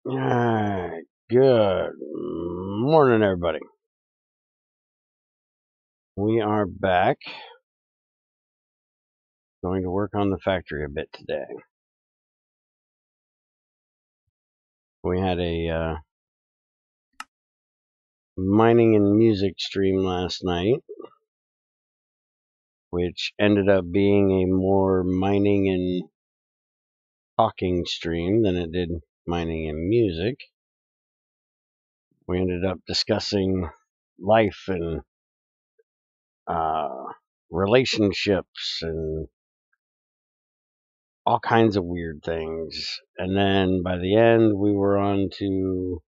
Alright, good morning, everybody. We are back. Going to work on the factory a bit today. We had a mining and music stream last night, which ended up being a more mining and talking stream than it did mining and music. We ended up discussing life and relationships and all kinds of weird things. And then by the end, we were on to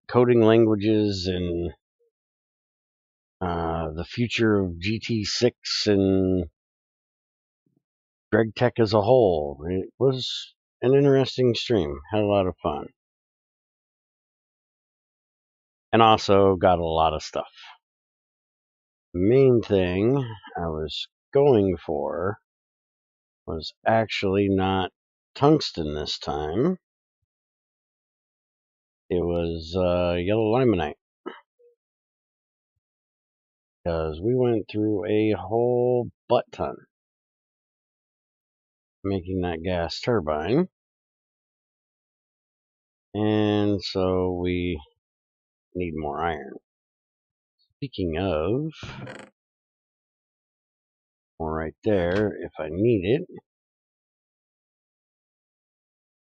coding languages and the future of GT6 and GregTech as a whole. It was an interesting stream. Had a lot of fun. And also got a lot of stuff. The main thing I was going for was actually not tungsten this time. It was yellow limonite. Because we went through a whole butt ton making that gas turbine. And so we need more iron. Speaking of, more right there, if I need it.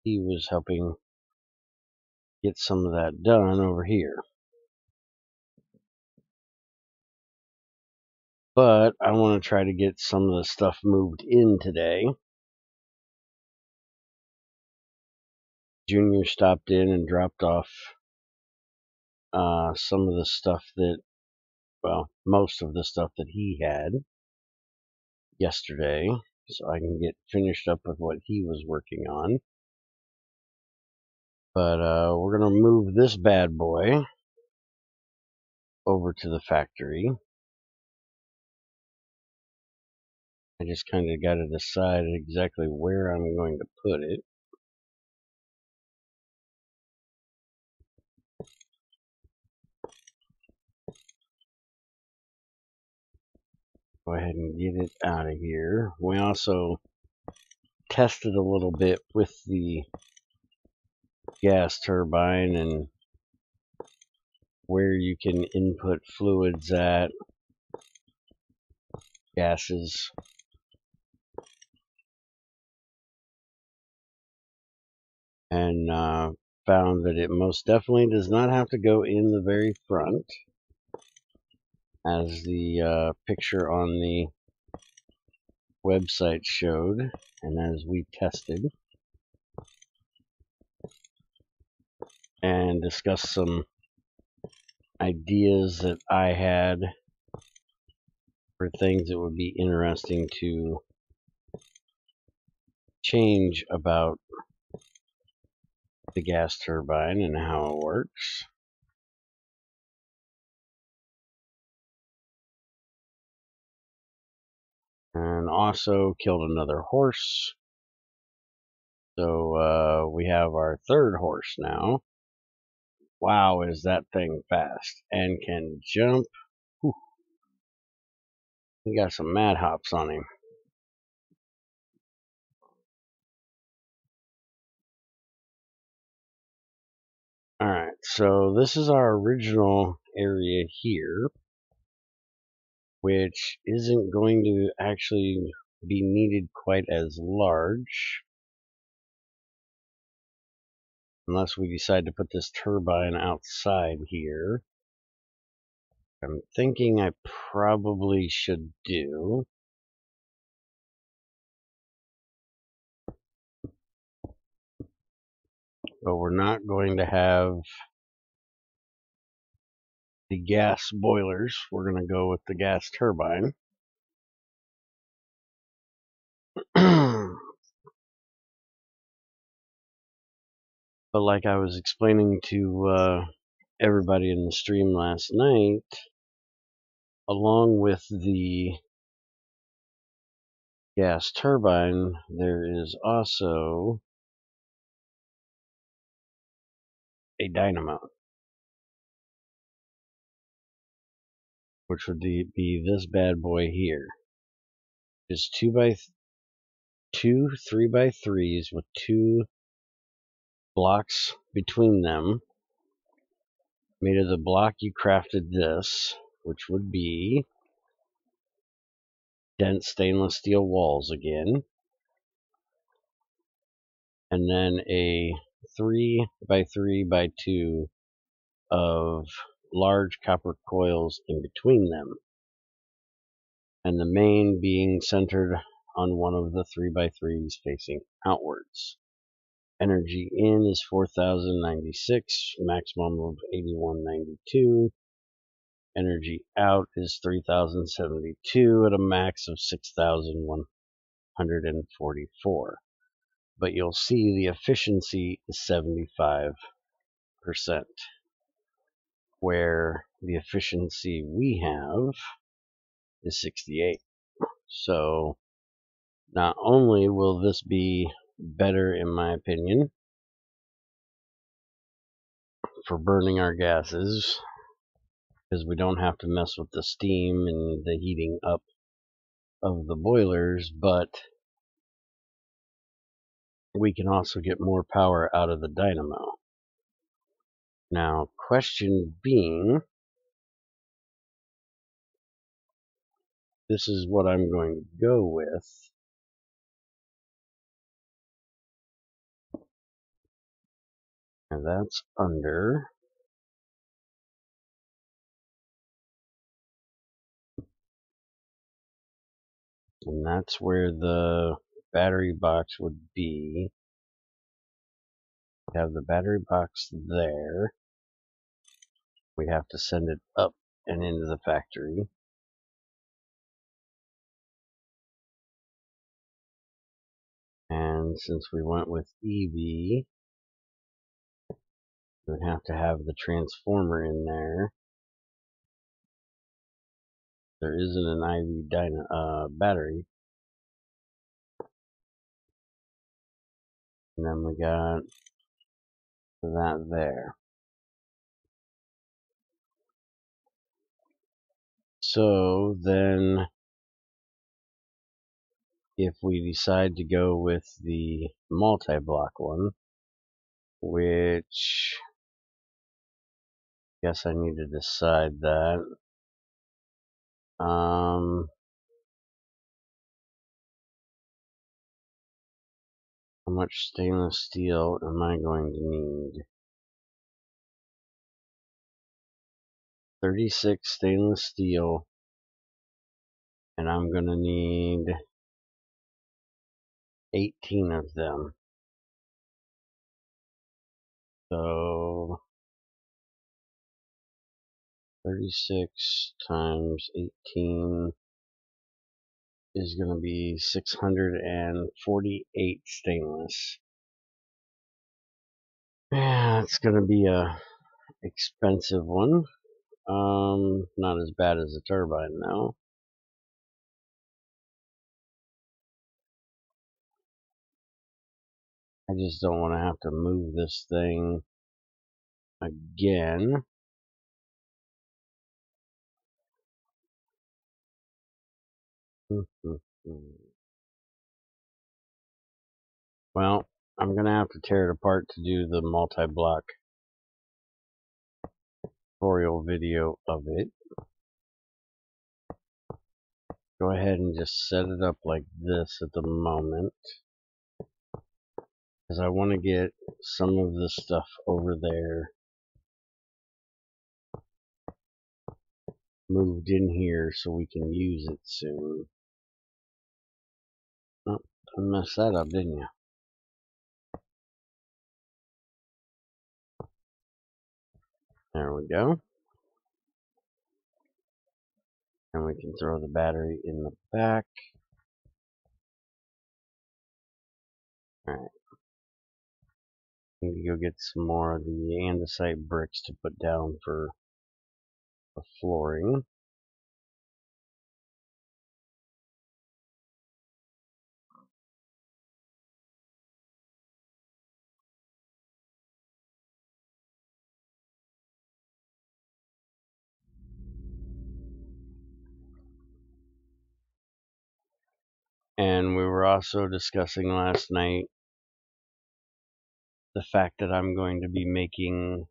He was helping get some of that done over here. But I want to try to get some of the stuff moved in today. Junior stopped in and dropped off some of the stuff that, well, most of the stuff that he had yesterday, so I can get finished up with what he was working on. But we're going to move this bad boy over to the factory. I just kind of got to decide exactly where I'm going to put it. Go ahead and get it out of here. We also tested a little bit with the gas turbine and where you can input fluids at, gases. And found that it most definitely does not have to go in the very front, as the picture on the website showed, and as we tested and discussed some ideas that I had for things that would be interesting to change about the gas turbine and how it works. And also killed another horse. So we have our third horse now. Wow, is that thing fast and can jump. Whew. He got some mad hops on him. Alright, so this is our original area here, which isn't going to actually be needed quite as large unless we decide to put this turbine outside here. I'm thinking I probably should do. But we're not going to have the gas boilers. We're going to go with the gas turbine. But like I was explaining to everybody in the stream last night, along with the gas turbine, there is also a dynamo, which would be this bad boy here. Is 2 3x3s with 2 blocks between them. Made of the block you crafted this, which would be dense stainless steel walls again. And then a 3x3x2 of large copper coils in between them. And the main being centered on one of the 3x3s facing outwards. Energy in is 4,096, maximum of 8,192. Energy out is 3,072 at a max of 6,144. But you'll see the efficiency is 75%, where the efficiency we have is 68. So not only will this be better, in my opinion, for burning our gases, because we don't have to mess with the steam and the heating up of the boilers, but we can also get more power out of the dynamo. Now, question being, this is what I'm going to go with. And that's under. And that's where the battery box would be. We have the battery box there. We have to send it up and into the factory. And since we went with EV, we'd have to have the transformer in there. There isn't an IV battery. And then we got that there. So then, if we decide to go with the multi-block one, which I guess I need to decide that. How much stainless steel am I going to need? 36 stainless steel, and I'm going to need 18 of them. So 36 times 18 is going to be 648 stainless. Yeah, it's going to be a expensive one. Not as bad as a turbine though. I just don't want to have to move this thing again. Well, I'm going to have to tear it apart to do the multi-block tutorial video of it. Go ahead and just set it up like this at the moment, because I want to get some of this stuff over there moved in here so we can use it soon. Oh, I messed that up, didn't you? There we go. And we can throw the battery in the back. Alright. Need to go get some more of the andesite bricks to put down for the flooring. And we were also discussing last night the fact that I'm going to be making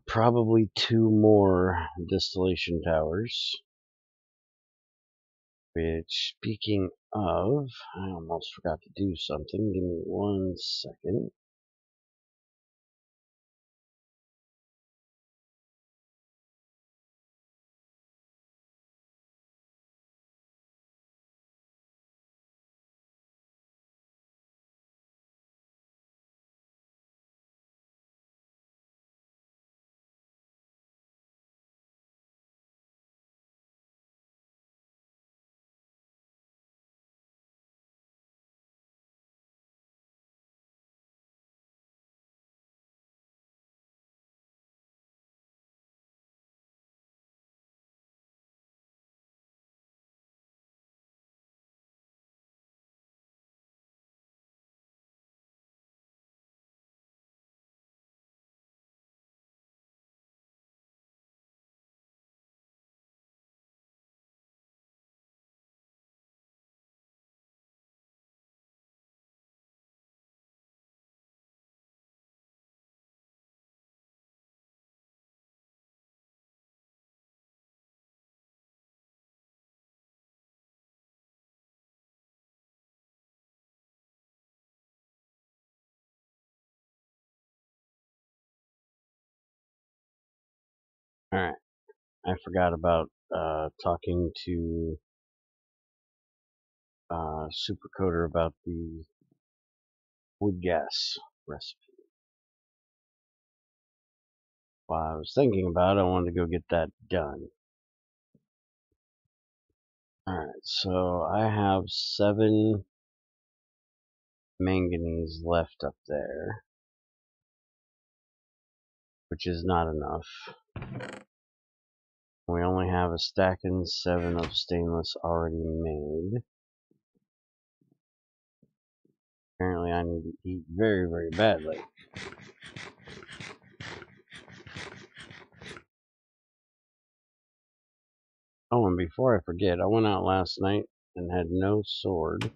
probably 2 more distillation towers. Which, speaking of, I almost forgot to do something. Give me 1 second. Alright, I forgot about talking to Supercoder about the wood gas recipe. While I was thinking about it, I wanted to go get that done. Alright, so I have 7 manganese left up there, which is not enough. We only have a stack and 7 of stainless already made. Apparently I need to eat very, very badly. Oh, and before I forget, I went out last night and had no sword.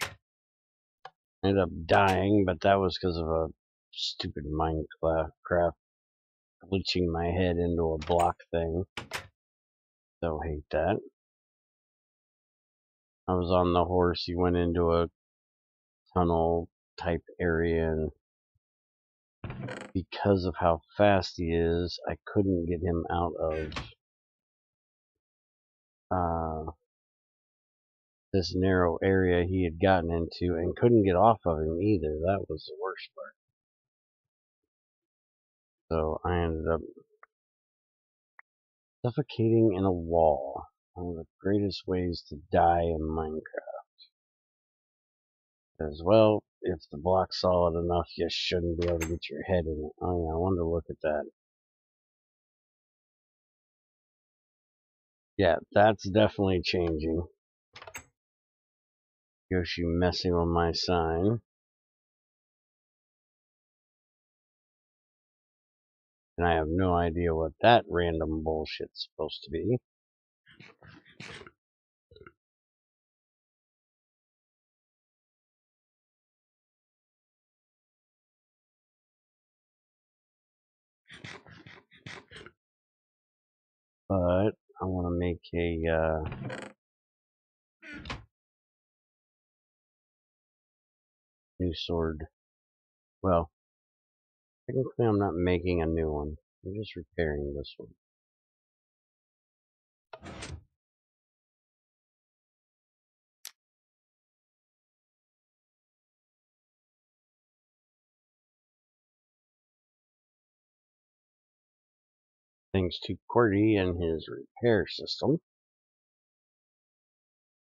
Ended up dying, but that was because of a stupid Minecraft glitching my head into a block thing. So hate that. I was on the horse, he went into a tunnel type area, and because of how fast he is, I couldn't get him out of this narrow area he had gotten into, and couldn't get off of him either. That was the worst part. So I ended up suffocating in a wall. One of the greatest ways to die in Minecraft. As well, if the block's solid enough, you shouldn't be able to get your head in it. Oh yeah, I wanted to look at that. Yeah, that's definitely changing. Yoshi messing with my sign. And I have no idea what that random bullshit's supposed to be. But I want to make a new sword. Well, technically I'm not making a new one. I'm just repairing this one. Thanks to QWERTY and his repair system,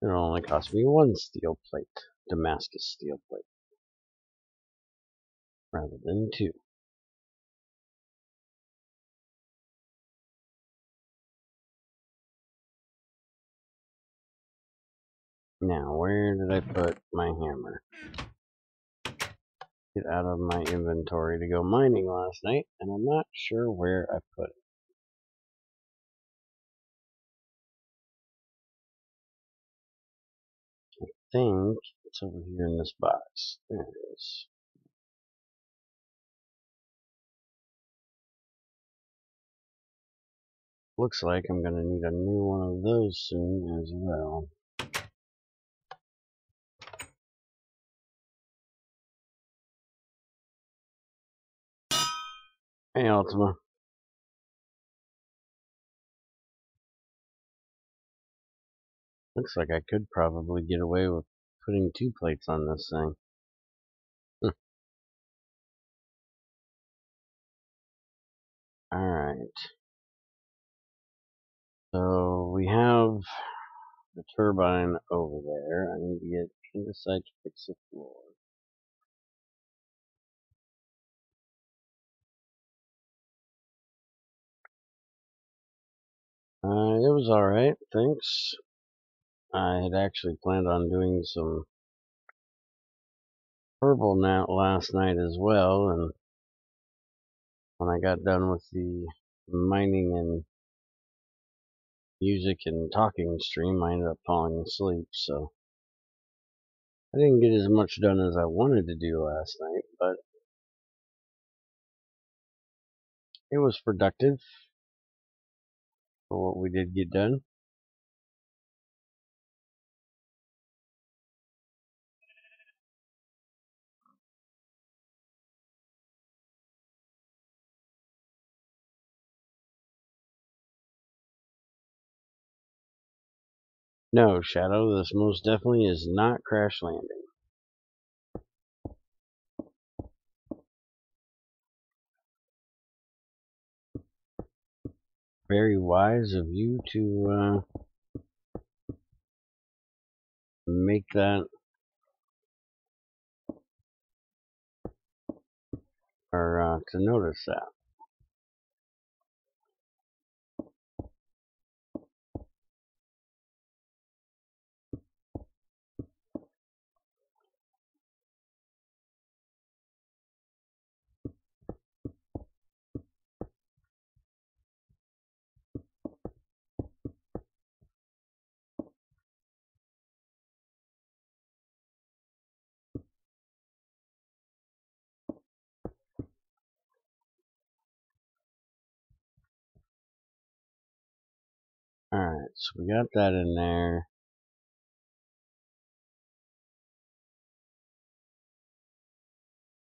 it only cost me 1 steel plate, Damascus steel plate, rather than 2. Now, where did I put my hammer? Get out of my inventory to go mining last night, and I'm not sure where I put it. think it's over here in this box. There it is. Looks like I'm going to need a new one of those soon as well. Hey, Ultima. Looks like I could probably get away with putting 2 plates on this thing. Alright. So we have the turbine over there. I need to get inside to fix the floor. It was alright, thanks. I had actually planned on doing some herbal last night as well, and when I got done with the mining and music and talking stream, I ended up falling asleep, so I didn't get as much done as I wanted to do last night, but it was productive for what we did get done. No, Shadow, this most definitely is not crash landing. Very wise of you to make that, or to notice that. Alright, so we got that in there.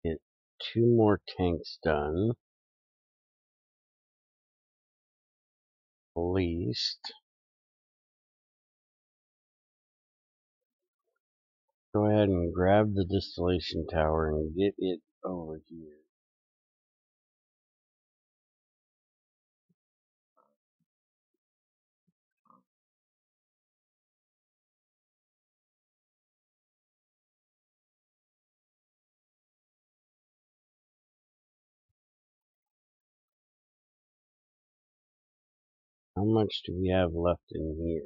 Get 2 more tanks done. At least. Go ahead and grab the distillation tower and get it over here. How much do we have left in here?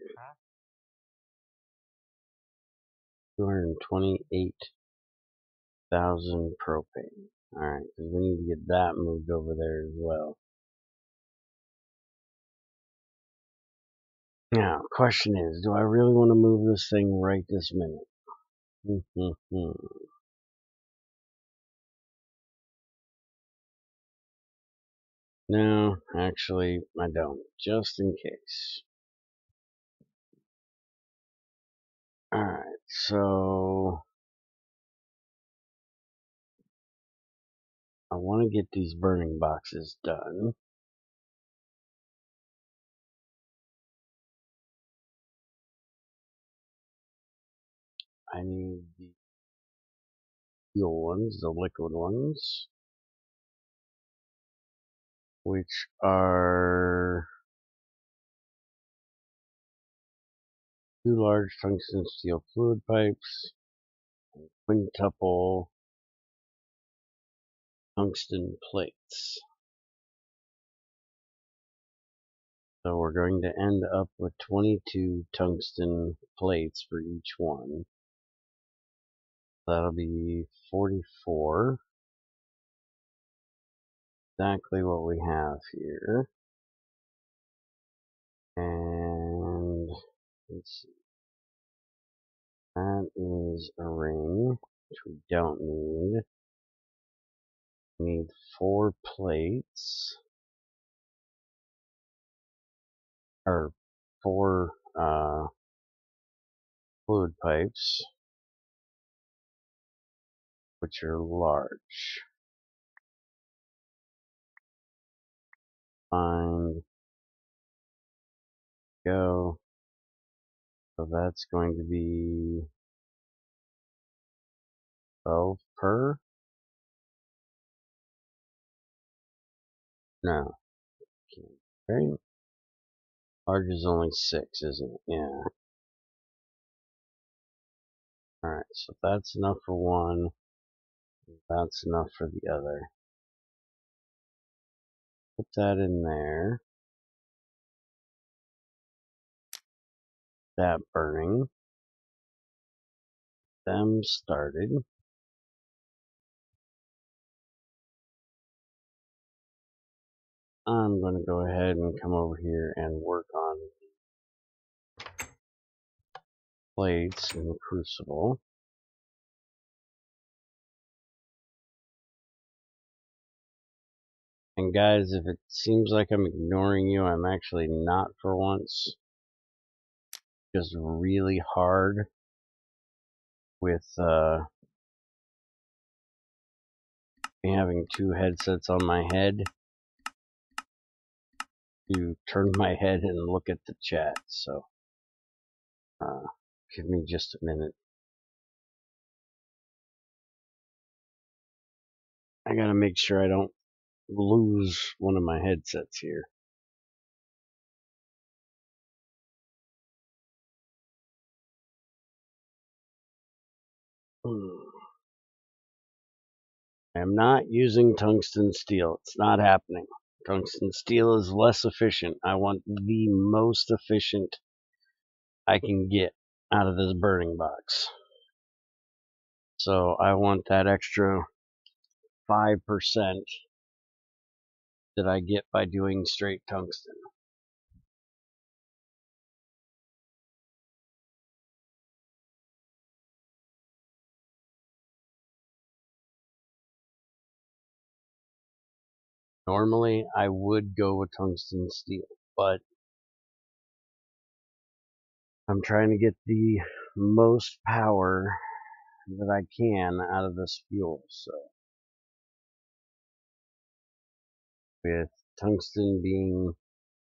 228,000 propane. Alright, because we need to get that moved over there as well. Now, question is, do I really want to move this thing right this minute? No, actually, I don't. Just in case. Alright, so I want to get these burning boxes done. I need the fuel ones, the liquid ones, which are 2 large tungsten steel fluid pipes, and quintuple tungsten plates. So we're going to end up with 22 tungsten plates for each one. That'll be 44. Exactly what we have here. And let's see. That is a ring, which we don't need. We need 4 plates, or 4 fluid pipes, which are large. Find, go. So that's going to be 12 per? No. Right? Large is only 6, isn't it? Yeah. Alright, so that's enough for one. That's enough for the other. Put that in there. That burning. Them started. I'm going to go ahead and come over here and work on plates in the crucible. And guys, if it seems like I'm ignoring you, I'm actually not for once. Just really hard with me having 2 headsets on my head to turn my head and look at the chat. So give me just a minute. I gotta make sure I don't lose one of my headsets here. I'm not using tungsten steel. It's not happening. Tungsten steel is less efficient. I want the most efficient I can get out of this burning box. So I want that extra 5% that I get by doing straight tungsten. Normally I would go with tungsten steel, but I'm trying to get the most power that I can out of this fuel. So with tungsten being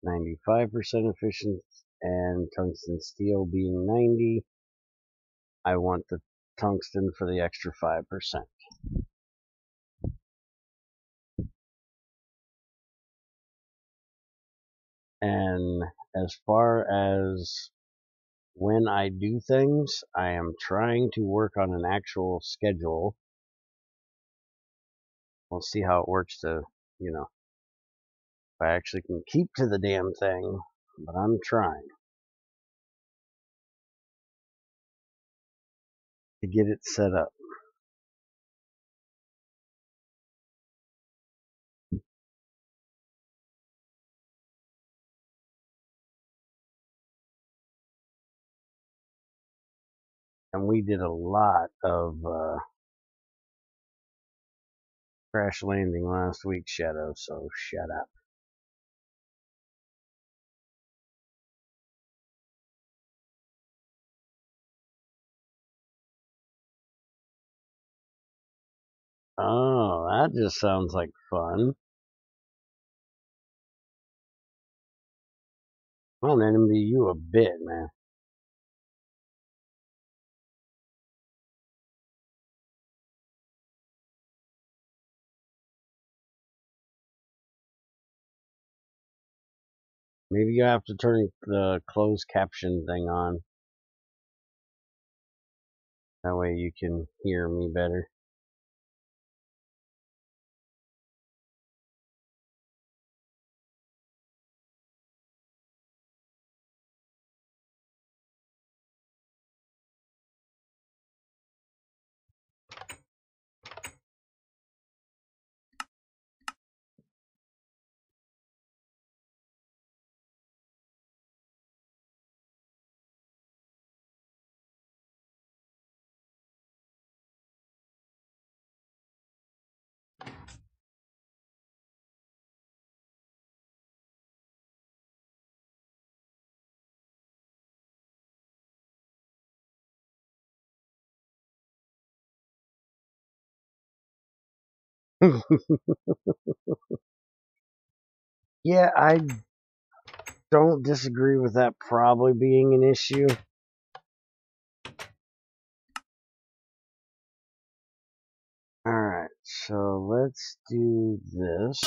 95% efficient and tungsten steel being 90, I want the tungsten for the extra 5%. And as far as when I do things, I am trying to work on an actual schedule. We'll see how it works to, if I actually can keep to the damn thing, but I'm trying to get it set up. And we did a lot of crash landing last week, Shadow, so shut up. Oh, that just sounds like fun. Come on, envy you a bit, man. Maybe you have to turn the closed caption thing on. That way you can hear me better. Yeah, I don't disagree with that probably being an issue. Alright, so let's do this.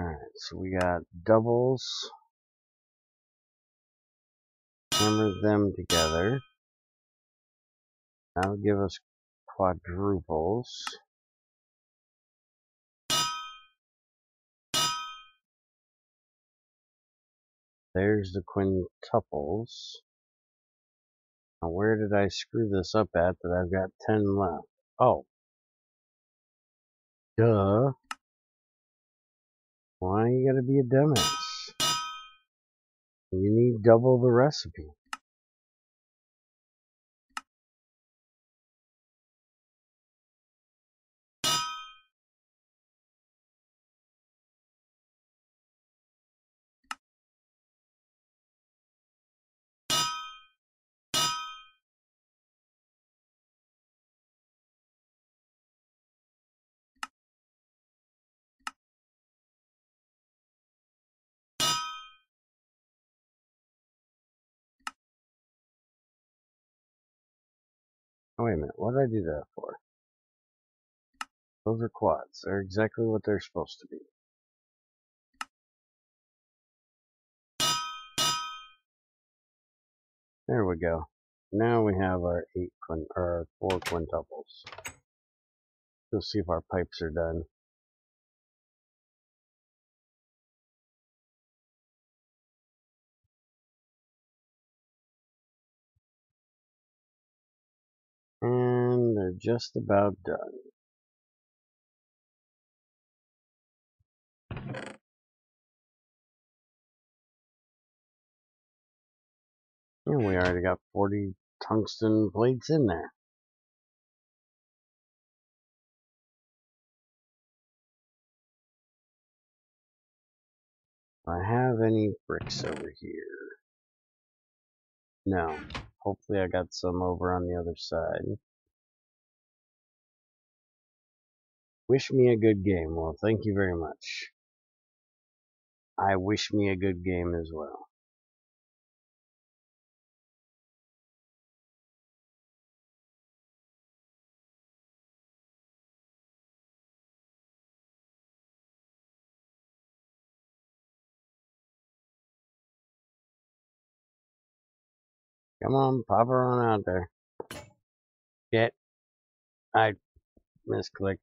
Alright, so we got doubles. Hammer them together. That'll give us quadruples. There's the quintuples. Now where did I screw this up at that I've got 10 left? Oh. Duh. Why you gotta be a dumbass? You need double the recipe. Oh, wait a minute, what did I do that for? Those are quads. They're exactly what they're supposed to be. There we go. Now we have our 4 quintuples. Let's see if our pipes are done. And they're just about done. And we already got 40 tungsten plates in there. Do I have any bricks over here? No. Hopefully I got some over on the other side. Wish me a good game. Well, thank you very much. I wish me a good game as well. Come on, pop her on out there. Get. I misclicked.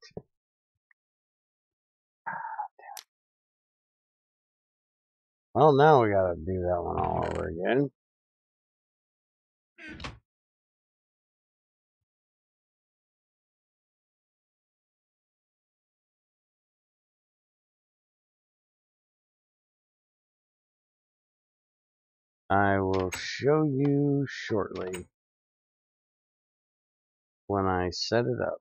Well, now we gotta do that one all over again. I will show you shortly when I set it up.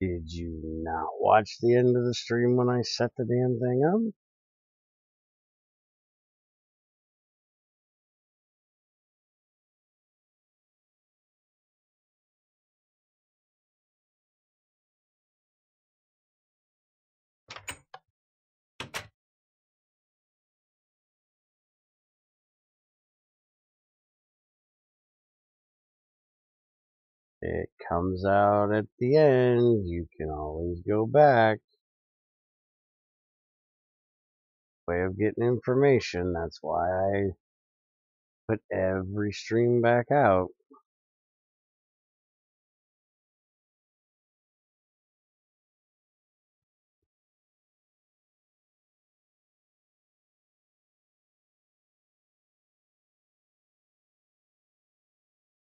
Did you not watch the end of the stream when I set the damn thing up? It comes out at the end. You can always go back. Way of getting information. That's why I put every stream back out.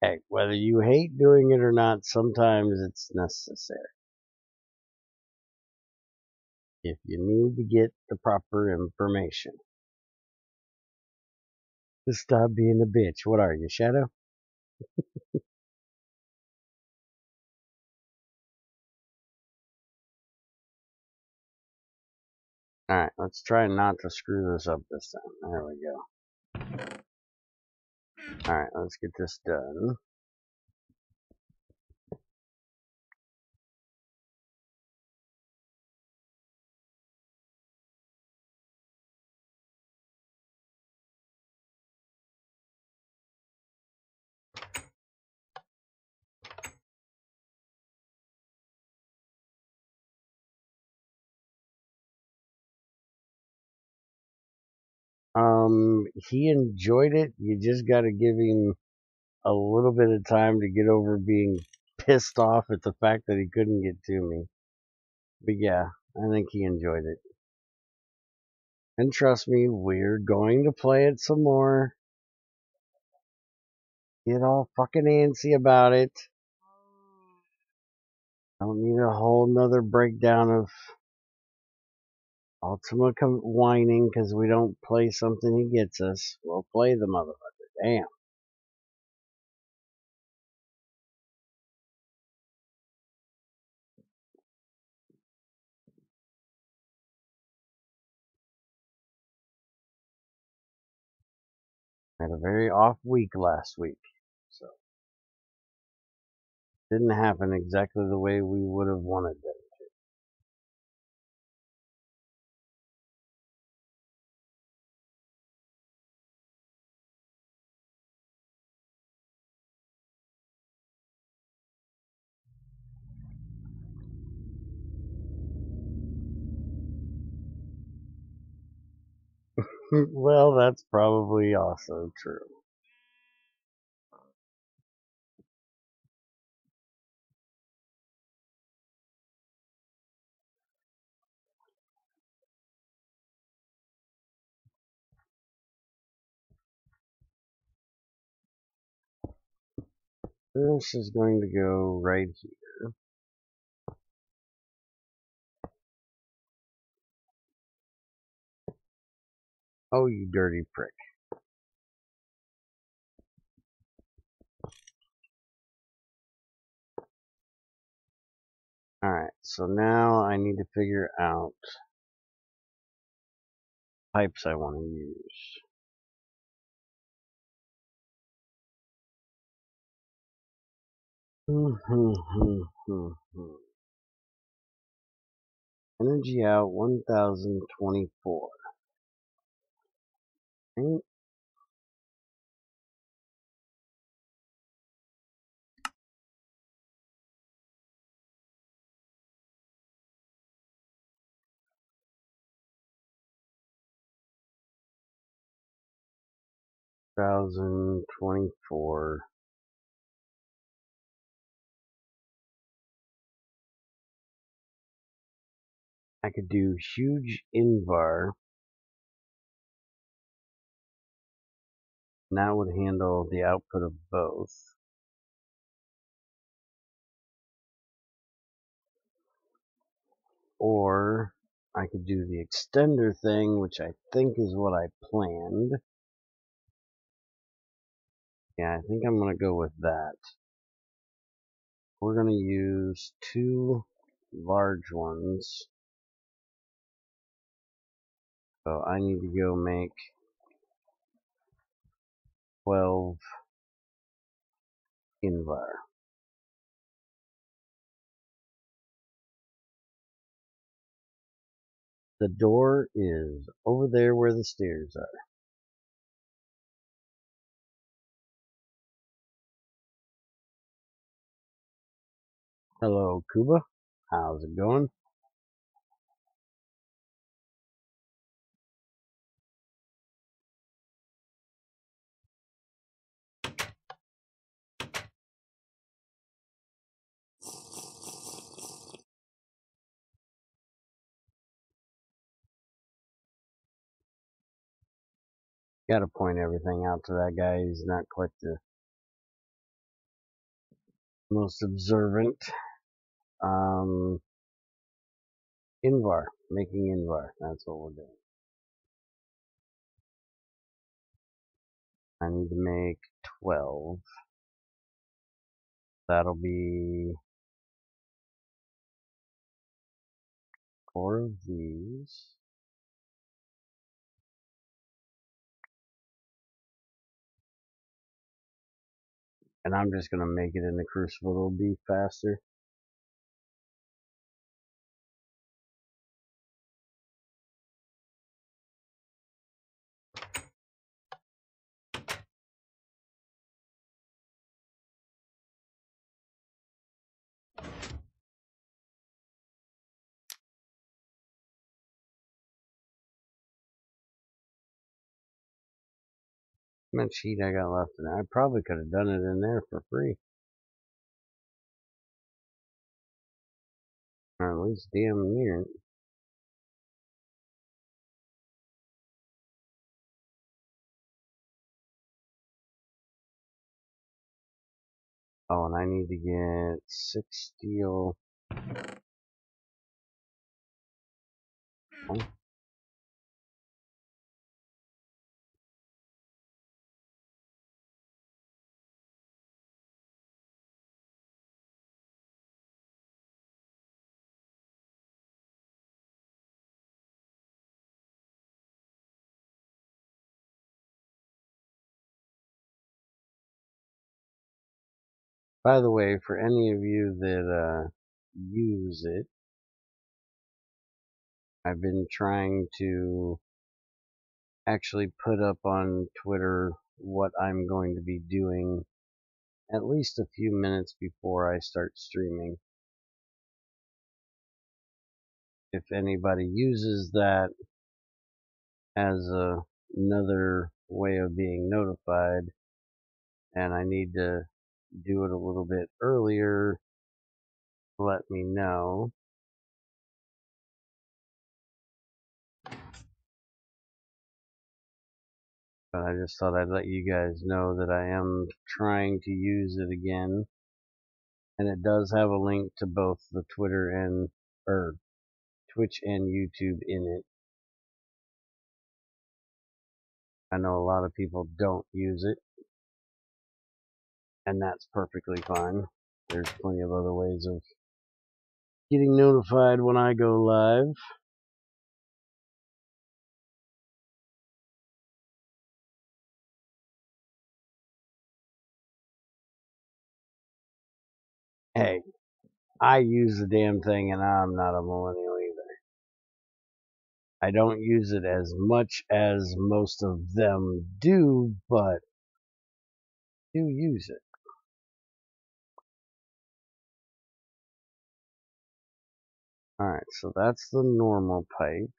Heck, whether you hate doing it or not, sometimes it's necessary. If you need to get the proper information. Just stop being a bitch. What are you, Shadow? Alright, let's try not to screw this up this time. There we go. Alright, let's get this done. He enjoyed it. You just gotta give him a little bit of time to get over being pissed off at the fact that he couldn't get to me. But yeah, I think he enjoyed it. And trust me, we're going to play it some more. Get all fucking antsy about it. I don't need a whole nother breakdown of Ultima whining because we don't play something he gets us. We'll play the motherfucker. Damn. Had a very off week last week. So didn't happen exactly the way we would have wanted it. Well, that's probably also true. This is going to go right here. Oh, you dirty prick. Alright, so now I need to figure out pipes I want to use. Energy out 1024. 1024. I could do huge Invar, and that would handle the output of both. Or I could do the extender thing, which I think is what I planned. Yeah, I think I'm going to go with that. We're going to use 2 large ones. So I need to go make 12 Invar. The door is over there where the stairs are. Hello, Cuba. How's it going? Gotta point everything out to that guy. He's not quite the most observant. Invar. Making Invar. That's what we're doing. I need to make 12. That'll be 4 of these. And I'm just going to make it in the Crucible. It'll be faster. How much heat I got left in there? I probably could have done it in there for free. Or at least damn near it. Oh, and I need to get 6 steel. Oh. By the way, for any of you that use it, I've been trying to actually put up on Twitter what I'm going to be doing at least a few minutes before I start streaming. If anybody uses that as another way of being notified, and I need to do it a little bit earlier, let me know. But I just thought I'd let you guys know that I am trying to use it again. And it does have a link to both the Twitter and or Twitch and YouTube in it. I know a lot of people don't use it, and that's perfectly fine. There's plenty of other ways of getting notified when I go live. Hey, I use the damn thing and I'm not a millennial either. I don't use it as much as most of them do, but do use it. Alright, so that's the normal pipe,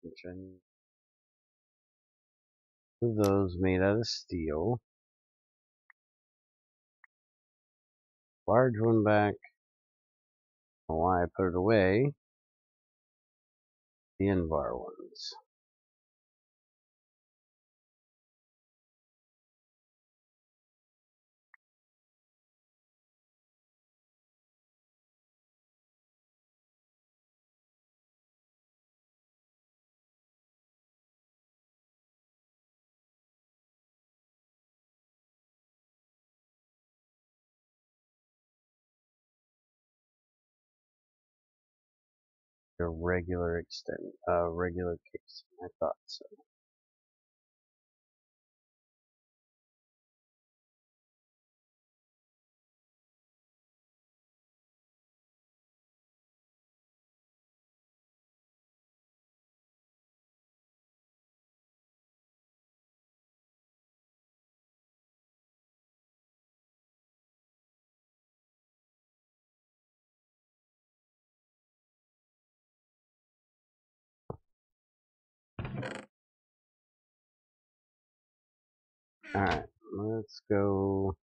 which I need those made out of steel. Large one back. Why I put it away. The Invar ones. A regular regular case. I thought so. Alright, let's go.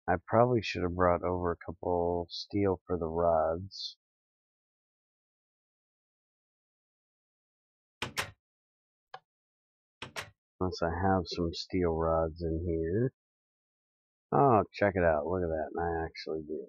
I probably should have brought over a couple steel for the rods. Unless I have some steel rods in here. Oh, check it out. Look at that. And I actually do.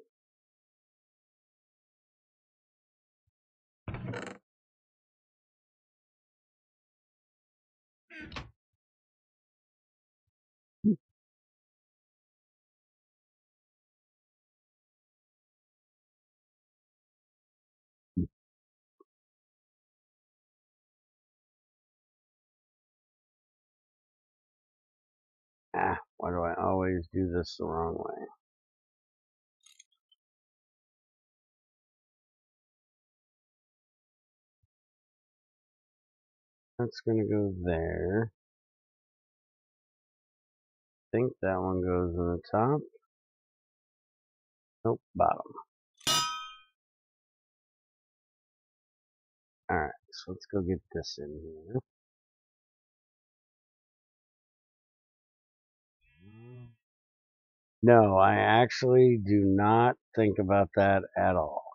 Ah, Why do I always do this the wrong way? That's gonna go there. I think that one goes in the top. Nope, bottom. Alright, so let's go get this in here. No, I actually do not think about that at all.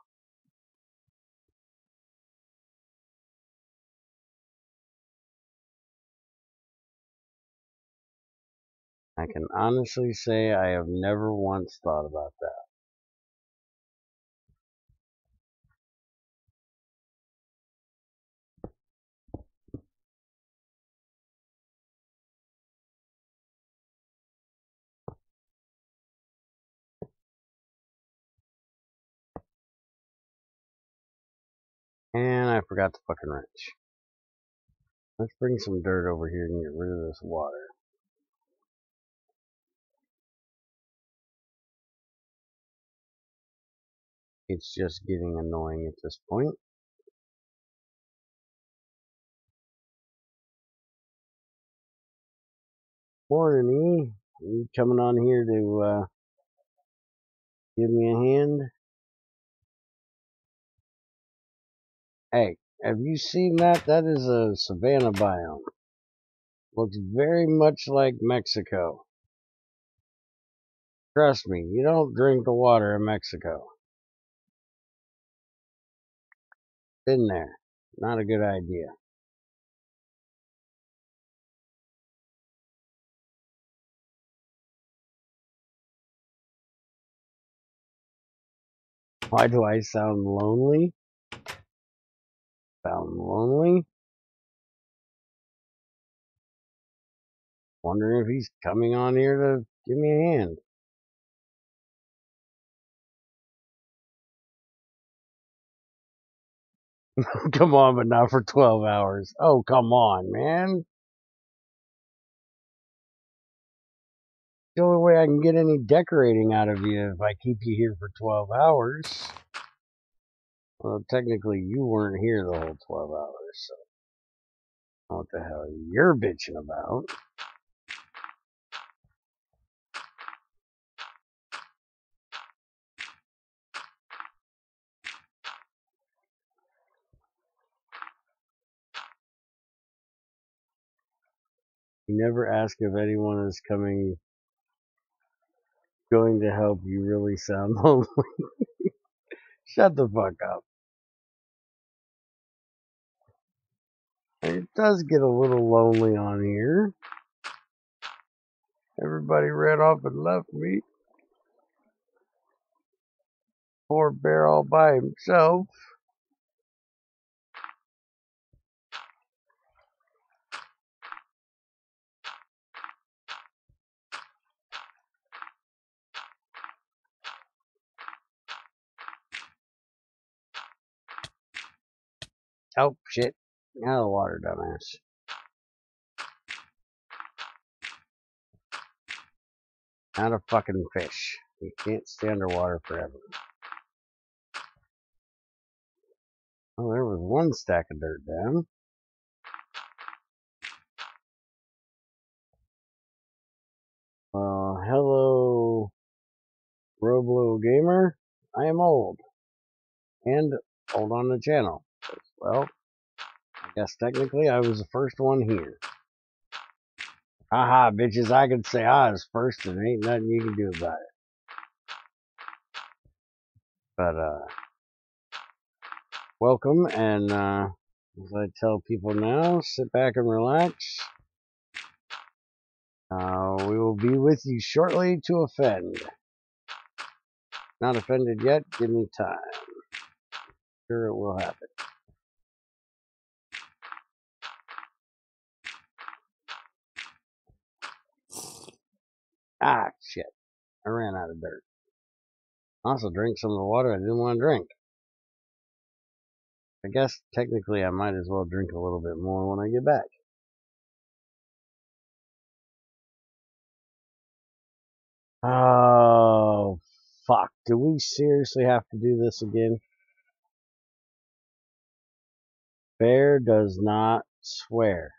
I can honestly say I have never once thought about that. And I forgot the fucking wrench. Let's bring some dirt over here and get rid of this water. It's just getting annoying at this point. Morning, E. You coming on here to give me a hand? Hey, have you seen that? That is a savanna biome. Looks very much like Mexico. Trust me, you don't drink the water in Mexico. Been there. Not a good idea. Why do I sound lonely? Sound lonely? Wondering if he's coming on here to give me a hand. Come on, but not for 12 hours. Oh, come on, man. The only way I can get any decorating out of you if I keep you here for 12 hours. Well, technically, you weren't here the whole 12 hours, so I don't know what the hell you're bitching about. You never ask if anyone is going to help. You really sound lonely. Shut the fuck up. It does get a little lonely on here. Everybody ran off and left me. Poor bear all by himself. Oh, shit. Out of the water, dumbass. Not a fucking fish. You can't stay underwater forever. Oh, there was one stack of dirt down. Hello, Roblo Gamer. I am old. And old on the channel. Well, I guess technically I was the first one here. Haha, bitches, I could say I was first and ain't nothing you can do about it. But, welcome, and, as I tell people now, sit back and relax. We will be with you shortly to offend. Not offended yet, give me time. Sure it will happen. Ah, shit. I ran out of dirt. I also drank some of the water I didn't want to drink. I guess technically I might as well drink a little bit more when I get back. Oh, fuck. Do we seriously have to do this again? Bear does not swear.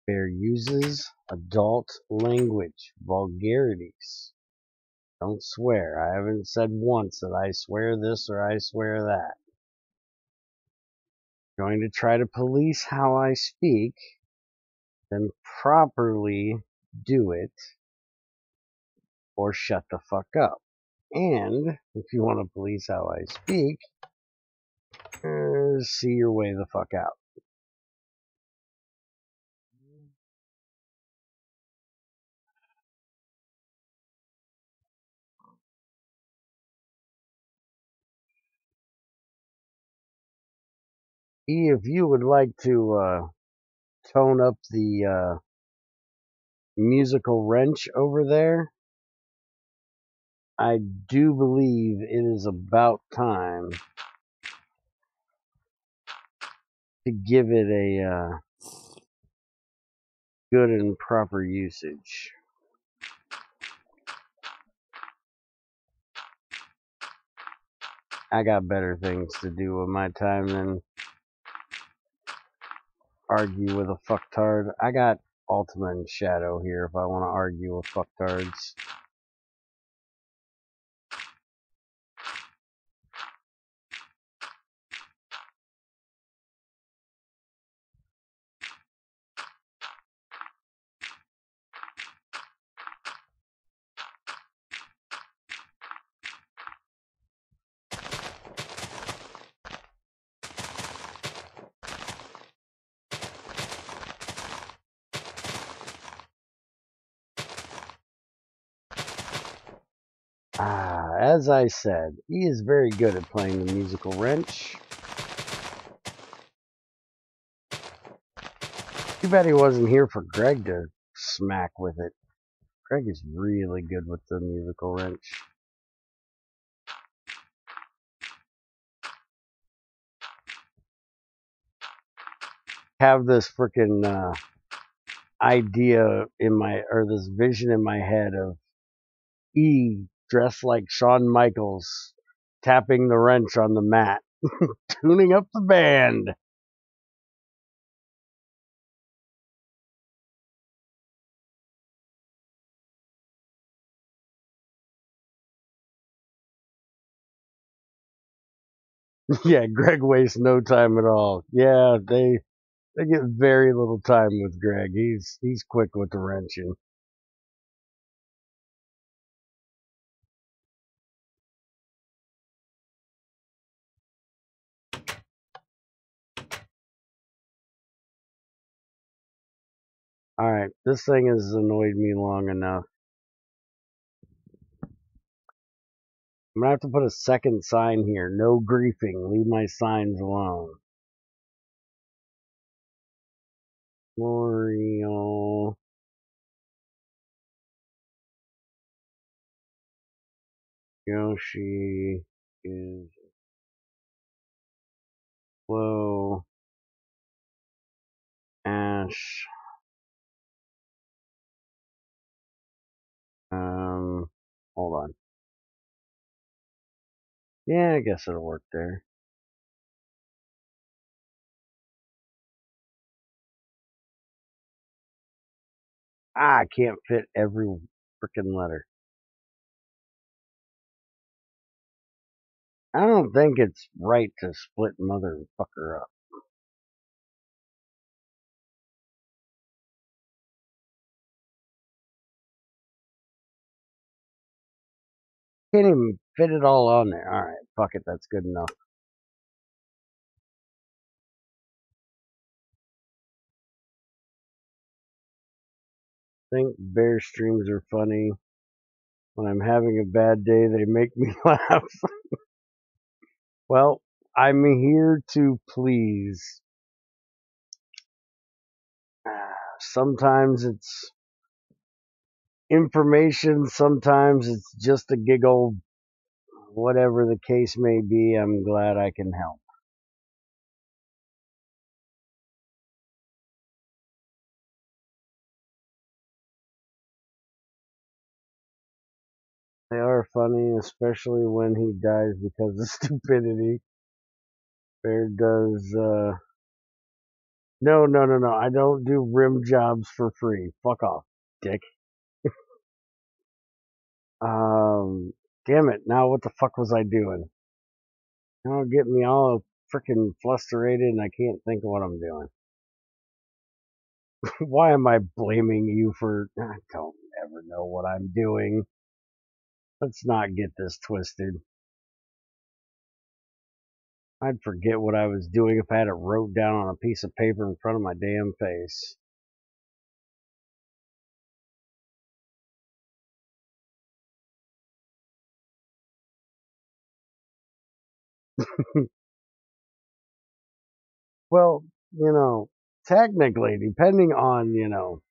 Bear uses adult language, vulgarities. Don't swear. I haven't said once that I swear this or I swear that. Going to try to police how I speak, then properly do it, or shut the fuck up. And if you want to police how I speak, see your way the fuck out. If you would like to tone up the musical wrench over there, I do believe it is about time to give it a good and proper usage. I got better things to do with my time than argue with a fucktard. I got Ultima and Shadow here if I want to argue with fucktards. As I said, he is very good at playing the musical wrench. Too bad he wasn't here for Greg to smack with it. Greg is really good with the musical wrench. Have this freaking idea in my, or this vision in my head of E dressed like Shawn Michaels tapping the wrench on the mat, tuning up the band. Yeah, Greg wastes no time at all. Yeah, they get very little time with Greg. He's quick with the wrenching. Alright, this thing has annoyed me long enough. I'm gonna have to put a second sign here. No griefing. Leave my signs alone. L'Oreal. Yoshi is slow. Ash. Hold on. Yeah, I guess it'll work there. I can't fit every freaking letter. I don't think it's right to split motherfucker up. Can't even fit it all on there. Alright, fuck it, that's good enough. Think bear streams are funny. When I'm having a bad day, they make me laugh. Well, I'm here to please. Sometimes it's information, sometimes it's just a giggle. Whatever the case may be, I'm glad I can help. They are funny, especially when he dies because of stupidity. Bear does, no, no, no, no. I don't do rim jobs for free. Fuck off, dick. Damn it. Now what the fuck was I doing? Now get me all freaking flustered and I can't think of what I'm doing. Why am I blaming you for... I don't ever know what I'm doing. Let's not get this twisted. I'd forget what I was doing if I had it wrote down on a piece of paper in front of my damn face. Well, technically, depending on,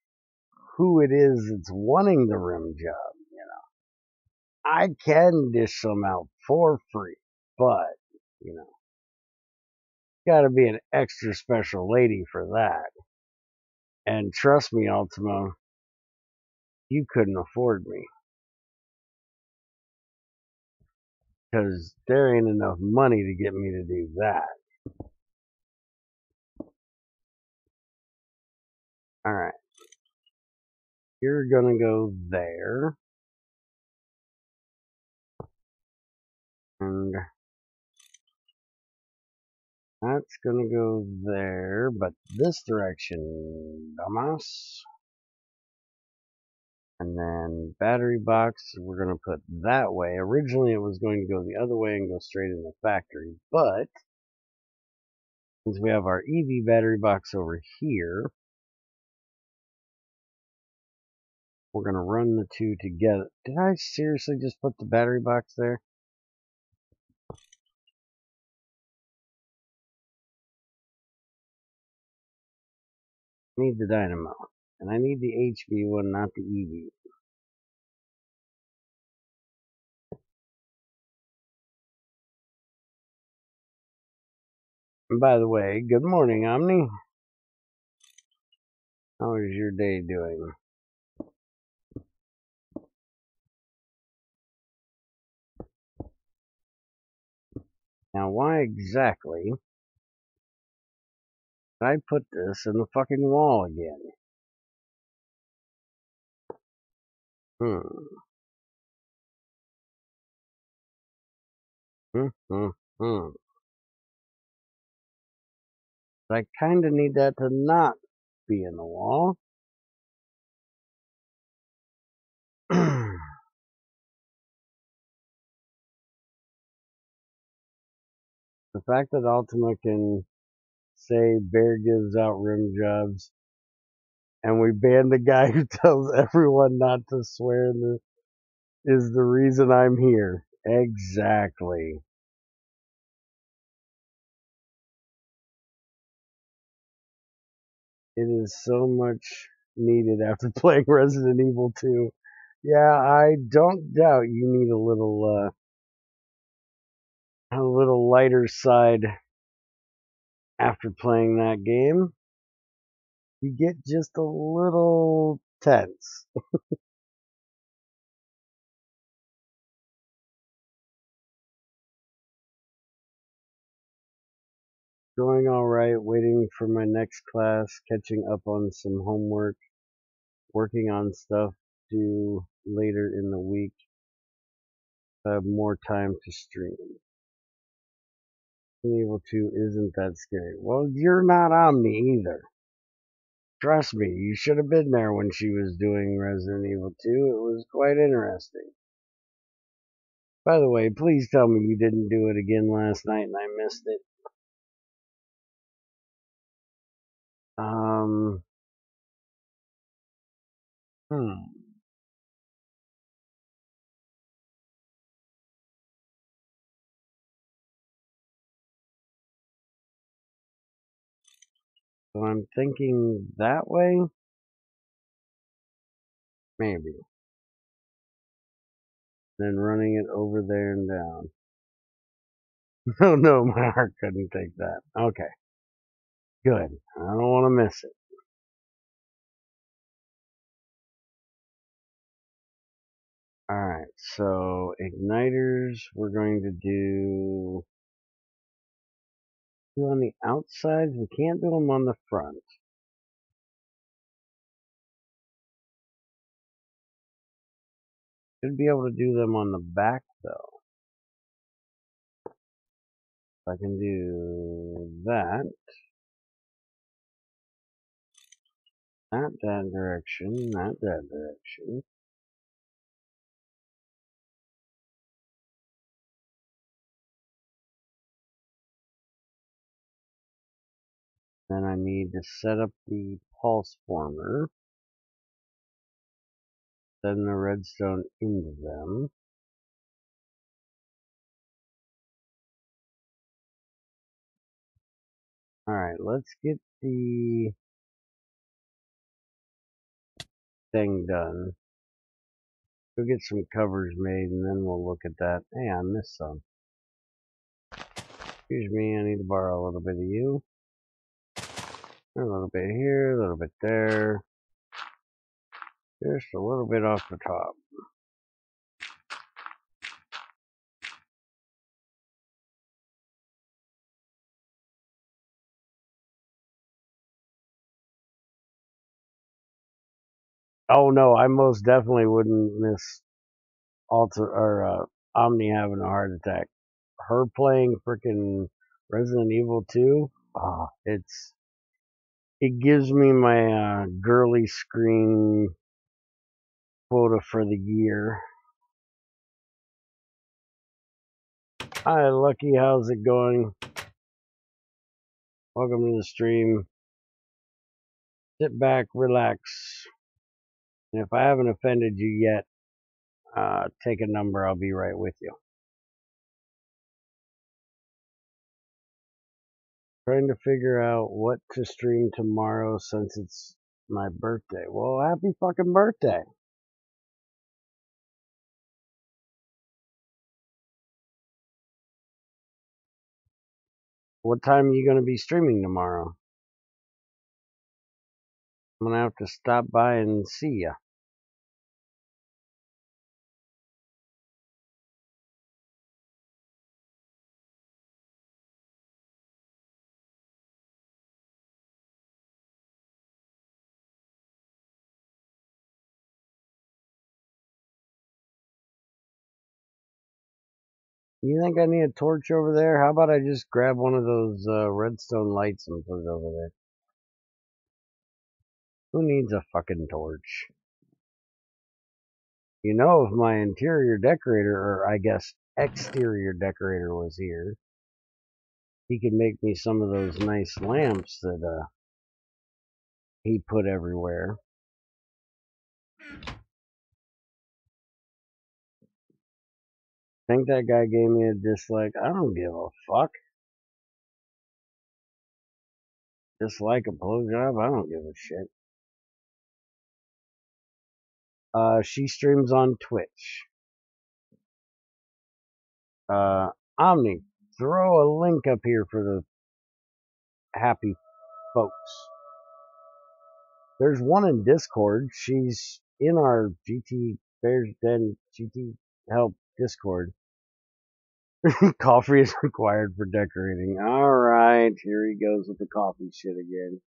who it is that's wanting the rim job, I can dish them out for free. But, you know, gotta be an extra special lady for that. And trust me, Ultimo, you couldn't afford me. Because there ain't enough money to get me to do that. Alright. You're gonna go there. And that's gonna go there, but this direction, dumbass. And then battery box, we're gonna put that way. Originally it was going to go the other way and go straight in the factory, but since we have our EV battery box over here, we're gonna run the two together. Did I seriously just put the battery box there? I need the dynamo. And I need the HV one, not the EV. And by the way, good morning, Omni. How is your day doing? Now, why exactly did I put this in the fucking wall again? Hmm. Hmm, hmm, hmm. But I kinda need that to not be in the wall. The fact that Ultima can say Bear gives out rim jobs, and we ban the guy who tells everyone not to swear is the reason I'm here. Exactly. It is so much needed after playing Resident Evil 2. Yeah, I don't doubt you need a little lighter side after playing that game. You get just a little tense. Going alright, waiting for my next class, catching up on some homework, working on stuff due later in the week. I have more time to stream. Resident Evil 2 isn't that scary. Well, you're not Omni either. Trust me, you should have been there when she was doing Resident Evil 2. It was quite interesting. By the way, please tell me you didn't do it again last night and I missed it. Um, hmm. So I'm thinking that way? Maybe. Then running it over there and down. No, no, my heart couldn't take that. Okay. Good. I don't want to miss it. Alright, so igniters we're going to do on the outsides. We can't do them on the front. Should be able to do them on the back though. I can do that. That direction, that direction. Then I need to set up the pulse former. Send the redstone into them. Alright, let's get the thing done. Go get some covers made and then we'll look at that. Hey, I missed some. Excuse me, I need to borrow a little bit of you. A little bit here, a little bit there. Just a little bit off the top. Oh no, I most definitely wouldn't miss Omni having a heart attack. Her playing freaking Resident Evil 2, it gives me my girly screen quota for the year. Hi, Lucky, how's it going? Welcome to the stream. Sit back, relax. And if I haven't offended you yet, take a number, I'll be right with you. Trying to figure out what to stream tomorrow since it's my birthday. Well, happy fucking birthday. What time are you going to be streaming tomorrow? I'm going to have to stop by and see ya. You think I need a torch over there? How about I just grab one of those redstone lights and put it over there? Who needs a fucking torch? You know, if my interior decorator, or I guess exterior decorator, was here, he could make me some of those nice lamps that he put everywhere. Think that guy gave me a dislike? I don't give a fuck. Dislike a blowjob? I don't give a shit. She streams on Twitch. Omni, throw a link up here for the happy folks. There's one in Discord. She's in our GT Bears Den GT Help Discord. Coffee is required for decorating. Alright, here he goes with the coffee shit again.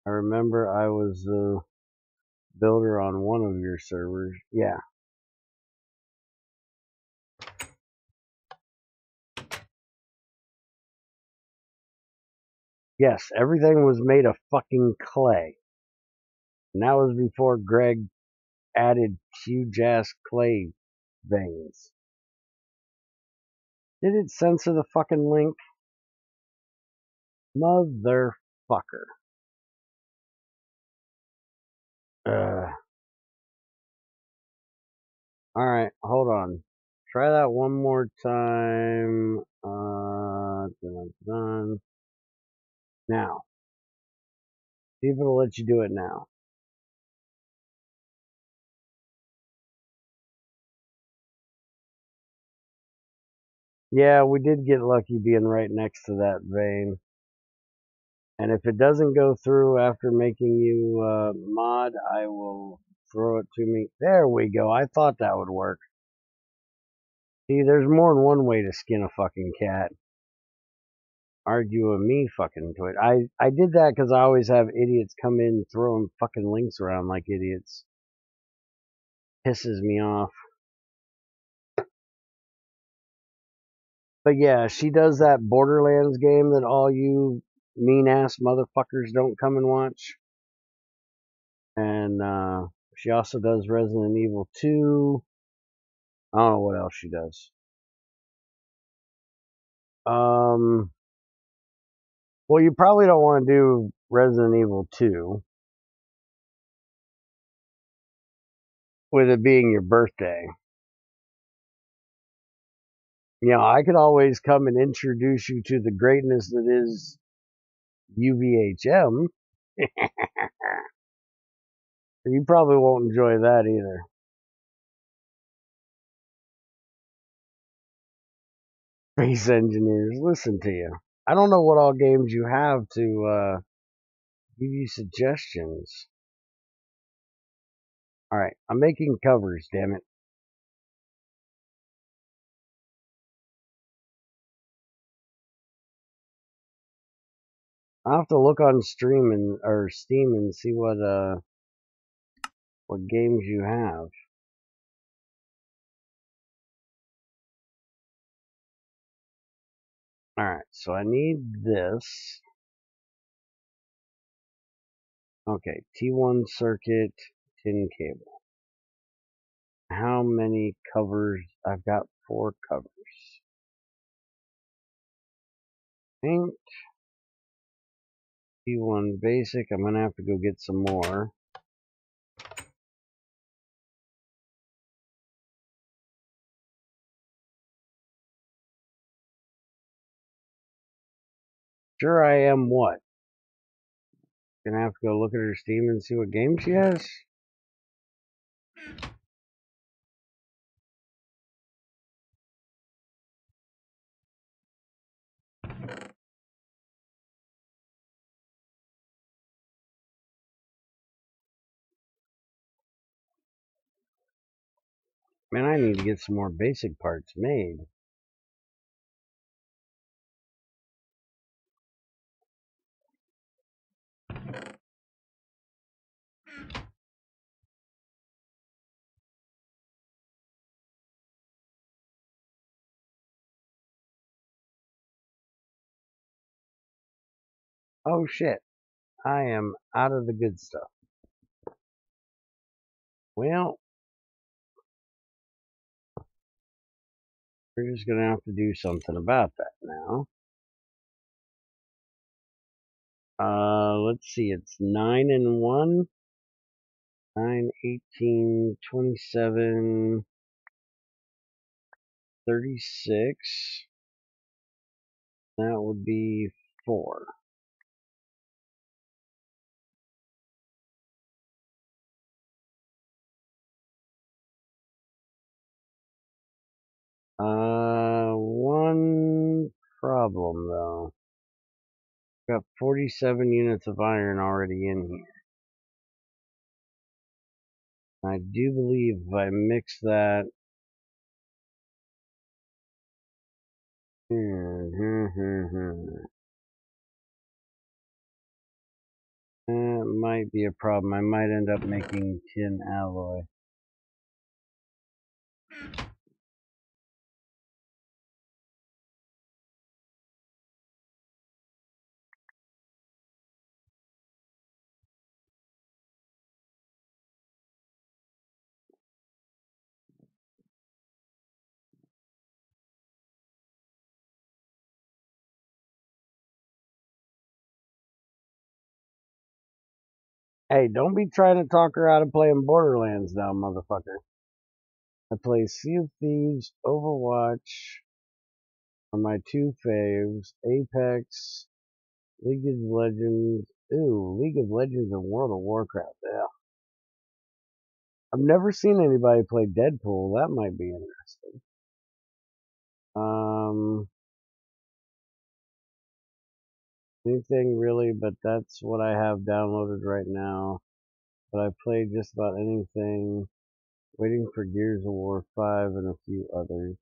I remember I was a builder on one of your servers. Yeah. Yes, everything was made of fucking clay. And that was before Greg added huge ass clay veins. Did it censor the fucking link? Motherfucker. Alright, hold on. Try that one more time. Done. Now. See if it'll let you do it now. Yeah, we did get lucky being right next to that vein. And if it doesn't go through after making you mod, I will throw it to me. There we go. I thought that would work. See, there's more than one way to skin a fucking cat. Argue with me fucking to it. I did that because I always have idiots come in throwing fucking links around like idiots. Pisses me off. But yeah, she does that Borderlands game that all you mean ass motherfuckers don't come and watch. And she also does Resident Evil 2. I don't know what else she does. Well, you probably don't want to do Resident Evil 2 with it being your birthday. You know, I could always come and introduce you to the greatness that is UVHM. You probably won't enjoy that either. Space engineers, listen to you. I don't know what all games you have to give you suggestions. Alright, I'm making covers, damn it. I'll have to look on Steam and see what games you have. Alright, so I need this. Okay, T1 circuit, tin cable. How many covers? I've got 4 covers. Paint. T1 basic. I'm gonna have to go get some more. Sure I am what? Gonna have to go look at her Steam and see what game she has? Man, I need to get some more basic parts made. Oh shit. I am out of the good stuff. Well, we're just gonna have to do something about that now. Let's see, it's 9 and 1. 9, 18, 27, 36. That would be 4. One problem though. Got 47 units of iron already in here. I do believe if I mix that. That might be a problem. I might end up making tin alloy. Hey, don't be trying to talk her out of playing Borderlands now, motherfucker. I play Sea of Thieves, Overwatch are my 2 faves. Apex, League of Legends. Ooh, League of Legends and World of Warcraft. Yeah. I've never seen anybody play Deadpool. That might be interesting. Anything really, but that's what I have downloaded right now. but I played just about anything. Waiting for Gears of War 5 and a few others.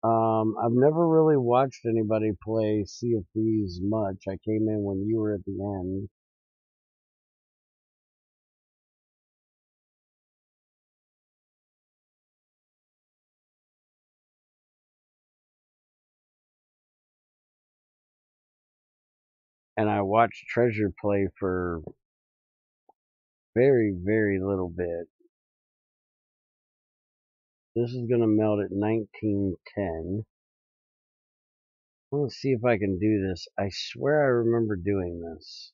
I've never really watched anybody play Sea of Thieves much. I came in when you were at the end. And I watched Treasure play for very, very little bit. This is going to melt at 1910. I want to see if I can do this. I swear I remember doing this.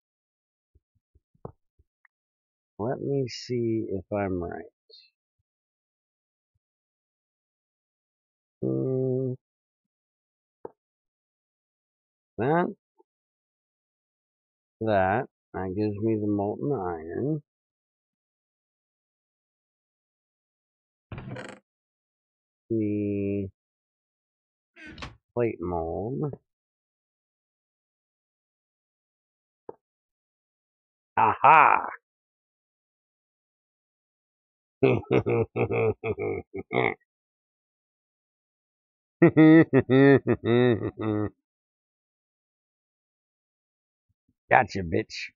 Let me see if I'm right. That, that gives me the molten iron. The plate mold. Aha! Gotcha, bitch.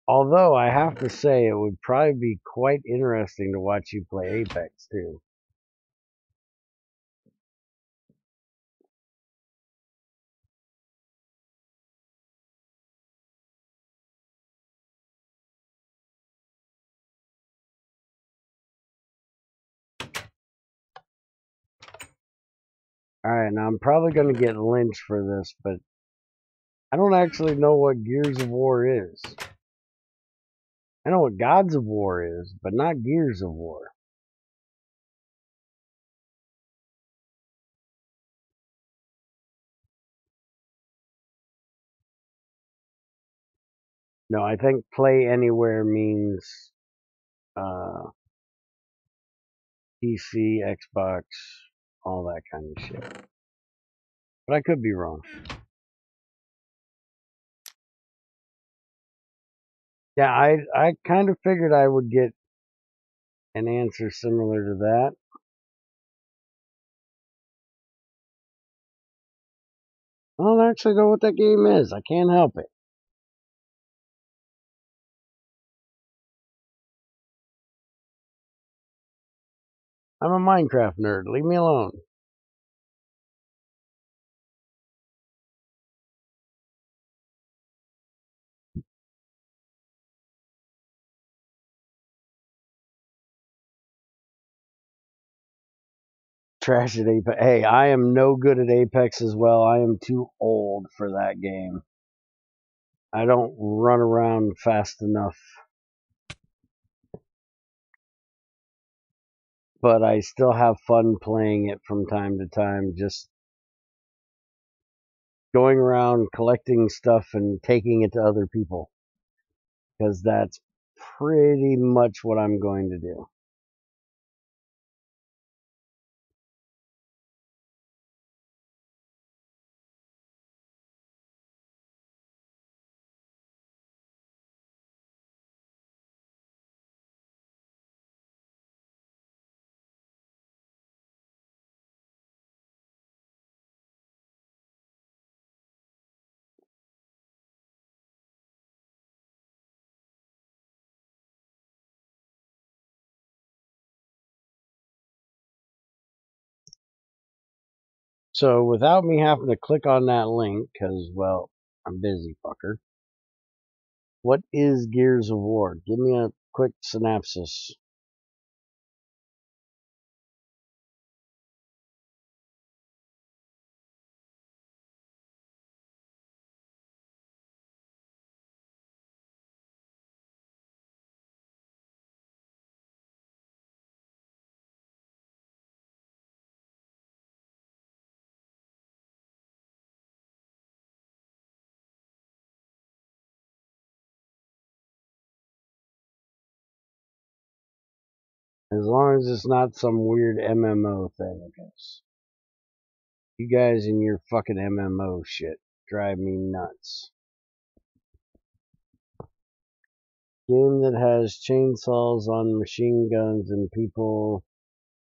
Although I have to say it would probably be quite interesting to watch you play Apex too. Alright, now I'm probably going to get lynched for this, but I don't actually know what Gears of War is. I know what Gods of War is, but not Gears of War. No, I think play anywhere means PC, Xbox, all that kind of shit. But I could be wrong. Yeah, I kind of figured I would get an answer similar to that. I don't actually know what that game is. I can't help it. I'm a Minecraft nerd. Leave me alone. Trash at Apex. Hey, I am no good at Apex as well. I am too old for that game. I don't run around fast enough. But I still have fun playing it from time to time. Just going around collecting stuff and taking it to other people. Because that's pretty much what I'm going to do. So without me having to click on that link, because, well, I'm busy, fucker. What is Gears of War? Give me a quick synopsis. As long as it's not some weird MMO thing, I guess. You guys and your fucking MMO shit drive me nuts. Game that has chainsaws on machine guns and people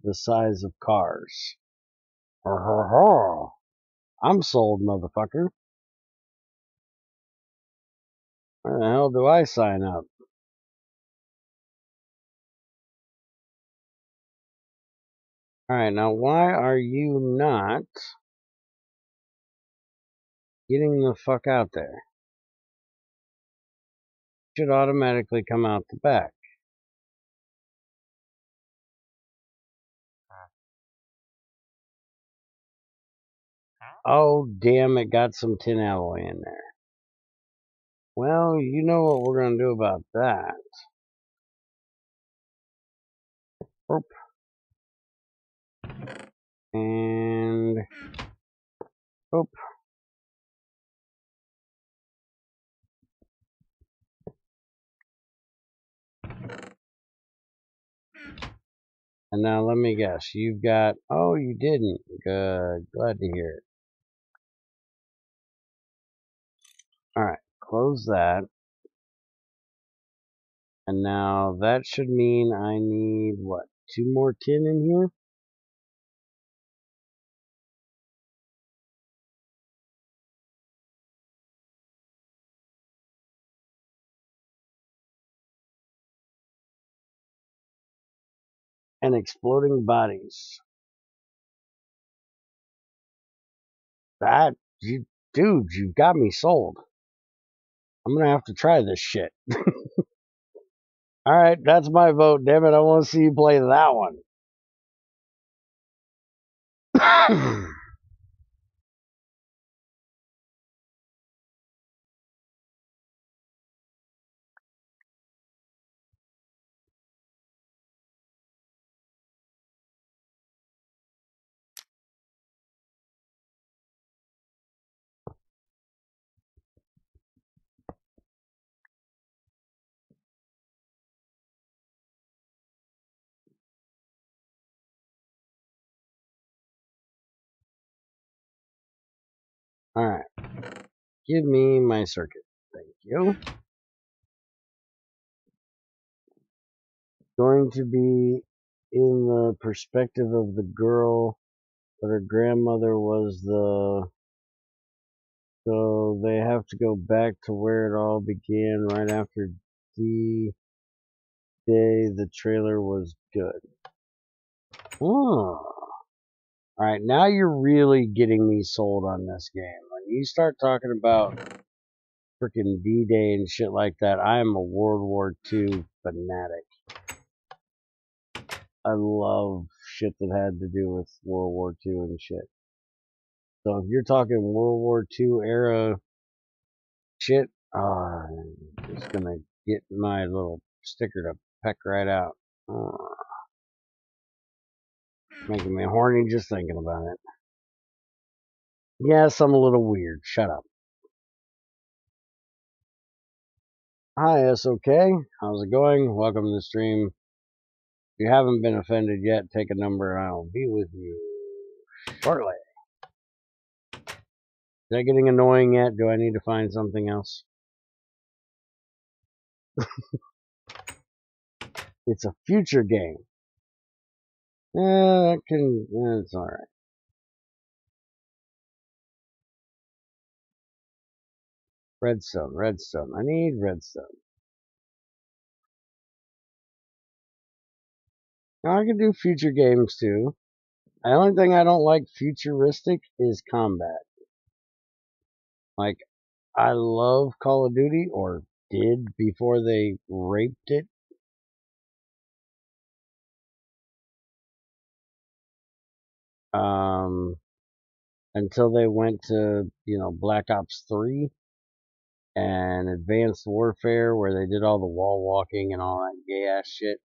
the size of cars. I'm sold, motherfucker. Where the hell do I sign up? Alright, now why are you not getting the fuck out there? Should automatically come out the back. Oh, damn, it got some tin alloy in there. Well, you know what we're going to do about that. Oop. And oop. And now let me guess. You've got... Oh, you didn't. Good. Glad to hear it. Alright, close that. And now that should mean I need, what, 2 more tin in here? And exploding bodies. That, dude, you've got me sold. I'm gonna have to try this shit. Alright, that's my vote, damn it. I want to see you play that one. Alright. Give me my circuit. Thank you. Going to be in the perspective of the girl, but her grandmother was the... So they have to go back to where it all began right after D-Day. The trailer was good. Oh. Alright, now you're really getting me sold on this game. When you start talking about freaking D-Day and shit like that, I am a World War II fanatic. I love shit that had to do with World War II and shit. So if you're talking World War II era shit, I'm just gonna get my little sticker to peck right out. Making me horny just thinking about it. Yes, I'm a little weird. Shut up. Hi, SOK. How's it going? Welcome to the stream. If you haven't been offended yet, take a number and I'll be with you shortly. Is that getting annoying yet? Do I need to find something else? It's a future game. It's alright. Redstone, redstone. I need redstone. Now I can do future games too. The only thing I don't like futuristic is combat. Like, I love Call of Duty, or did before they raped it. Until they went to, Black Ops 3 and Advanced Warfare, where they did all the wall walking and all that gay ass shit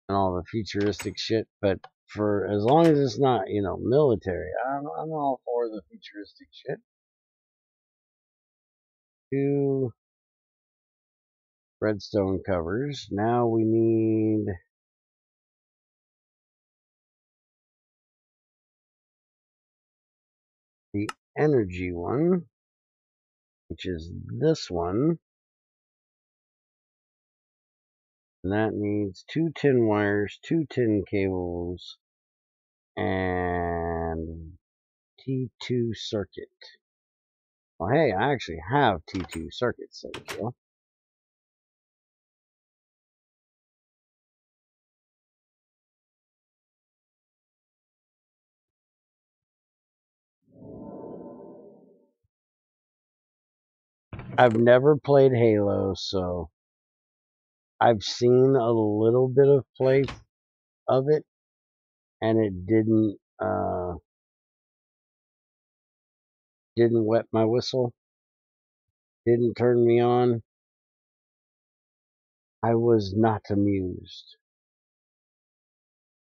and all the futuristic shit. But for as long as it's not, military, I'm all for the futuristic shit. 2 redstone covers. Now we need energy one, which is this one. And that needs 2 tin wires, 2 tin cables, and T2 circuit. Well, hey, I actually have T2 circuits, thank you. I've never played Halo, so I've seen a little bit of play of it, and it didn't wet my whistle, didn't turn me on. I was not amused.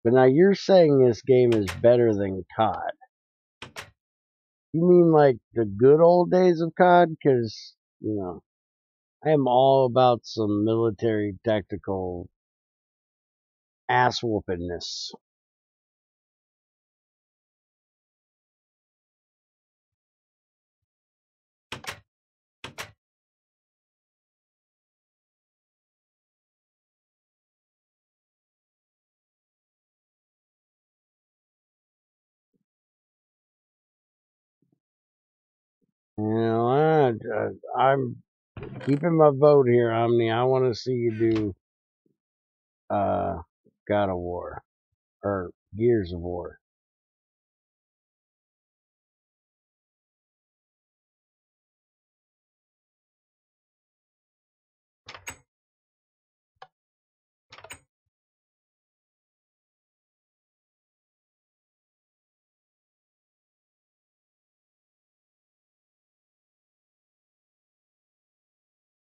But now you're saying this game is better than COD. You mean like the good old days of COD? Because, I am all about some military tactical ass whoopingness. I'm keeping my vote here, Omni. I want to see you do God of War or Gears of War.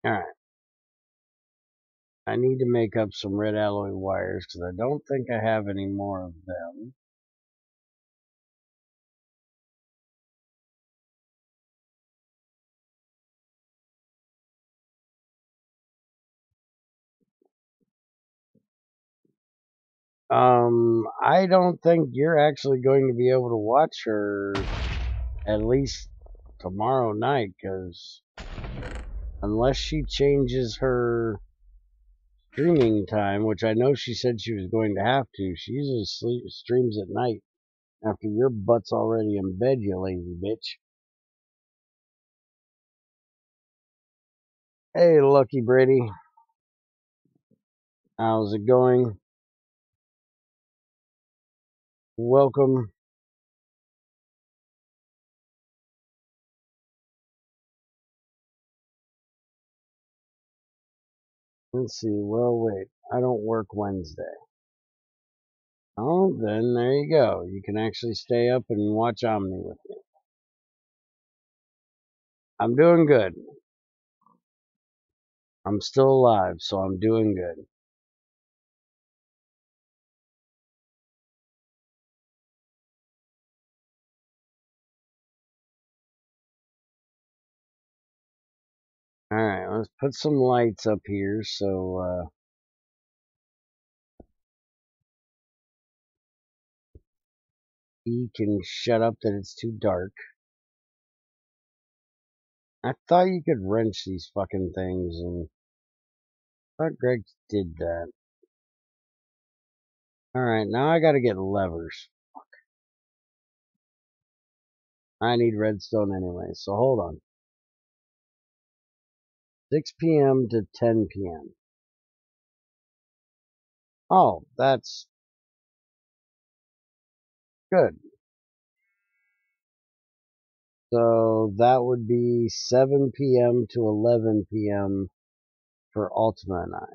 All right. I need to make up some red alloy wires because I don't think I have any more of them. I don't think you're actually going to be able to watch her at least tomorrow night, because unless she changes her streaming time, which I know she said she was going to have to, she usually streams at night after your butt's already in bed, you lazy bitch. Hey, Lucky Brady. How's it going? Welcome. Let's see. Well, wait. I don't work Wednesday. Oh, then there you go. You can actually stay up and watch Omni with me. I'm doing good. I'm still alive, so I'm doing good. Alright, let's put some lights up here so he can shut up that it's too dark. I thought you could wrench these fucking things, and I thought Greg did that. Alright, now I gotta get levers. I need redstone anyway, so hold on. 6 p.m. to 10 p.m. Oh, that's good. So that would be 7 p.m. to 11 p.m. for Ultima and I.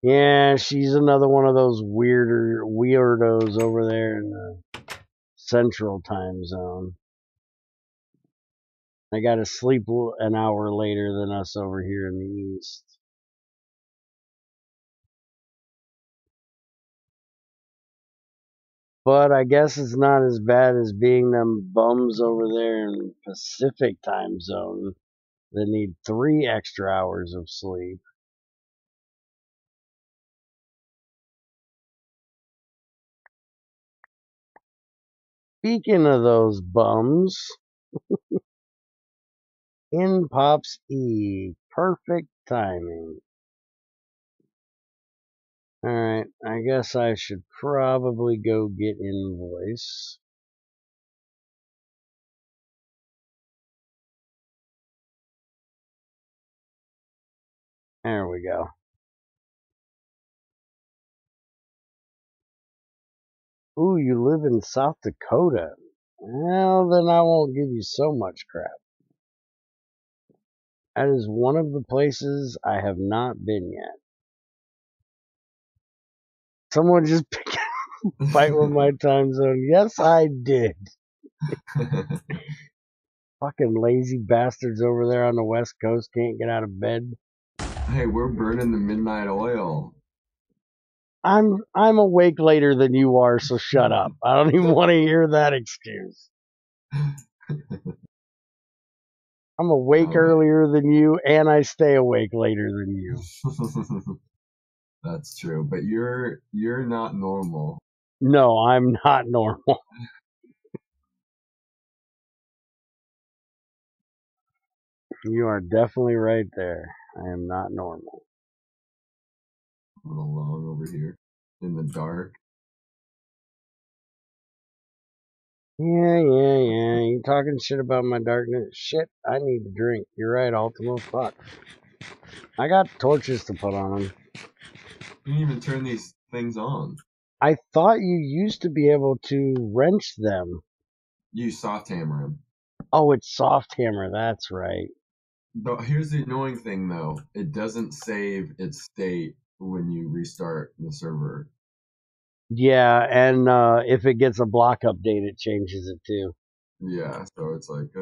Yeah, she's another one of those weirdos over there in the central time zone. They gotta sleep an hour later than us over here in the east. But I guess it's not as bad as being them bums over there in Pacific time zone that need 3 extra hours of sleep. Speaking of those bums, in pops E. Perfect timing. Alright, I guess I should probably go get invoice. There we go. Ooh, you live in South Dakota. Well, then I won't give you so much crap. That is one of the places I have not been yet. Someone just fight with my time zone. Yes, I did. Fucking lazy bastards over there on the West Coast can't get out of bed. Hey, we're burning the midnight oil. I'm awake later than you are, so shut up. I don't even want to hear that excuse. I'm awake earlier than you, and I stay awake later than you. That's true, but you're not normal. No, I'm not normal. You are definitely right there. I am not normal. I'm alone over here in the dark. Yeah. You talking shit about my darkness? Shit, I need to drink. You're right, Ultimo. Fuck. I got torches to put on them. You didn't even turn these things on. I thought you used to be able to wrench them. You soft hammer them. Oh, it's soft hammer. That's right. But here's the annoying thing, though. It doesn't save its state when you restart the server. Yeah, and if it gets a block update, it changes it too. Yeah, so it's like,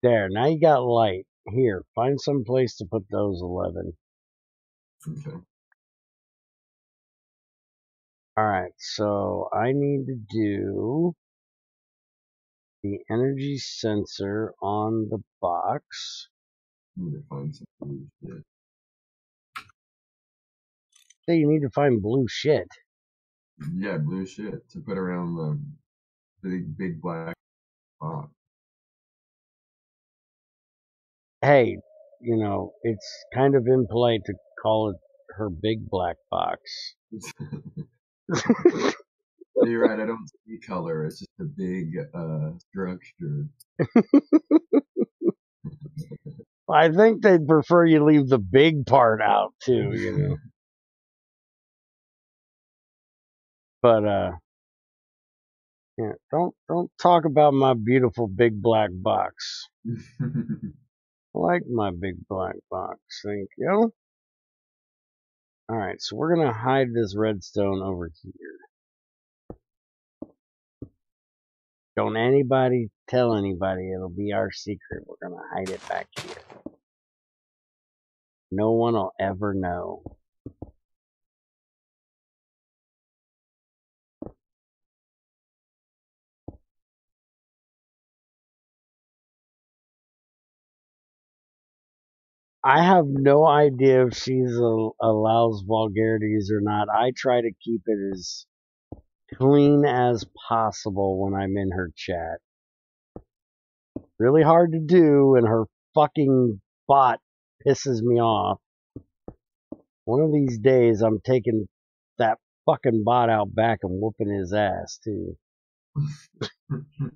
There, now you got light. Here, find some place to put those 11. okay. Alright, so I need to do the energy sensor on the box. I need to find some blue shit. So you need to find blue shit. Yeah, blue shit to put around the big black box. Hey, you know, it's kind of impolite to call it her big black box. You're right, I don't see color. It's just a big structure. I think they'd prefer you leave the big part out too, you know. But yeah, don't talk about my beautiful big black box. I like my big black box, thank you. Alright, so we're gonna hide this redstone over here. Don't anybody tell anybody, it'll be our secret. We're gonna hide it back here. No one will ever know. I have no idea if she allows vulgarities or not. I try to keep it as clean as possible when I'm in her chat. Really hard to do, and her fucking bot pisses me off. One of these days, I'm taking that fucking bot out back and whooping his ass, too.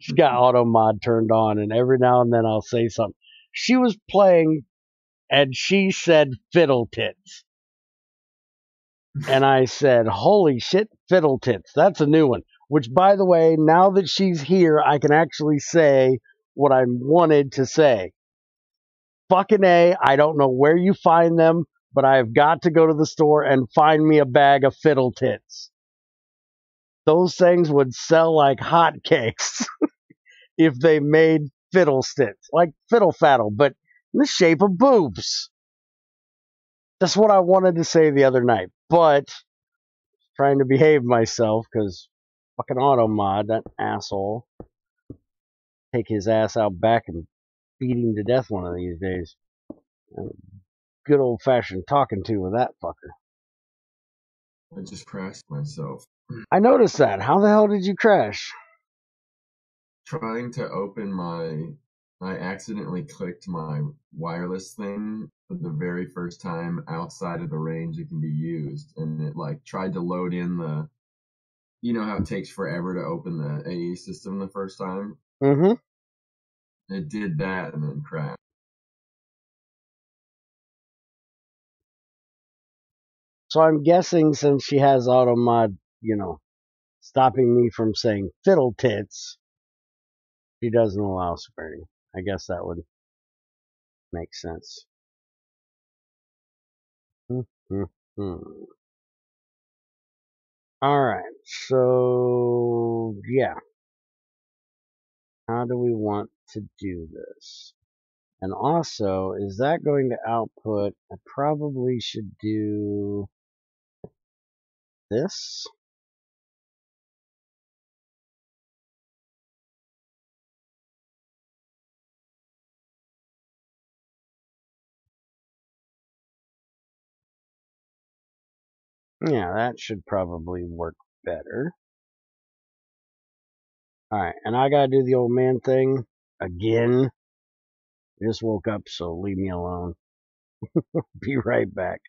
She's got auto mod turned on, and every now and then I'll say something. She was playing, and she said fiddle tits. And I said, holy shit, fiddle tits. That's a new one. Which, by the way, now that she's here, I can actually say what I wanted to say. Fucking A, I don't know where you find them, but I have got to go to the store and find me a bag of fiddle tits. Those things would sell like hotcakes if they made fiddle tits, like fiddle faddle, but in the shape of boobs. That's what I wanted to say the other night, but trying to behave myself because fucking auto mod, that asshole, take his ass out back and beat him to death one of these days. Good old fashioned talking to with that fucker. I just crashed myself. I noticed that. How the hell did you crash? Trying to open I accidentally clicked my wireless thing for the very first time outside of the range it can be used, and it like tried to load in you know how it takes forever to open the AE system the first time? Mm-hmm. It did that and then crashed. So I'm guessing since she has auto mod, stopping me from saying fiddle tits, she doesn't allow swearing. I guess that would make sense. Mm-hmm. Alright, so yeah. How do we want to do this? And also, is that going to output? I probably should do this. Yeah, that should probably work better. Alright, and I gotta do the old man thing again. I just woke up, so leave me alone. Be right back.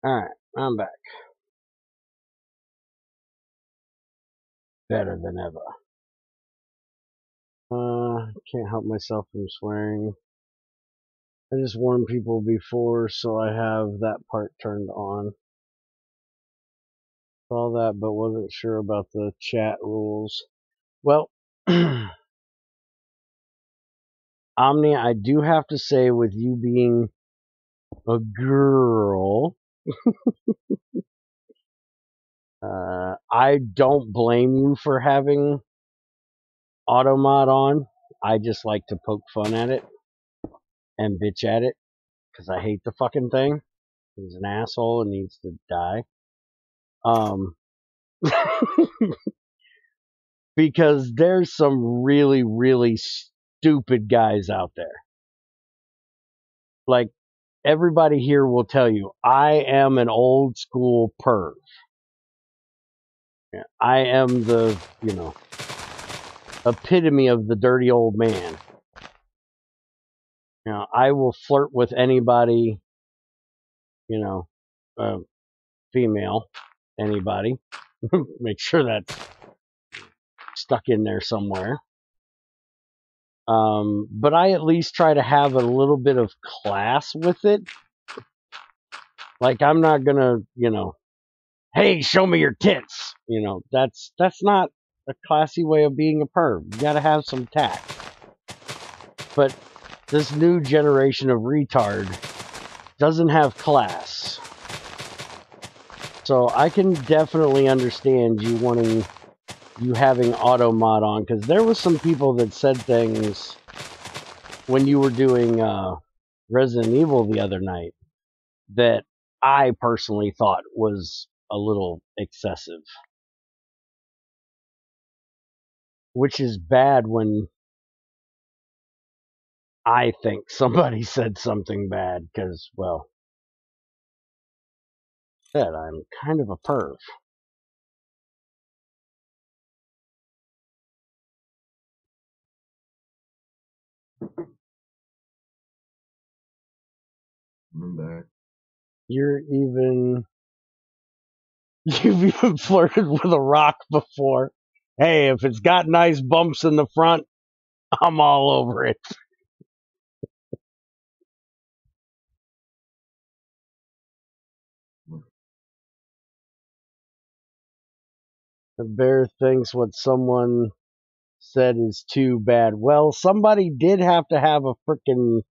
Alright, I'm back. Better than ever. Can't help myself from swearing. I just warned people before, so I have that part turned on. All that, but wasn't sure about the chat rules. Well, Omni, I do have to say, with you being a girl, I don't blame you for having automod on. I just like to poke fun at it and bitch at it because I hate the fucking thing. He's an asshole and needs to die. Because there's some really, really stupid guys out there. Like, everybody here will tell you, I am an old school perv. I am the, epitome of the dirty old man. I will flirt with anybody, female, anybody. Make sure that's stuck in there somewhere. But I at least try to have a little bit of class with it. Like, I'm not gonna, hey, show me your tits. That's not a classy way of being a perv. You gotta have some tact. But this new generation of retard doesn't have class. So I can definitely understand you having auto mod on, because there was some people that said things when you were doing Resident Evil the other night that I personally thought was a little excessive. Which is bad when I think somebody said something bad, because, well, I'm kind of a perv. I'm back. You've even flirted with a rock before. Hey, if it's got nice bumps in the front, I'm all over it. The bear thinks what someone said is too bad. Well, somebody did have to have a freaking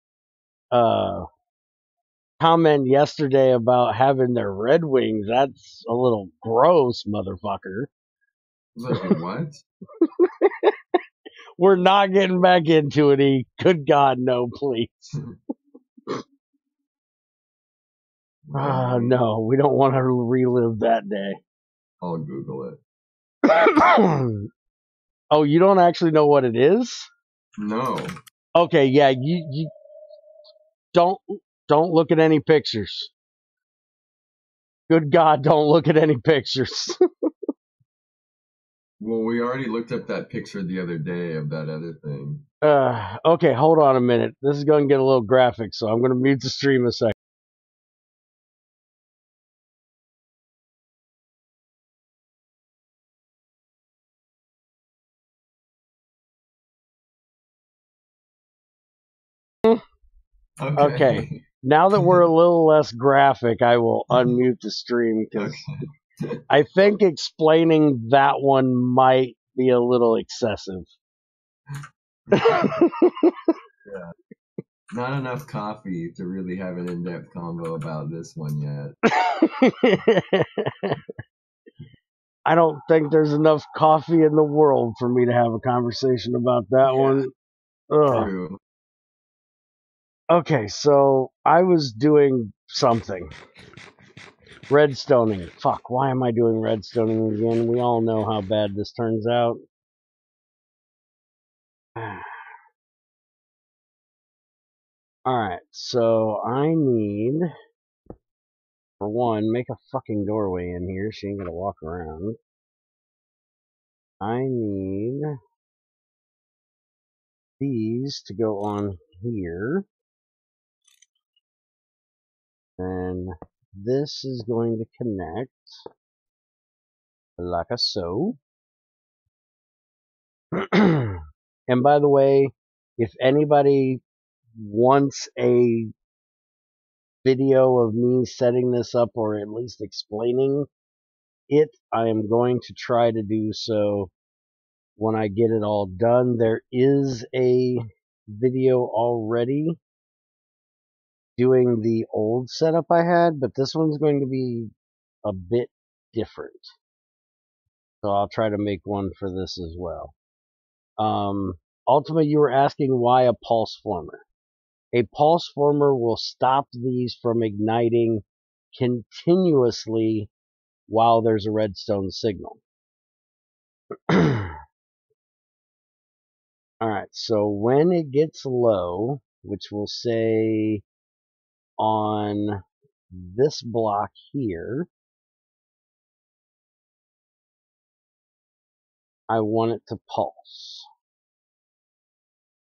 comment yesterday about having their Red Wings. That's a little gross, motherfucker. Like, what? We're not getting back into it, E. Good God, no, please. No, we don't want to relive that day. I'll Google it. Oh, you don't actually know what it is? No. Okay, yeah, you don't look at any pictures. Good God, don't look at any pictures. Well, we already looked up that picture the other day of that other thing. Okay, hold on a minute. This is going to get a little graphic, so I'm going to mute the stream a second. Okay. Now that we're a little less graphic, I will unmute the stream, because I think explaining that one might be a little excessive. Yeah. Not enough coffee to really have an in-depth convo about this one yet. I don't think there's enough coffee in the world for me to have a conversation about that one. Ugh. True. Okay, so I was doing something. Redstoning. Fuck, why am I doing redstoning again? We all know how bad this turns out. Alright, so I need, for one, make a fucking doorway in here. She ain't gonna walk around. I need these to go on here. And this is going to connect like so. And by the way, if anybody wants a video of me setting this up or at least explaining it, I am going to try to do so when I get it all done. There is a video already doing the old setup I had, but this one's going to be a bit different. So I'll try to make one for this as well. Ultima, you were asking why a pulse former. A pulse former will stop these from igniting continuously while there's a redstone signal. Alright, so when it gets low, which we'll say on this block here, I want it to pulse.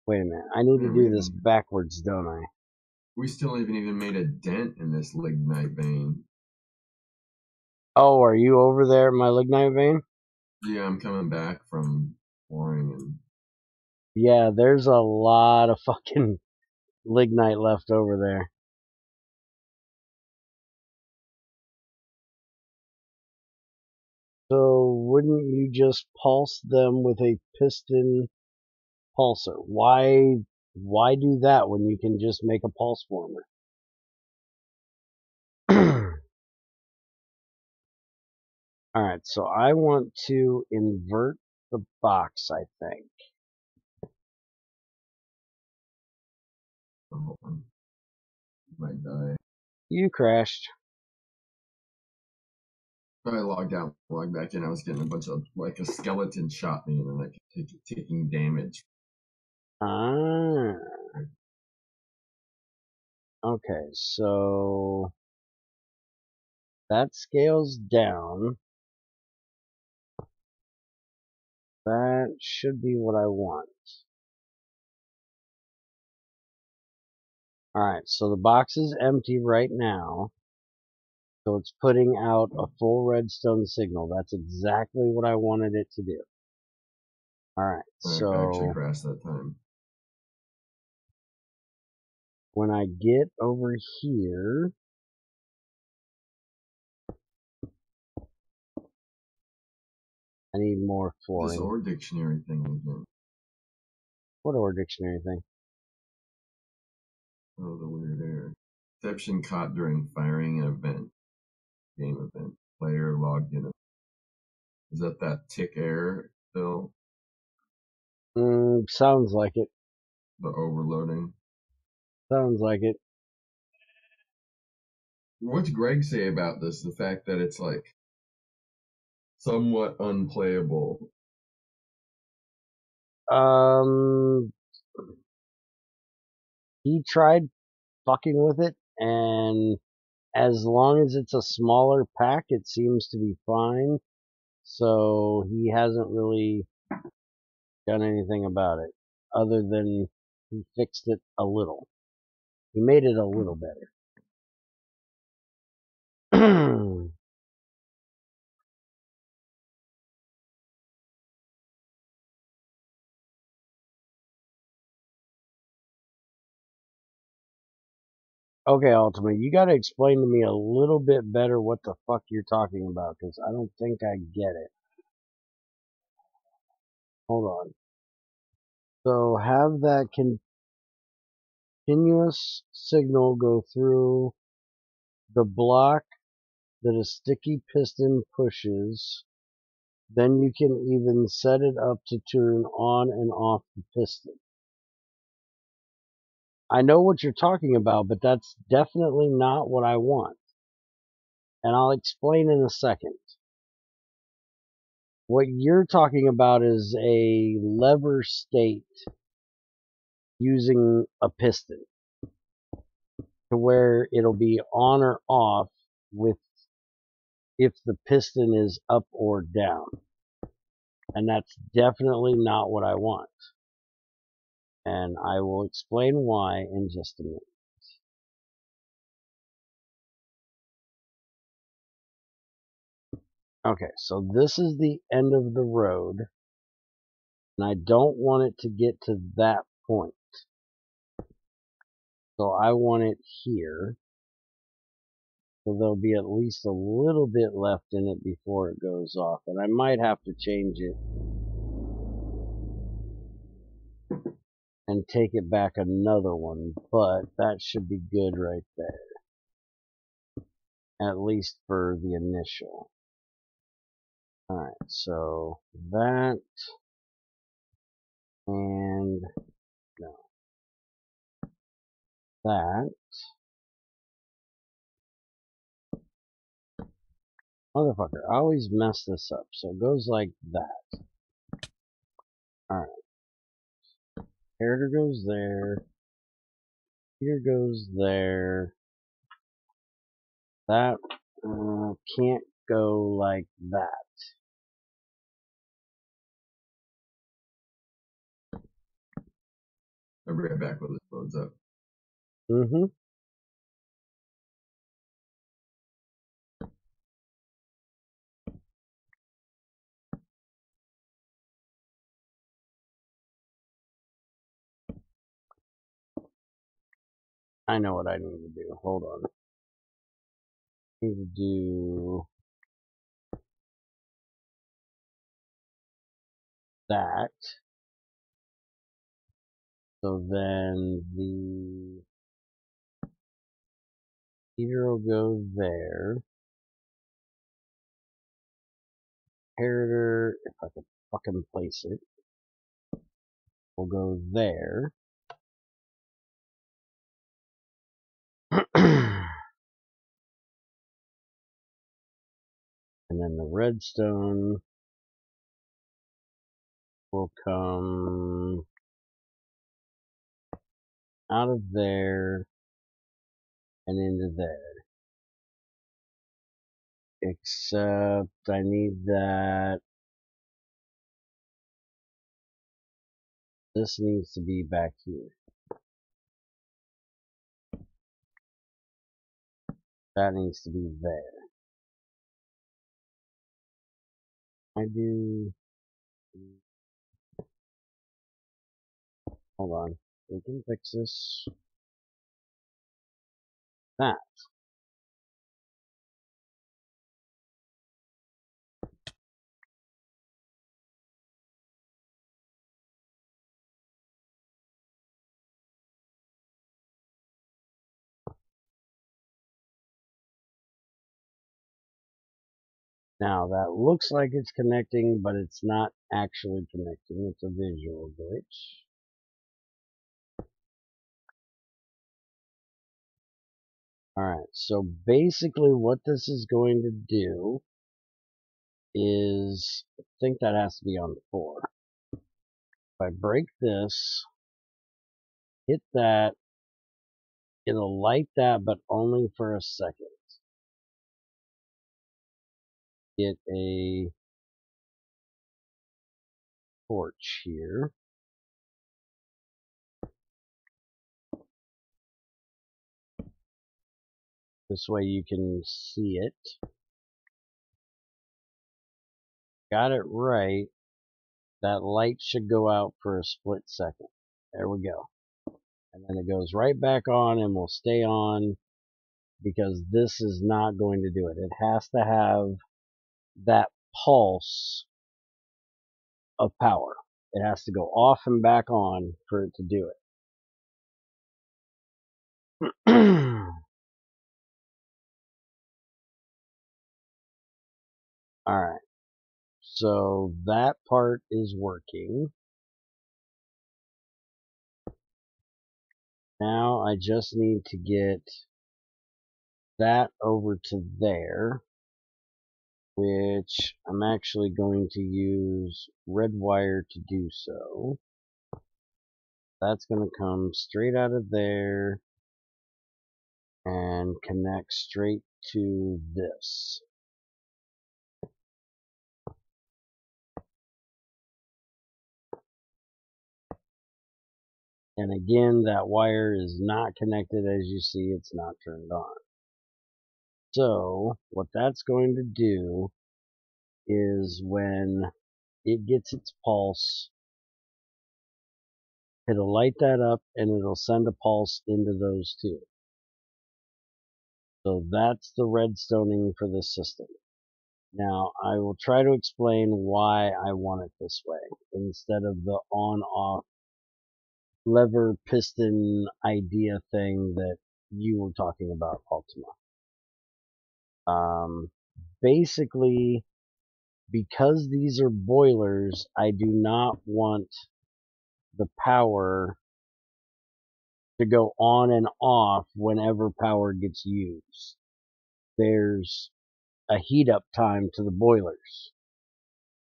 Wait a minute, I need to do this backwards, don't I? We still haven't even made a dent in this lignite vein. Oh, are you over there at my lignite vein? Yeah, I'm coming back from pouring and... Yeah, there's a lot of fucking lignite left over there. So wouldn't you just pulse them with a piston pulser? Why do that when you can just make a pulse former? Alright, so I want to invert the box, I think. Oh, might die. You crashed. I logged out, logged back in. I was getting a bunch of, like, a skeleton shot me, and then I kept taking damage. Ah. Okay, so that scales down. That should be what I want. Alright, so the box is empty right now. So it's putting out a full redstone signal. That's exactly what I wanted it to do. Alright, so I actually crashed that time. when I get over here, I need more flooring. This ore dictionary thing again. What ore dictionary thing? Oh, the weird error. Exception caught during firing an event. Game event. Player logged in. Is that tick error, Phil? Sounds like it. The overloading? Sounds like it. What's Greg say about this? The fact that it's, like, somewhat unplayable. He tried fucking with it, and as long as it's a smaller pack, it seems to be fine. So he hasn't really done anything about it, other than he fixed it a little. He made it a little better. Okay, Ultimate, you gotta explain to me a little bit better what the fuck you're talking about, because I don't think I get it. Hold on. So have that continuous signal go through the block that a sticky piston pushes. Then you can even set it up to turn on and off the piston. I know what you're talking about, but that's definitely not what I want. And I'll explain in a second. What you're talking about is a lever state using a piston to where it'll be on or off with if the piston is up or down. And that's definitely not what I want. And I will explain why in just a minute. Okay, so this is the end of the road, and I don't want it to get to that point. So I want it here, so there'll be at least a little bit left in it before it goes off, and I might have to change it and take it back another one, but that should be good right there, at least for the initial. Alright, so that, and no, that. Motherfucker, I always mess this up, so it goes like that. Alright, character goes there, here goes there, that can't go like that. I'll be right back when this loads up. Mm-hmm. I know what I need to do. Hold on. I need to do that. So then the heater will go there. Inheritor, if I could fucking place it, will go there. And then the redstone will come out of there and into there. Except I need that. This needs to be back here. That needs to be there. I do. Hold on. We can fix this. That. Now that looks like it's connecting, but it's not actually connecting. It's a visual glitch. Alright, so basically what this is going to do is, I think that has to be on 4. If I break this, hit that, it'll light that, but only for a second. Get a torch here. This way you can see it. Got it right. That light should go out for a split second. There we go. And then it goes right back on and will stay on because this is not going to do it. It has to have that pulse of power. It has to go off and back on for it to do it. Alright, so that part is working. Now I just need to get that over to there, which I'm actually going to use red wire to do so. That's going to come straight out of there and connect straight to this. And again, that wire is not connected. As you see, it's not turned on. So what that's going to do is when it gets its pulse, it'll light that up and it'll send a pulse into those two. So that's the redstoning for this system. Now, I will try to explain why I want it this way instead of the on-off lever piston idea thing that you were talking about, Ultima. Basically, because these are boilers, I do not want the power to go on and off whenever power gets used. There's a heat up time to the boilers.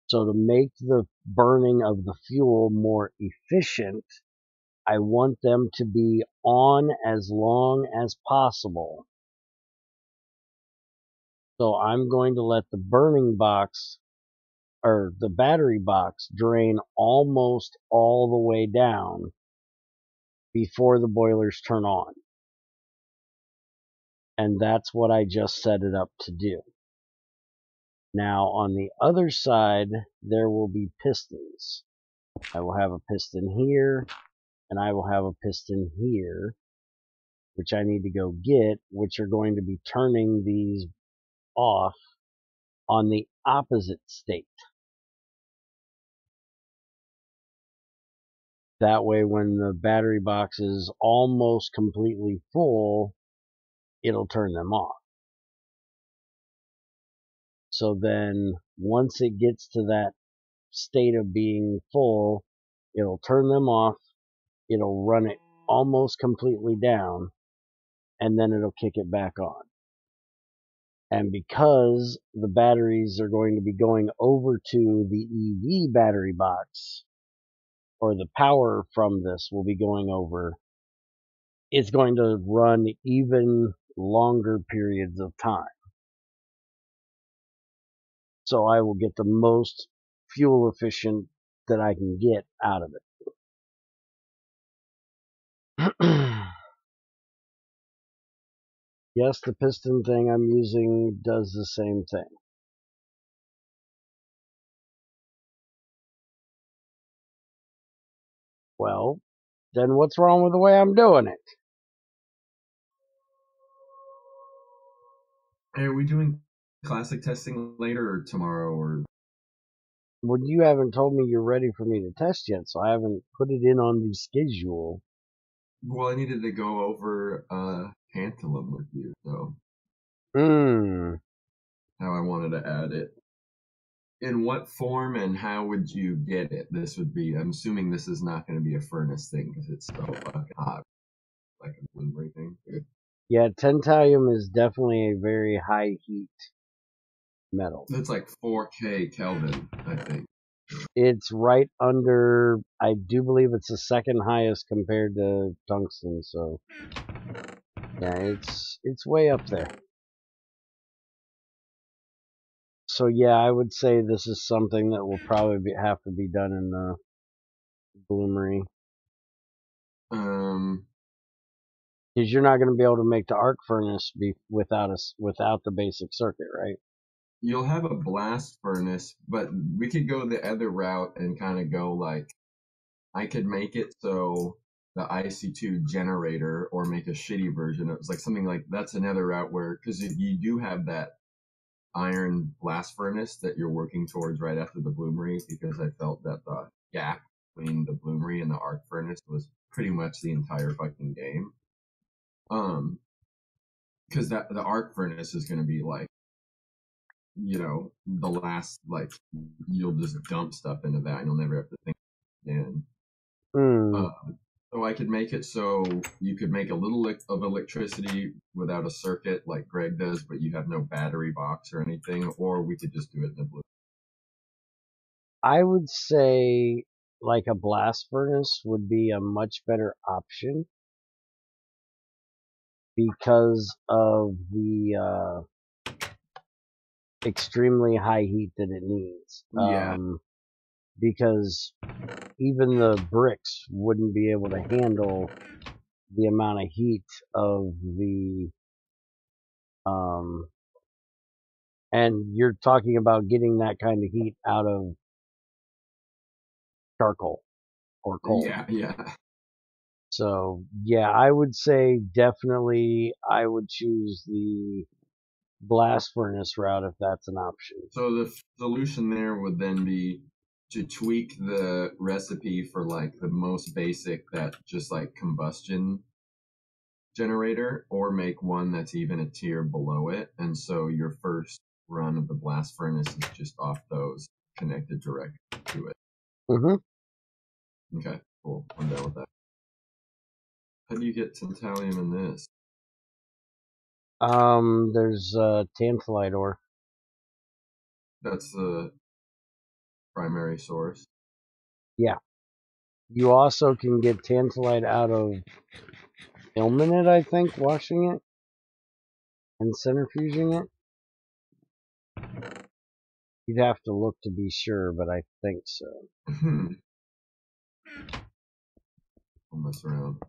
So to make the burning of the fuel more efficient, I want them to be on as long as possible. So I'm going to let the burning box or the battery box drain almost all the way down before the boilers turn on. And that's what I just set it up to do. Now on the other side, there will be pistons. I will have a piston here, and I will have a piston here, which I need to go get, which are going to be turning these off on the opposite state. That way, when the battery box is almost completely full, it'll turn them off. So then, once it gets to that state of being full, it'll turn them off, it'll run it almost completely down, and then it'll kick it back on. And because the batteries are going to be going over to the EV battery box, or the power from this will be going over, it's going to run even longer periods of time. So I will get the most fuel efficient that I can get out of it. Yes, the piston thing I'm using does the same thing. Well, then what's wrong with the way I'm doing it? Hey, are we doing classic testing later or tomorrow? Or Well, you haven't told me you're ready for me to test yet, so I haven't put it in on the schedule. well, I needed to go over tantalum with you, so how I wanted to add it. In what form and how would you get it? This would be, I'm assuming this is not going to be a furnace thing because it's so fucking hot, like a Blu-ray thing. Yeah, tantalum is definitely a very high heat metal. It's like 4K Kelvin, I think. It's right under, I do believe it's the second highest compared to tungsten, so yeah, it's way up there. So yeah, I would say this is something that will probably have to be done in the bloomery. Because you're not going to be able to make the arc furnace without the basic circuit, right? You'll have a blast furnace, but we could go the other route and kind of go like, I could make it so the IC2 generator or make a shitty version. It was like something like that's another route where, because you do have that iron blast furnace that you're working towards right after the bloomery, because I felt that the gap between the bloomery and the arc furnace was pretty much the entire fucking game. Because that the arc furnace is going to be like, you know, the last, like, you'll just dump stuff into that and you'll never have to think again. So I could make it so you could make a little of electricity without a circuit like Greg does, but you have no battery box or anything, or we could just do it in the blue. I would say like a blast furnace would be a much better option because of the extremely high heat that it needs. Yeah. Because even the bricks wouldn't be able to handle the amount of heat of the And you're talking about getting that kind of heat out of charcoal or coal. Yeah. So, yeah, I would say definitely I would choose the blast furnace route if that's an option. So the solution there would then be to tweak the recipe for like the most basic, that just like combustion generator, or make one that's even a tier below it. And so your first run of the blast furnace is just off those, connected directly to it. Mm-hmm. Okay, cool. I'm down with that. How do you get tantalum in this? There's tantalite ore. That's the primary source. Yeah. You also can get tantalite out of ilmenite, I think, washing it and centrifuging it. You'd have to look to be sure, but I think so. I'll mess around.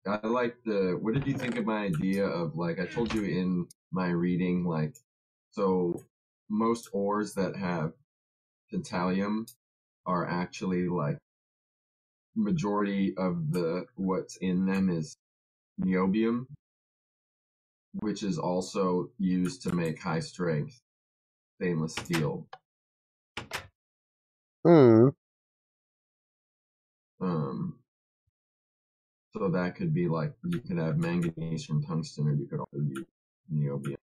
I like what did you think of my idea of, like, I told you in my reading, like, so most ores that have tantalum are actually like, majority of what's in them is niobium, which is also used to make high strength stainless steel. Hmm. So that could be like, you could have manganese from tungsten, or you could also use niobium.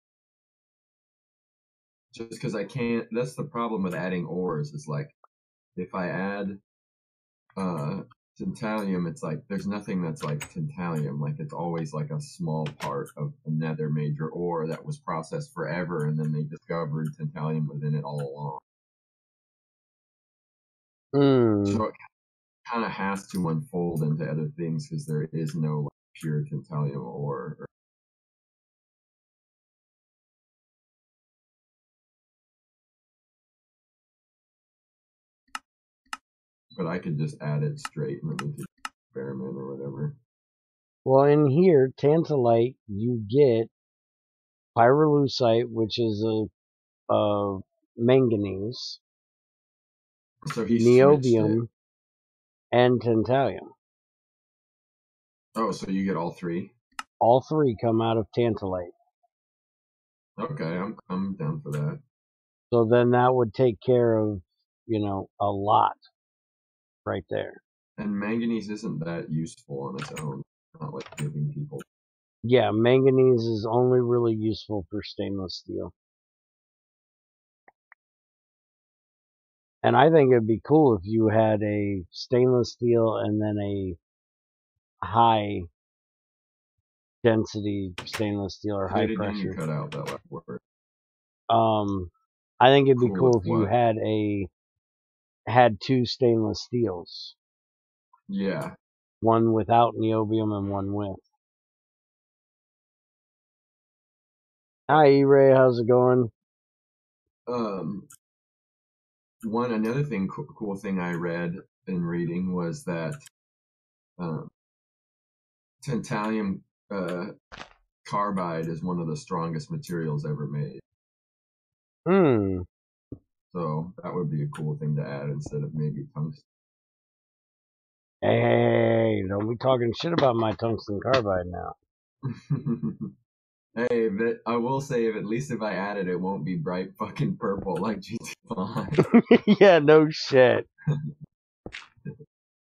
Just because I can't, that's the problem with adding ores, is like, if I add tantalum, it's like there's nothing that's like tantalum. Like, it's always like a small part of another major ore that was processed forever, and then they discovered tantalum within it all along. So it kind of has to unfold into other things, because there is no like, pure tantalum ore. But I could just add it straight and then we could experiment or whatever. Well, in here, tantalite, you get pyrolusite, which is a manganese, So he switched it. niobium, and tantalum. Oh, so you get all three? All three come out of tantalite. Okay, I'm down for that. So then that would take care of, a lot right there. And manganese isn't that useful on its own. Not like giving people. Yeah, manganese is only really useful for stainless steel. And I think it'd be cool if you had a stainless steel and then a high density stainless steel or Say high it again, you pressure. cut out that last word. I think it'd be Cool cool with if you what? had two stainless steels. Yeah. One without niobium and one with. Hi E-Ray, how's it going? Another thing, cool thing I read in reading was that tantalum carbide is one of the strongest materials ever made. So that would be a cool thing to add instead of maybe tungsten. Hey, don't be talking shit about my tungsten carbide now. Hey, but I will say, at least if I add it, it won't be bright fucking purple like GT5. Yeah, no shit.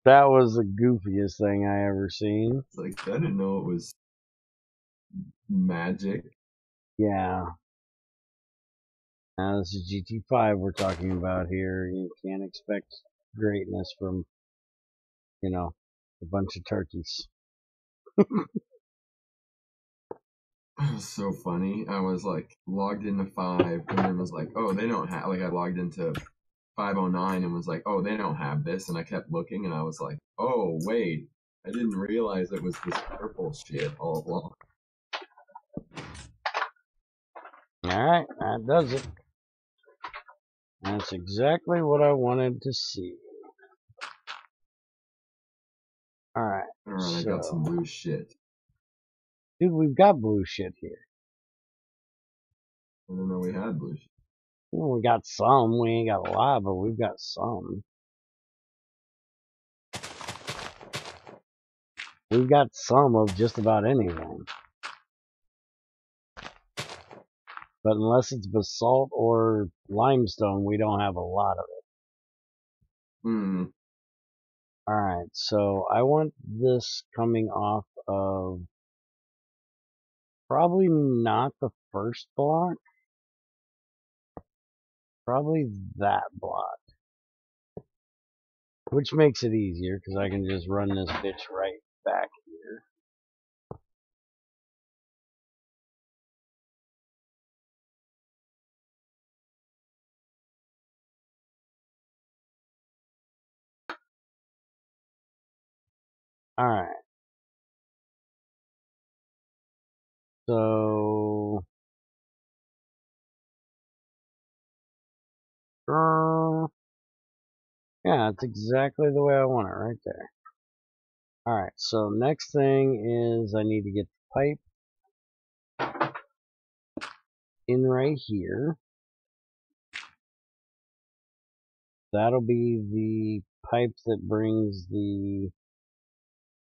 That was the goofiest thing I ever seen. It's like, I didn't know it was magic. Yeah. Now this is GT5 we're talking about here. You can't expect greatness from, a bunch of turkeys. It was so funny. I was like logged into 5 and then was like, oh, they don't have, like, I logged into 509 and was like, oh, they don't have this. And I kept looking and I was like, oh, wait, I didn't realize it was this purple shit all along. Alright, that does it. That's exactly what I wanted to see. Alright, Alright, I got some blue shit. Dude, we've got blue shit here. I didn't know we had blue sheep. Well, we got some. We ain't got a lot, but we've got some. We've got some of just about anything. But unless it's basalt or limestone, we don't have a lot of it. Hmm. Alright, so I want this coming off of probably not the first block. Probably that block. Which makes it easier because I can just run this bitch right back here. Alright. So yeah, it's exactly the way I want it right there. Alright, so next thing is I need to get the pipe in right here. That'll be the pipe that brings the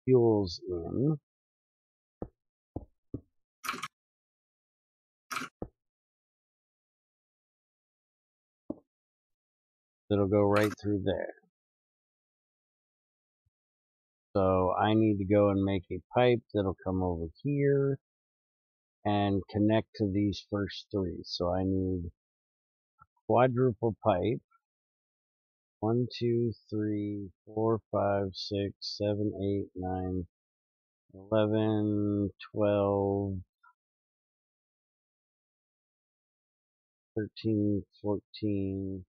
fuels in. That'll go right through there. So I need to go and make a pipe that'll come over here and connect to these first three. So I need quadruple pipe. 1, 2, 3, 4, 5, 6, 7, 8, 9, 11, 12, 13, 14,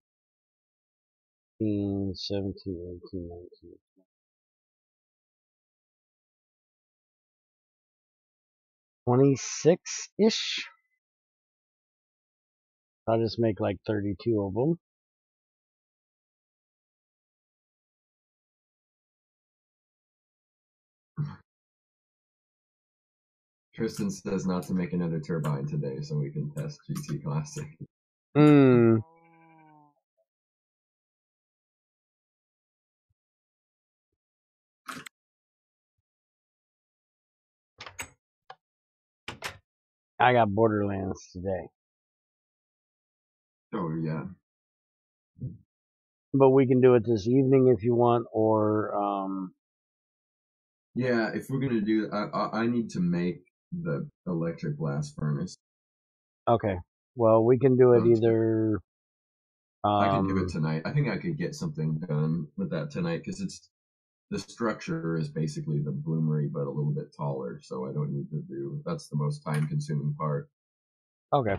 15, 17, 18, 19. 26-ish. I'll just make like 32 of them. Tristan says not to make another turbine today so we can test GT Classic. Hmm. I got Borderlands today. Oh, yeah. But we can do it this evening if you want, or, Yeah, if we're gonna do, I need to make the electric blast furnace. okay. Well, we can do it So either, I could do it tonight. I think I could get something done with that tonight because it's the structure is basically the bloomery but a little bit taller, so I don't need to do. That's the most time consuming part. okay.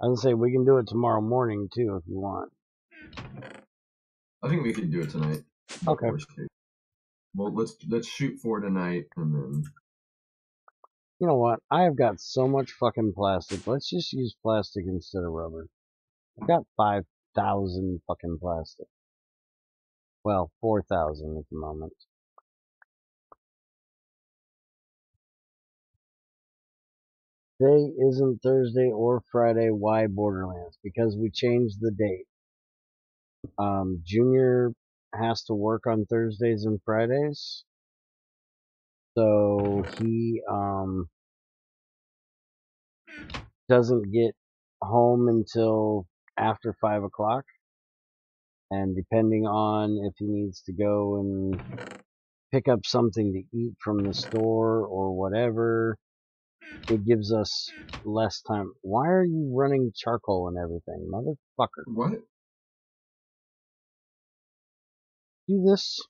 I was gonna say, we can do it tomorrow morning too if you want. I think we could do it tonight. Okay. Well, let's shoot for tonight and then. You know what? I have got so much fucking plastic. Let's just use plastic instead of rubber. I've got 5,000 fucking plastic. Well, 4,000 at the moment. Today isn't Thursday or Friday. Why Borderlands? Because we changed the date. Junior has to work on Thursdays and Fridays. So he, doesn't get home until after 5 o'clock. And depending on if he needs to go and pick up something to eat from the store or whatever, it gives us less time. Why are you running charcoal and everything, motherfucker? What? Do this.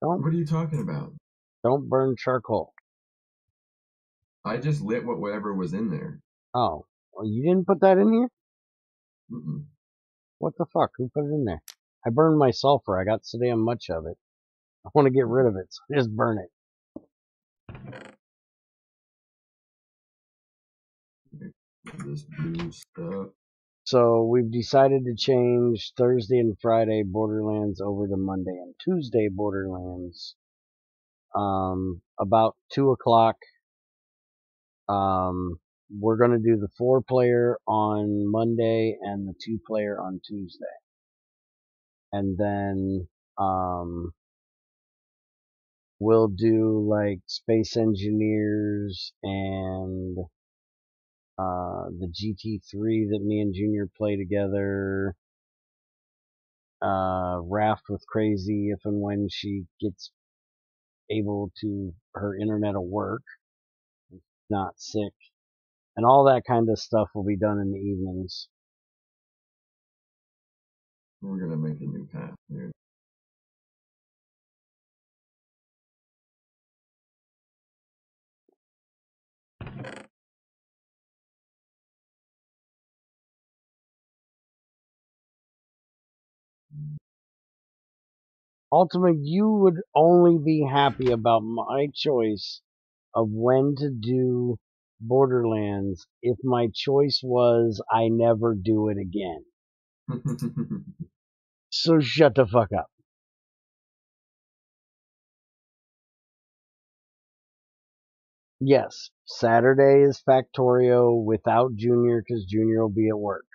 What are you talking about? Don't burn charcoal. I just lit whatever was in there. Oh, well, you didn't put that in here? Mm-mm. What the fuck? Who put it in there? I burned my sulfur. I got so damn much of it. I want to get rid of it, so I just burn it. This blue stuff. So we've decided to change Thursday and Friday Borderlands over to Monday and Tuesday Borderlands. About 2 o'clock. we're going to do the 4-player on Monday and the 2-player on Tuesday. And then we'll do like Space Engineers and the GT3 that me and Junior play together. Raft with Crazy if and when she gets able to, her internet will work, not sick. And all that kind of stuff will be done in the evenings. We're gonna make a new path here. Ultima, you would only be happy about my choice of when to do Borderlands if my choice was I never do it again. So shut the fuck up. Yes, Saturday is Factorio without Junior because Junior will be at work.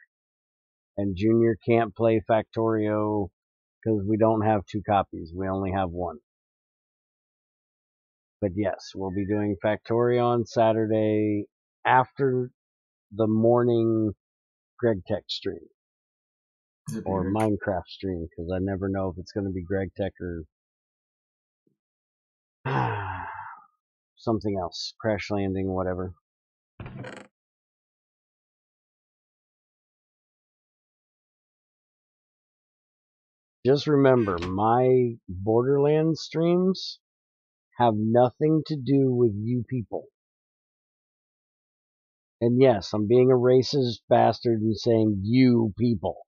And Junior can't play Factorio because we don't have 2 copies. We only have 1. But yes, we'll be doing Factorio on Saturday after the morning GregTech stream. Or Minecraft stream, because I never know if it's going to be GregTech or something else. Crash Landing, whatever. Just remember, my Borderlands streams have nothing to do with you people. And yes, I'm being a racist bastard and saying you people.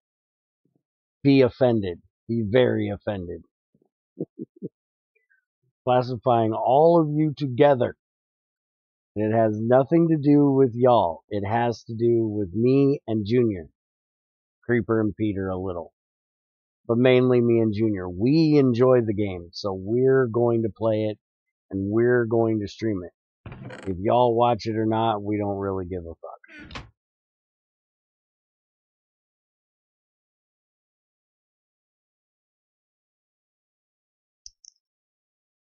Be offended. Be very offended. Classifying all of you together. It has nothing to do with y'all. It has to do with me and Junior. Creeper and Peter a little. But mainly me and Junior. We enjoy the game, so we're going to play it and we're going to stream it. If y'all watch it or not, we don't really give a fuck.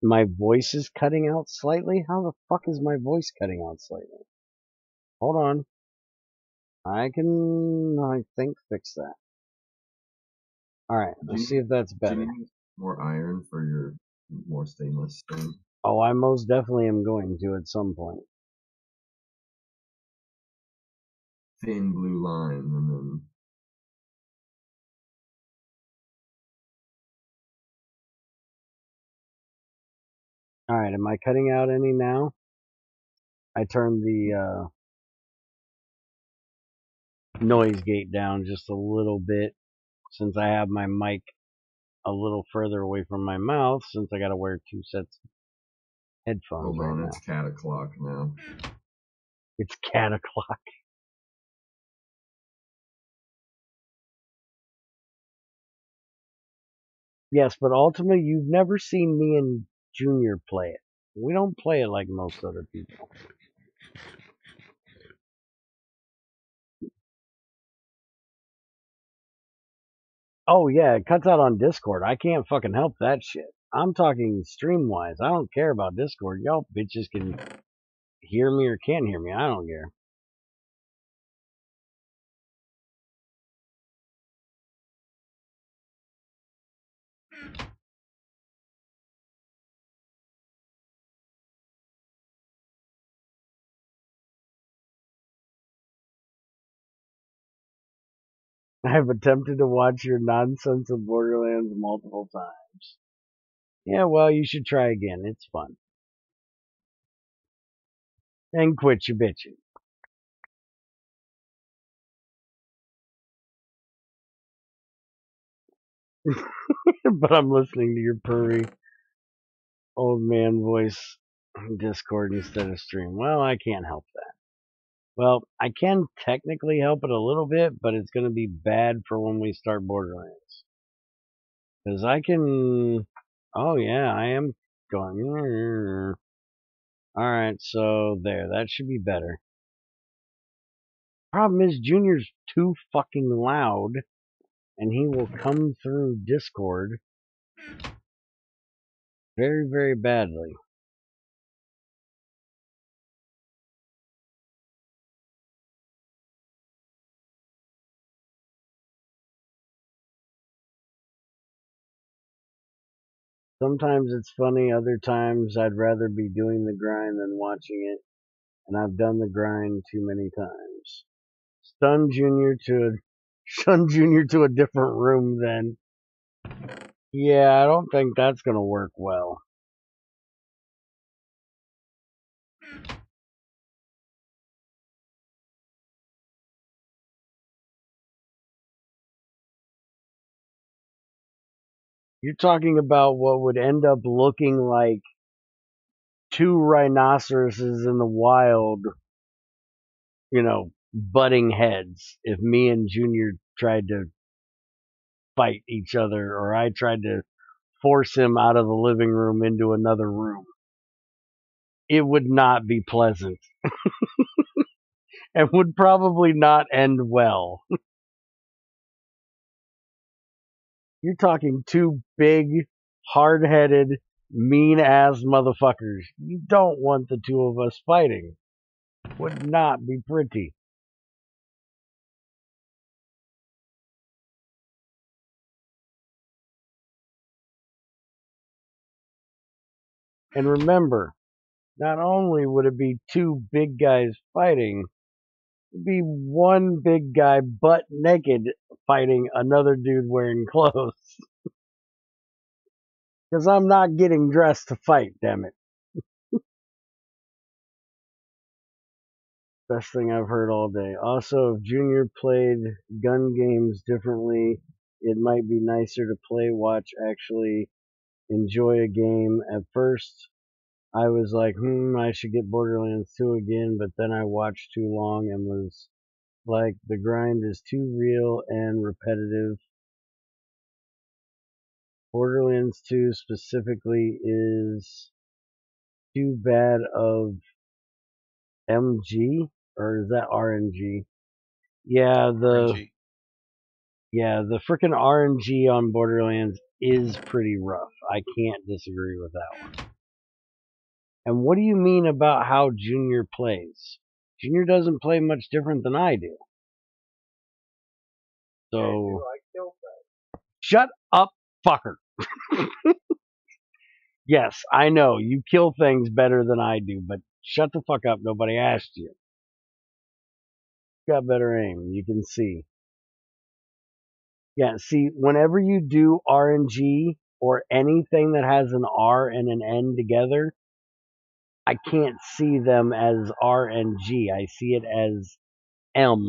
My voice is cutting out slightly? How the fuck is my voice cutting out slightly? Hold on. I think, fix that. Alright, let's see if that's better. Do you need more iron for your more stainless thing? Oh, I most definitely am going to at some point. Thin blue line, and then Alright, am I cutting out any now? I turned the noise gate down just a little bit since I have my mic a little further away from my mouth since I gotta wear 2 sets of headphones hold right on, now. it's cat o'clock now. It's cat o'clock. Yes, but ultimately, you've never seen me and Junior play it. We don't play it like most other people. Oh yeah, it cuts out on Discord. I can't fucking help that shit. I'm talking stream-wise. I don't care about Discord. Y'all bitches can hear me or can't hear me. I don't care. I've attempted to watch your nonsense of Borderlands multiple times. Yeah, well, you should try again. It's fun. And quit your bitching. But I'm listening to your purry old man voice on Discord instead of stream. Well, I can't help that. Well, I can technically help it a little bit, but it's going to be bad for when we start Borderlands. Because I can... Oh, yeah, I am going... Alright, so there. That should be better. Problem is, Junior's too fucking loud, and he will come through Discord very, very badly. Sometimes it's funny, other times I'd rather be doing the grind than watching it, and I've done the grind too many times. Stun Junior to a different room then. Yeah, I don't think that's gonna work well. You're talking about what would end up looking like two rhinoceroses in the wild, butting heads if me and Junior tried to fight each other, or I tried to force him out of the living room into another room. It would not be pleasant and would probably not end well. You're talking two big, hard-headed, mean-ass motherfuckers. You don't want the two of us fighting. Would not be pretty. And remember, not only would it be two big guys fighting, it'd be one big guy butt naked fighting another dude wearing clothes. Because I'm not getting dressed to fight, damn it. Best thing I've heard all day. Also, if Junior played gun games differently, it might be nicer to play, watch, actually enjoy a game. At first, I was like, I should get Borderlands 2 again, but then I watched too long and was like, the grind is too real and repetitive. Borderlands 2 specifically is too bad of MG, or is that RNG? Yeah, RNG. the frickin' RNG on Borderlands is pretty rough. I can't disagree with that one. And what do you mean about how Junior plays? Junior doesn't play much different than I do. So, shut up, fucker. Yes, I know, you kill things better than I do, but shut the fuck up, nobody asked you. You got better aim, you can see. Yeah, see, whenever you do RNG or anything that has an R and an N together, I can't see them as R and G. I see it as M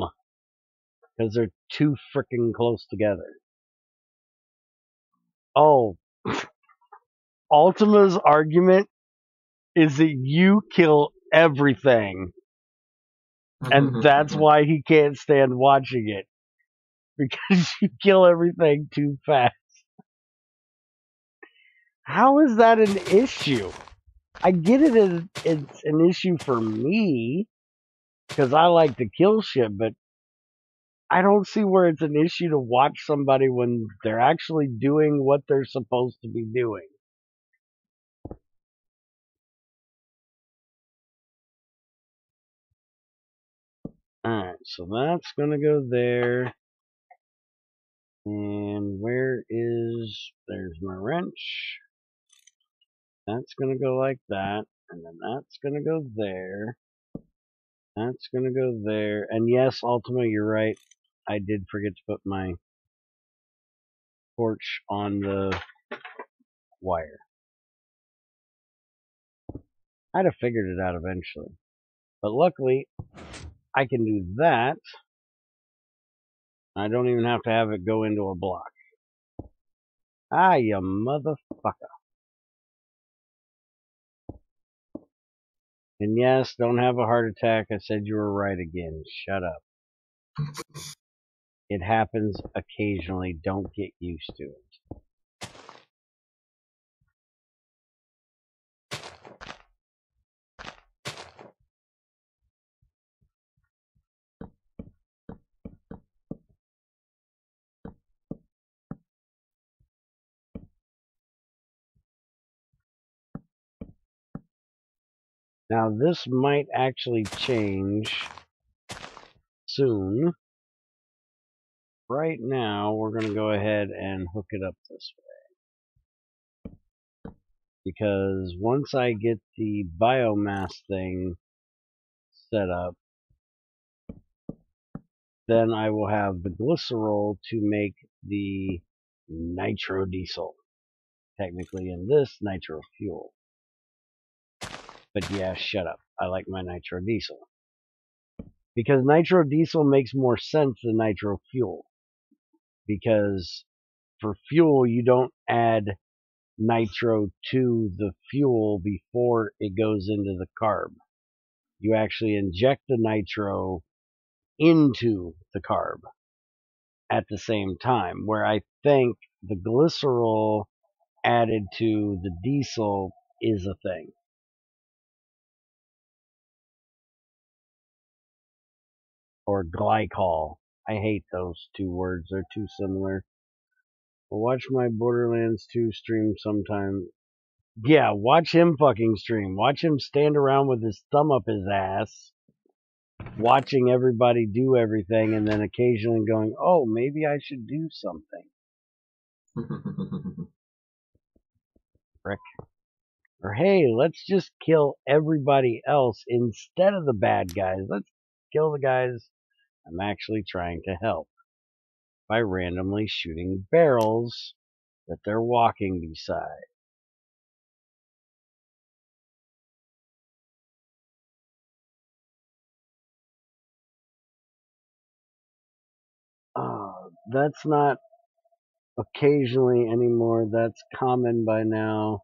because they're too freaking close together. Oh, Ultima's argument is that you kill everything, and that's why he can't stand watching it, because you kill everything too fast. How is that an issue? I get it as it's an issue for me because I like to kill shit, but I don't see where it's an issue to watch somebody when they're actually doing what they're supposed to be doing. Alright, so that's gonna go there. And there's my wrench. That's gonna go like that. And then that's gonna go there. That's gonna go there. And yes, Ultima, you're right. I did forget to put my torch on the wire. I'd have figured it out eventually. But luckily, I can do that. I don't even have to have it go into a block. Ah, you motherfucker. And yes, don't have a heart attack. I said you were right again. Shut up. It happens occasionally. Don't get used to it. Now this might actually change soon. Right now, we're going to go ahead and hook it up this way. Because once I get the biomass thing set up, then I will have the glycerol to make the nitro diesel. Technically in this, nitro fuel. But yeah, shut up. I like my nitro diesel. Because nitro diesel makes more sense than nitro fuel. Because for fuel, you don't add nitro to the fuel before it goes into the carb. You actually inject the nitro into the carb at the same time, where I think the glycerol added to the diesel is a thing. Or glycol. I hate those two words. They're too similar. I'll watch my Borderlands 2 stream sometime. Yeah, watch him fucking stream. Watch him stand around with his thumb up his ass, watching everybody do everything, and then occasionally going, oh, maybe I should do something. Frick. Or hey, let's just kill everybody else instead of the bad guys. Let's kill the guys I'm actually trying to help by randomly shooting barrels that they're walking beside. That's not occasionally anymore. That's common by now.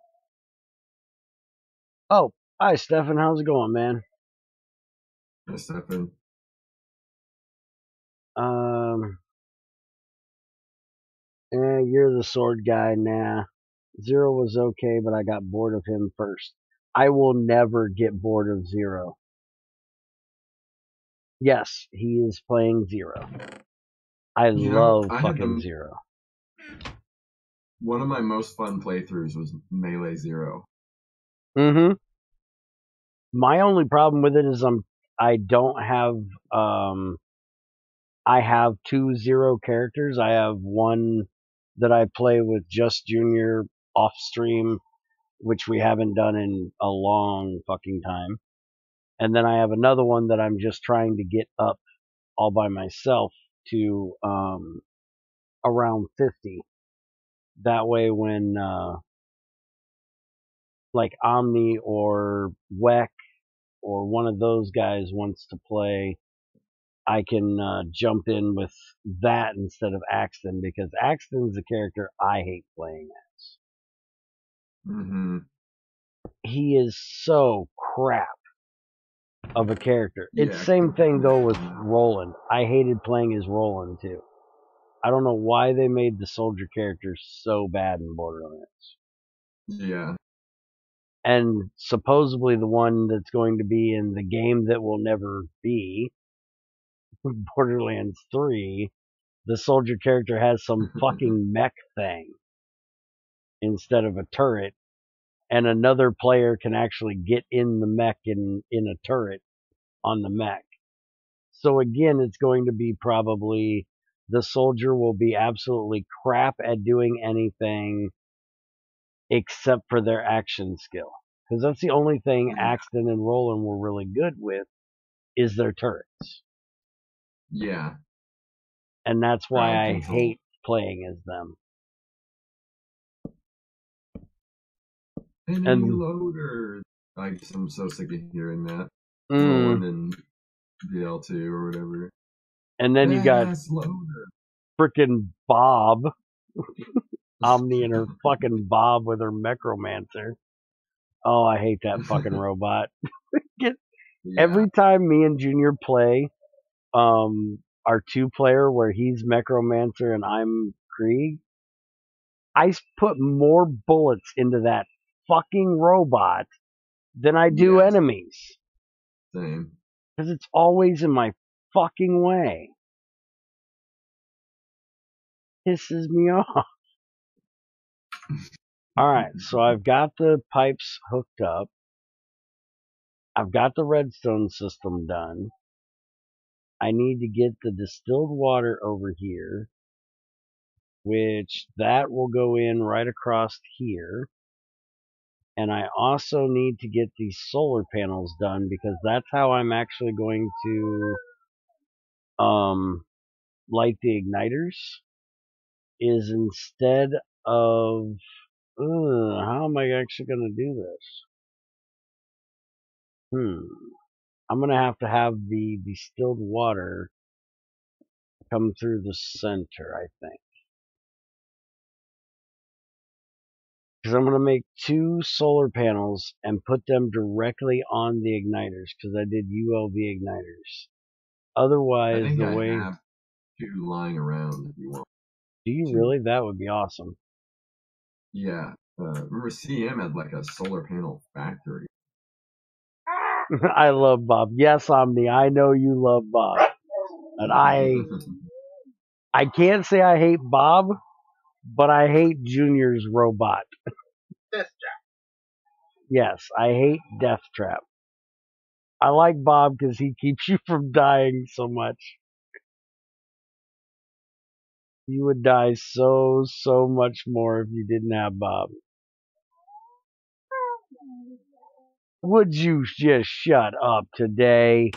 Oh, hi, Stefan. How's it going, man? Hi, Stefan. You're the sword guy. Nah. Zero was okay, but I got bored of him first. I will never get bored of Zero. Yes, he is playing Zero. I love fucking Zero. One of my most fun playthroughs was Melee Zero. Mm-hmm. My only problem with it is I don't have I have 2 Zero characters. I have one that I play with Just Junior off stream, which we haven't done in a long fucking time. And then I have another one that I'm just trying to get up all by myself to around 50. That way when like Omni or Weck or one of those guys wants to play, I can jump in with that instead of Axton, because Axton's a character I hate playing as. Mm-hmm. He is so crap of a character. Yeah, It's same thing though with Roland. I hated playing as Roland too. I don't know why they made the soldier character so bad in Borderlands. Yeah. And supposedly the one that's going to be in the game that will never be, Borderlands 3, the soldier character has some fucking mech thing instead of a turret, and another player can actually get in the mech in a turret on the mech. So again, it's going to be probably the soldier will be absolutely crap at doing anything except for their action skill. Because that's the only thing Axton and Roland were really good with is their turrets. Yeah. And that's why Crowd I control. hate playing as them. Enemy loader. I'm so sick of hearing that. Roland and DL2 or whatever. And then you got loader. Frickin' Bob. Omni and her fucking Bob with her Necromancer. Oh, I hate that fucking robot. Every time me and Junior play our 2-player where he's Necromancer and I'm Krieg, I put more bullets into that fucking robot than I do enemies. Same. Because it's always in my fucking way. Pisses me off. Alright, so I've got the pipes hooked up. I've got the redstone system done. I need to get the distilled water over here, which that will go in right across here. And I also need to get these solar panels done because that's how I'm actually going to light the igniters. Is instead of how am I actually going to do this? I'm going to have the distilled water come through the center, I think. Because I'm going to make 2 solar panels and put them directly on the igniters because I did ULV igniters. I Otherwise, think the I way... have 2 lying around if you want Do you to. really? That would be awesome. Yeah. Remember CM had like a solar panel factory. I love Bob. Yes, Omni, I know you love Bob. And I can't say I hate Bob, but I hate Junior's robot. Death Trap. Yes, I hate Death Trap. I like Bob because he keeps you from dying so much. You would die so much more if you didn't have Bob. Would you just shut up today?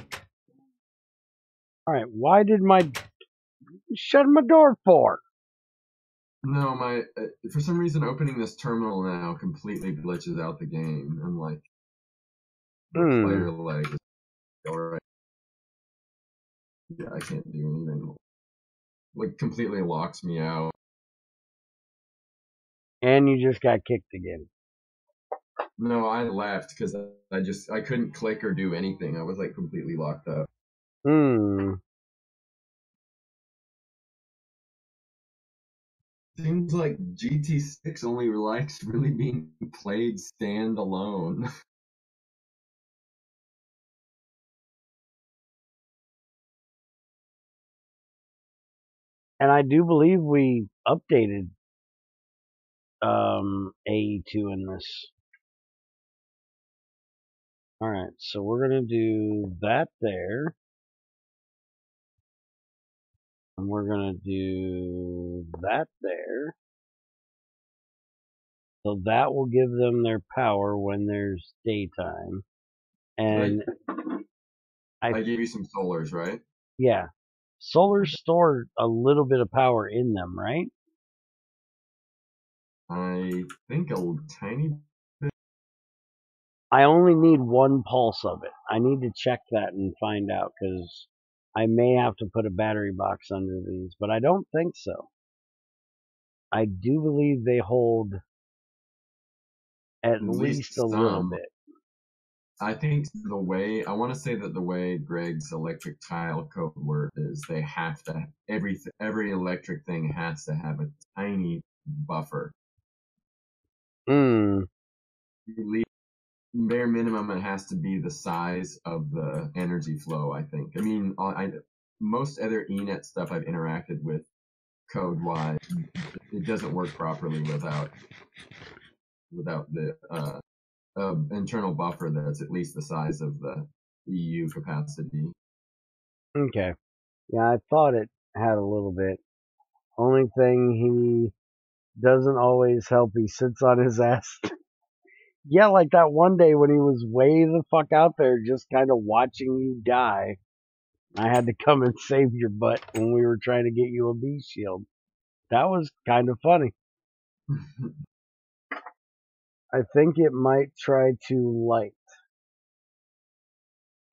Alright, why did my... Shut my door for? No, my for some reason opening this terminal now completely glitches out the game, and like the player leg is alright. Yeah, I can't do anything. Like completely locks me out. And you just got kicked again. No, I left because I couldn't click or do anything. I was like completely locked up. Seems like GT6 only likes really being played standalone. And I do believe we updated AE2 in this. Alright, so we're going to do that there. And we're going to do that there. So that will give them their power when there's daytime. And I gave you some solars, right? yeah, solar store a little bit of power in them, right? I think a tiny bit. I only need 1 pulse of it. I need to check that and find out because I may have to put a battery box under these, but I don't think so. I do believe they hold at least a little bit. I think I want to say that the way Greg's electric tile code works is they have to, every electric thing has to have a tiny buffer. Bare minimum, it has to be the size of the energy flow, I think. I mean, most other ENet stuff I've interacted with code-wise, it doesn't work properly without the internal buffer that's at least the size of the EU capacity. Okay. Yeah, I thought it had a little bit. Only thing he doesn't always help, he sits on his ass. Yeah, like that one day when he was way the fuck out there just kind of watching you die. I had to come and save your butt when we were trying to get you a bee shield. That was kind of funny. I think it might try to light.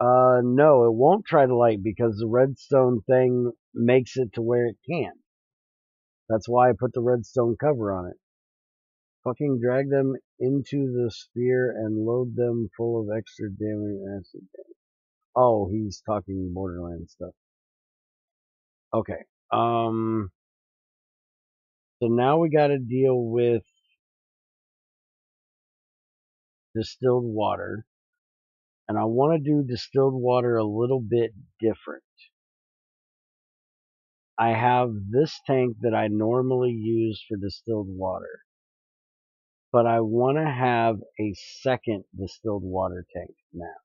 No, it won't try to light because the redstone thing makes it to where it can't. That's why I put the redstone cover on it. Fucking drag them into the sphere and load them full of extra damage acid. Oh, he's talking Borderlands stuff. Okay. So now we gotta deal with distilled water. And I want to do distilled water a little bit different. I have this tank that I normally use for distilled water. But I want to have a second distilled water tank now.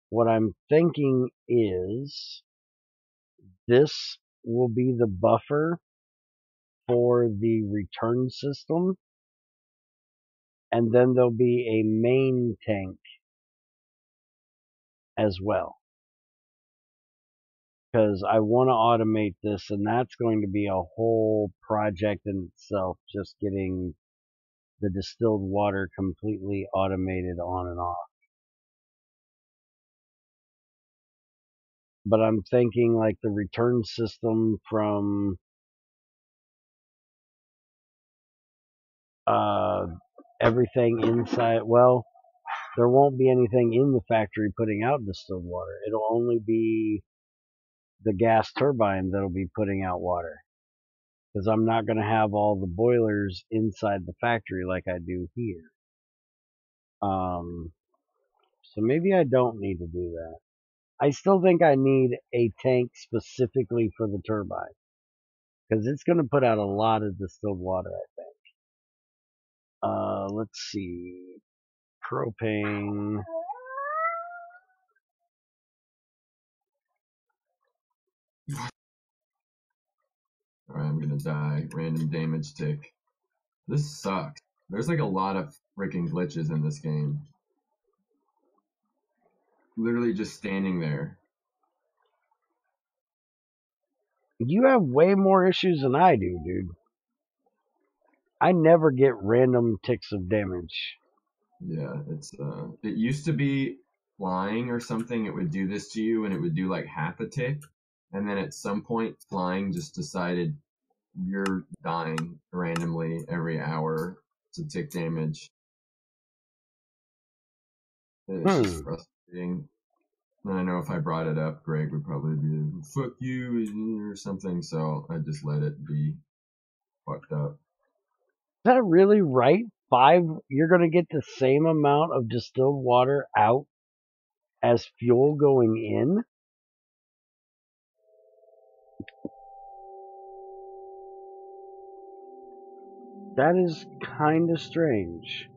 what I'm thinking is this will be the buffer for the return system, and then there'll be a main tank as well. Because I want to automate this, and that's going to be a whole project in itself, just getting the distilled water completely automated on and off. But I'm thinking like the return system from everything inside. Well, there won't be anything in the factory putting out distilled water. It'll only be the gas turbine that'll be putting out water. Because I'm not going to have all the boilers inside the factory like I do here. So maybe I don't need to do that. I still think I need a tank specifically for the turbine. Because it's going to put out a lot of distilled water, I think. Let's see. Propane. Alright, I'm gonna die. Random damage tick. This sucks. There's like a lot of freaking glitches in this game. Literally just standing there. You have way more issues than I do, dude. I never get random ticks of damage. Yeah, it used to be flying or something, it would do this to you and it would do like half a tick. And then at some point flying just decided you're dying randomly every hour to tick damage. It's just frustrating. And I know if I brought it up, Greg would probably be fuck you or something, so I just let it be fucked up. Is that really right? You're going to get the same amount of distilled water out as fuel going in? That is kind of strange.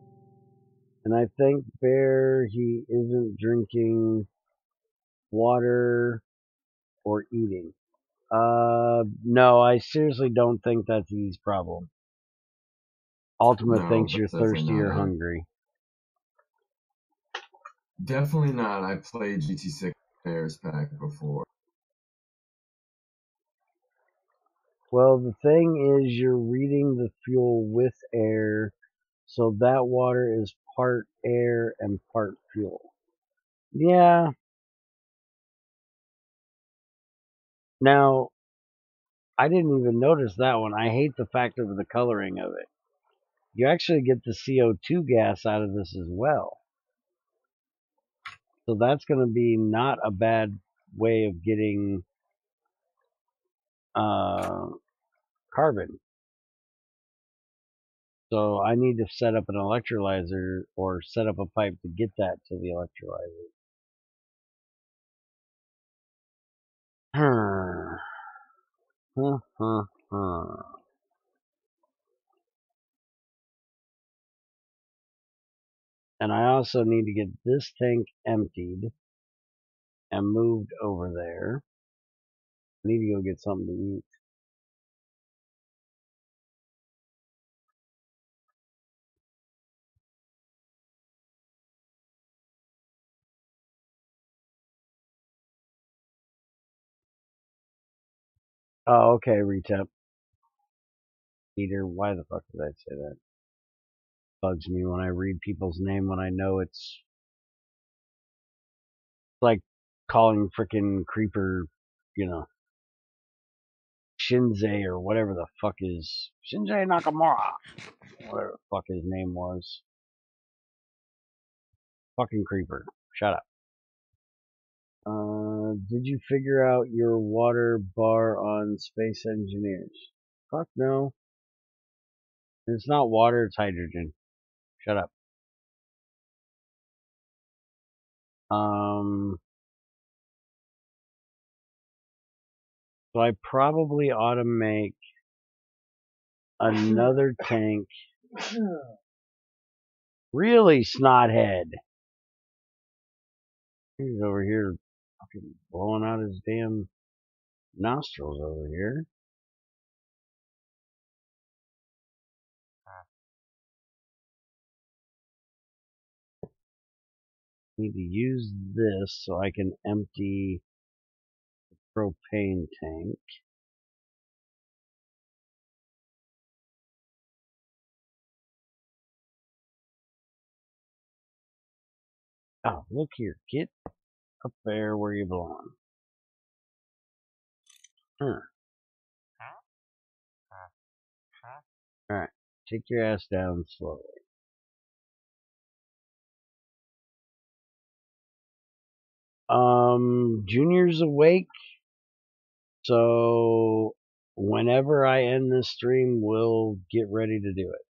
And I think Bear, he isn't drinking water or eating. No, I seriously don't think that's E's problem. Ultima No, thinks that's you're definitely thirsty not or it. hungry. Definitely not. I played GT6 Bears pack before. Well, the thing is, you're reading the fuel with air, so that water is part air and part fuel. Yeah. Now, I didn't even notice that one. I hate the fact of the coloring of it. You actually get the CO2 gas out of this as well. So that's going to be not a bad way of getting carbon. So I need to set up an electrolyzer or set up a pipe to get that to the electrolyzer. And I also need to get this tank emptied and moved over there. I need to go get something to eat. Oh, okay, Retep. Peter, why the fuck did I say that? Bugs me when I read people's name when I know it's like calling frickin' Creeper, you know, Shinzei or whatever the fuck is Shinzei Nakamura, whatever the fuck his name was. Fucking Creeper. Shut up. Did you figure out your water bar on Space Engineers? Fuck no. It's not water, it's hydrogen. Shut up. So I probably ought to make another tank. Really, snothead. He's over here fucking blowing out his damn nostrils over here. Need to use this so I can empty the propane tank. Oh, look here. Get up there where you belong. Huh. Alright. Take your ass down slowly. Junior's awake, so whenever I end this stream, we'll get ready to do it.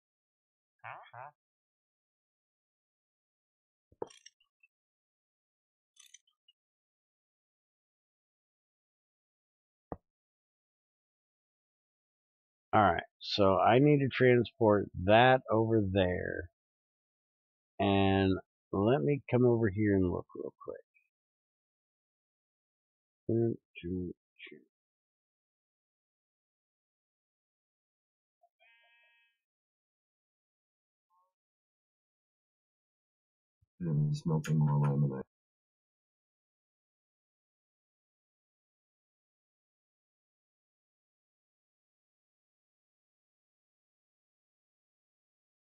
Alright, so I need to transport that over there. And let me come over here and look real quick. And smelting more laminate.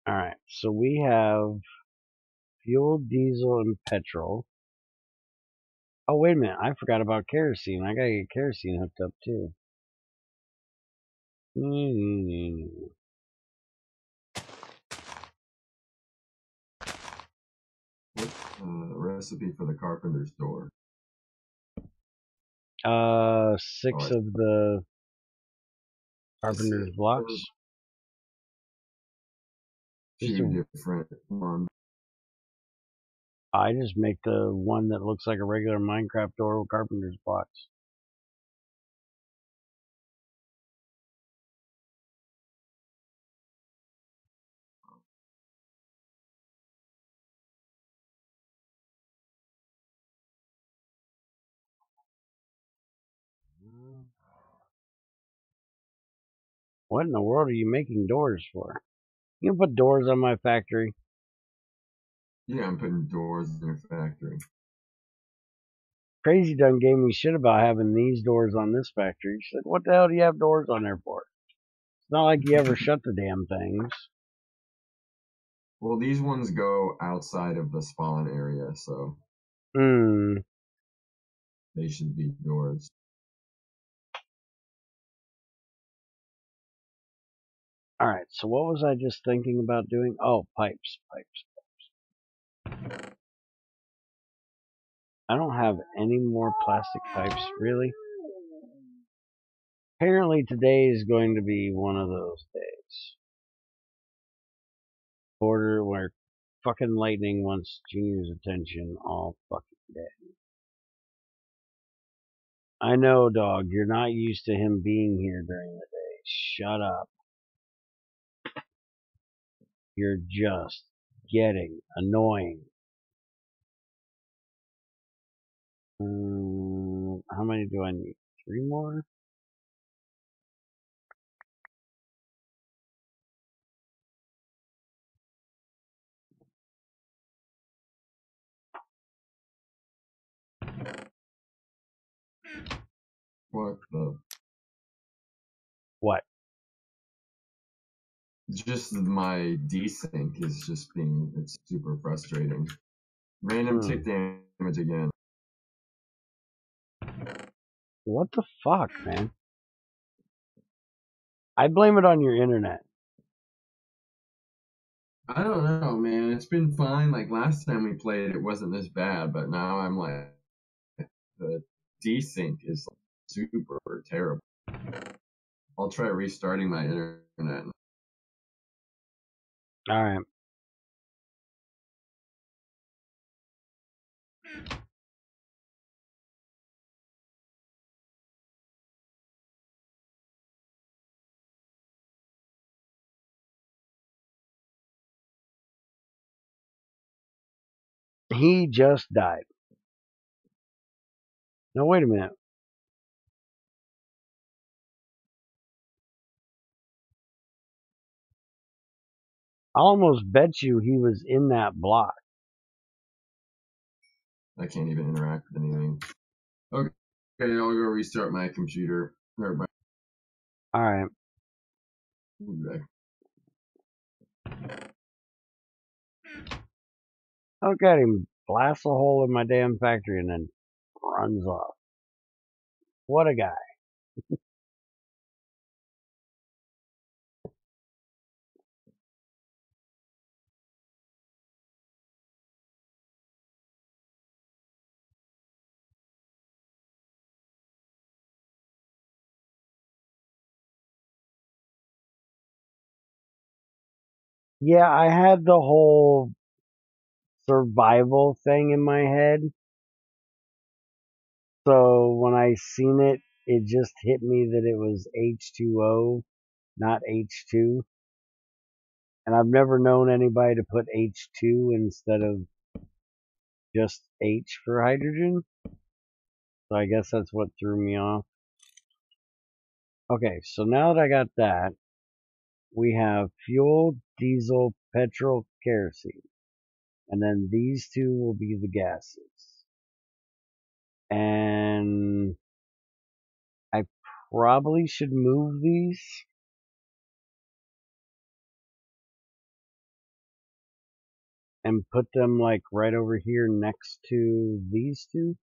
Alright, so we have fuel, diesel, and petrol. Oh, wait a minute. I forgot about kerosene. I gotta get kerosene hooked up, too. What's recipe for the carpenter's door? 6 of the carpenter's blocks. Two different ones. I just make the one that looks like a regular Minecraft door with carpenter's blocks. What in the world are you making doors for? You can put doors on my factory. Yeah, I'm putting doors in your factory. Crazy done gave me shit about having these doors on this factory. She said, what the hell do you have doors on there for? It's not like you ever shut the damn things. Well, these ones go outside of the spawn area, so they should be doors. Alright, so what was I just thinking about doing? Oh, pipes. I don't have any more plastic pipes, really. Apparently today is going to be one of those days. Border where fucking lightning wants Junior's attention all fucking day. I know, dog, you're not used to him being here during the day. Shut up. You're just getting annoying. How many do I need? 3 more? What the? What? Just my desync is just being, it's super frustrating. Random tick damage again. What the fuck, man? I blame it on your internet. I don't know, man. It's been fine. Like last time we played, it wasn't this bad, but now I'm like, the desync is super terrible. I'll try restarting my internet. Alright. He just died. No, wait a minute. I almost bet you he was in that block. I can't even interact with anything. Okay, I'll go restart my computer. All right. Look at him blast a hole in my damn factory and then runs off. What a guy. Yeah, I had the whole survival thing in my head. So when I seen it, it just hit me that it was H2O, not H2. And I've never known anybody to put H2 instead of just H for hydrogen. So I guess that's what threw me off. Okay, so now that I got that, we have fuel, diesel, petrol, kerosene. And then these two will be the gases. And I probably should move these. And put them like right over here next to these two.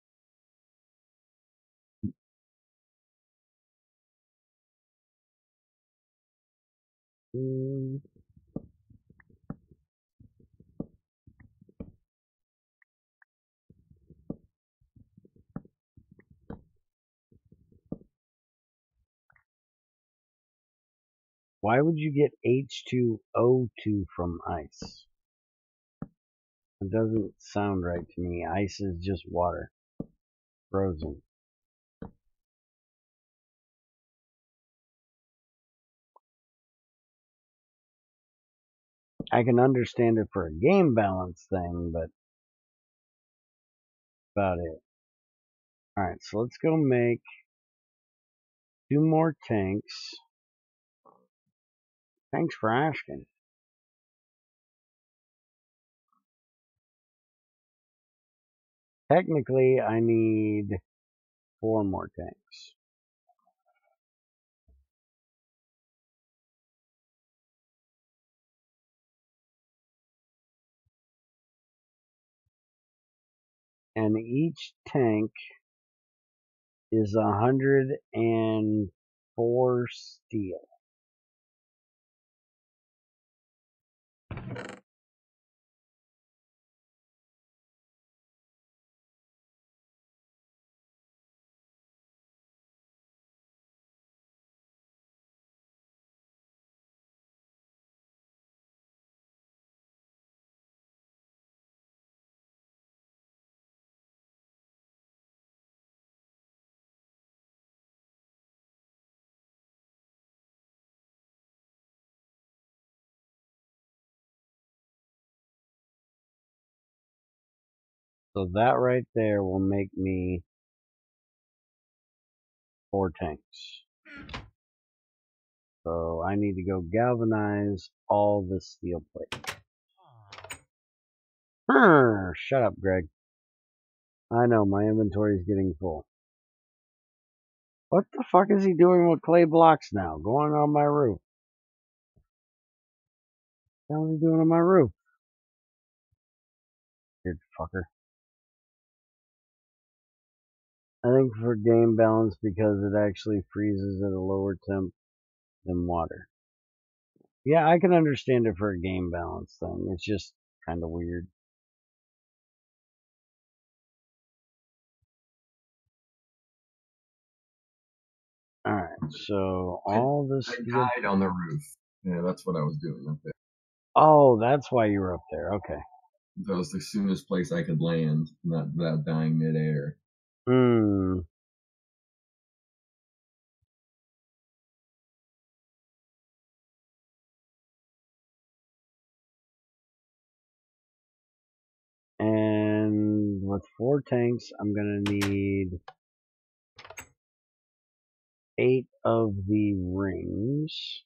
Why would you get H2O2 from ice? It doesn't sound right to me. Ice is just water. Frozen. I can understand it for a game balance thing, but about it. Alright, so let's go make 2 more tanks. Thanks for asking. Technically, I need 4 more tanks. And each tank is 104 steel. So that right there will make me 4 tanks. So I need to go galvanize all this steel plate. Shut up, Greg. I know, my inventory is getting full. What the fuck is he doing with clay blocks now? Going on my roof. What the hell is he doing on my roof? Weird fucker. I think for game balance because it actually freezes at a lower temp than water. Yeah, I can understand it for a game balance thing. It's just kind of weird. Alright, so all this... I died on the roof. Yeah, that's what I was doing up there. Oh, that's why you were up there. Okay. That was the soonest place I could land, not without dying midair. Hmm. And with 4 tanks, I'm gonna need 8 of the rings.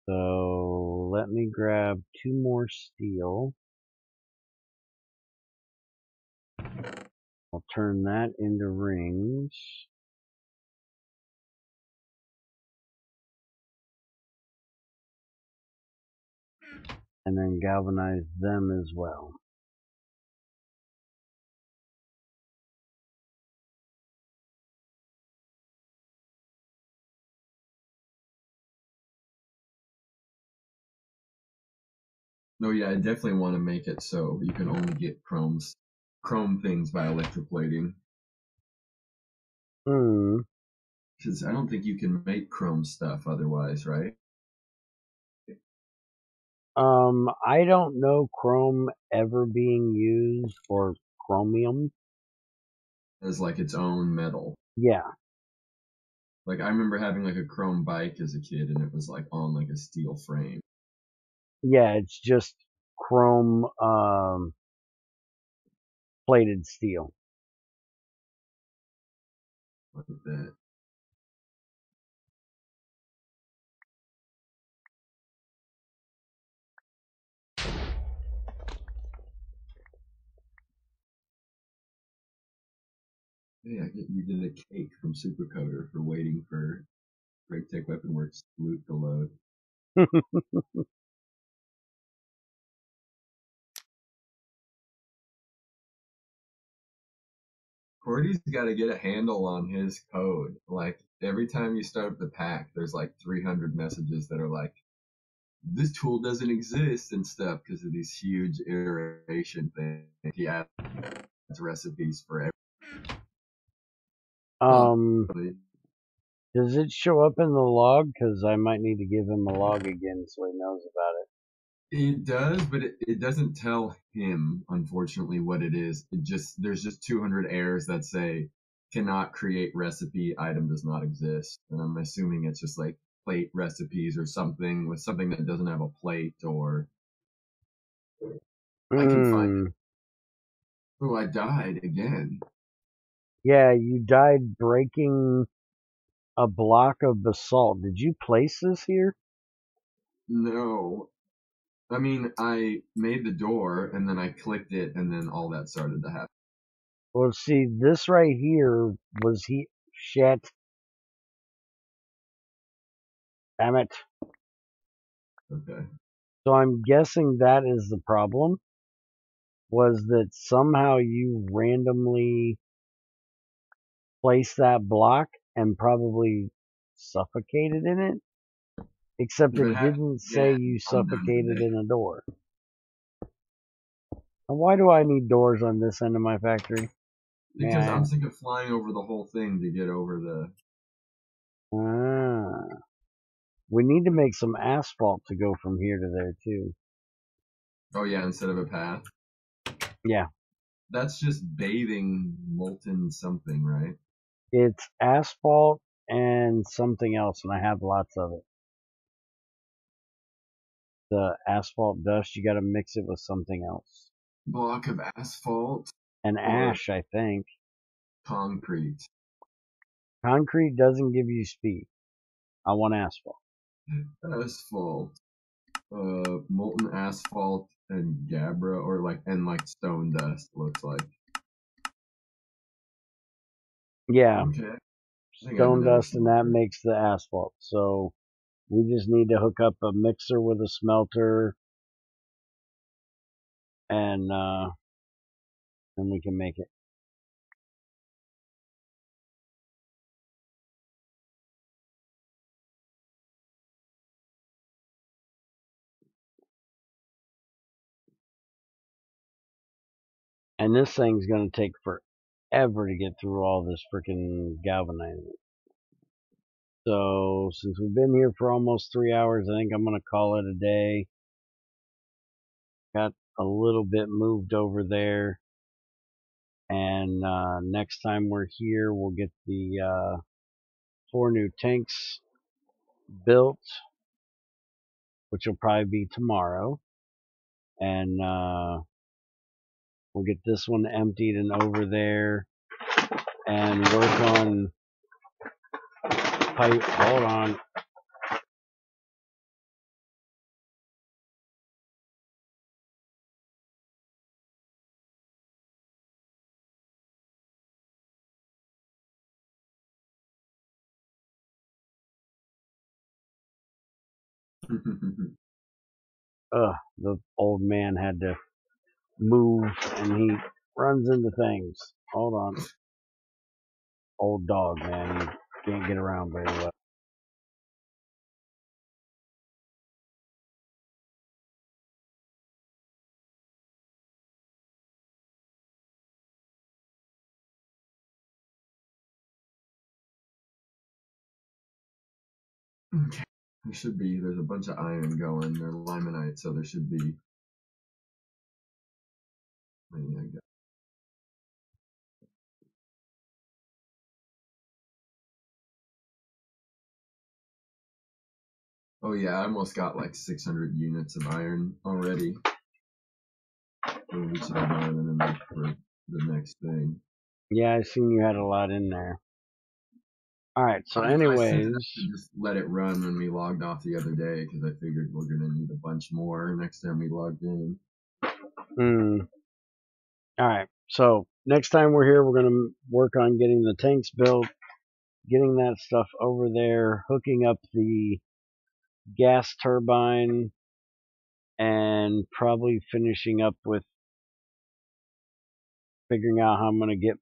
So let me grab 2 more steel. I'll turn that into rings. And then galvanize them as well. No, yeah, I definitely want to make it so you can only get chrome things by electroplating. Because I don't think you can make chrome stuff otherwise, right? I don't know chrome ever being used, or chromium. As like its own metal. Yeah. Like I remember having like a chrome bike as a kid, and it was like on like a steel frame. Yeah, it's just chrome plated steel. Look at that. Hey, you get a cake from Supercoder for waiting for GregTech Weapon Works loot to load. Cordy's got to get a handle on his code. Like every time you start up the pack, there's like 300 messages that are like, "This tool doesn't exist" and stuff because of these huge iteration things. He adds recipes for um, every. does it show up in the log? Because I might need to give him a log again so he knows about it. It does, but it doesn't tell him, unfortunately, what it is. There's just 200 errors that say cannot create recipe, item does not exist. And I'm assuming it's just like plate recipes or something with something that doesn't have a plate, or I can find it. Mm. Oh, I died again. Yeah, you died breaking a block of basalt. Did you place this here? No. I mean, I made the door and then I clicked it and then all that started to happen. Well, see, this right here was he. Shit. Damn it. Okay. So I'm guessing that is the problem. Was that somehow you randomly placed that block and probably suffocated in it? Except If it it happens didn't say again, you I'm done suffocated today. in a door. And why do I need doors on this end of my factory? May Because I I'm ask? sick of flying over the whole thing to get over the. Ah. We need to make some asphalt to go from here to there, too. Oh, yeah, instead of a path. Yeah. That's just bathing molten something, right? It's asphalt and something else, and I have lots of it. The asphalt dust, you gotta mix it with something else. Block of asphalt And or ash, I think. concrete. Concrete doesn't give you speed. I want asphalt. Asphalt. Molten asphalt and gabbro, or like stone dust looks like. Yeah, Okay, I think I have stone another dust, and that smelter. makes the asphalt. So we just need to hook up a mixer with a smelter, and then we can make it. And this thing's gonna take forever to get through all this freaking galvanizing. So since we've been here for almost 3 hours, I think I'm gonna call it a day. Got a little bit moved over there. And next time we're here, we'll get the 4 new tanks built, which will probably be tomorrow. And we'll get this one emptied and over there and work on pipe. Hold on. The old man had to move and he runs into things. Hold on. Old dog, man. He can't get around very well. Okay. There should be. There's a bunch of iron going. They're limonite, so there should be. Oh yeah, I almost got like 600 units of iron already. For each of them and enough for the next thing. Yeah, I seen you had a lot in there. Alright, so I anyways. just let it run when we logged off the other day because I figured we're going to need a bunch more next time we logged in. Alright, so next time we're here, we're going to work on getting the tanks built, getting that stuff over there, hooking up the gas turbine, and probably finishing up with figuring out how I'm going to get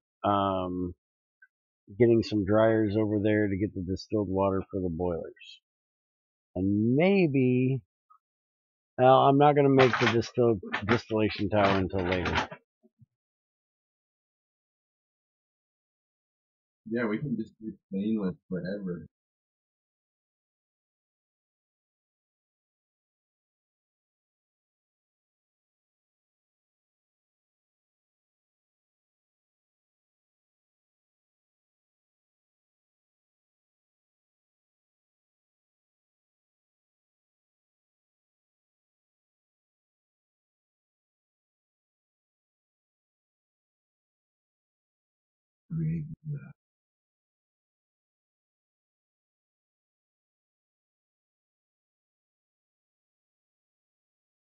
getting some dryers over there to get the distilled water for the boilers. And maybe, well, I'm not going to make the distillation tower until later. Yeah, we can just do stainless forever.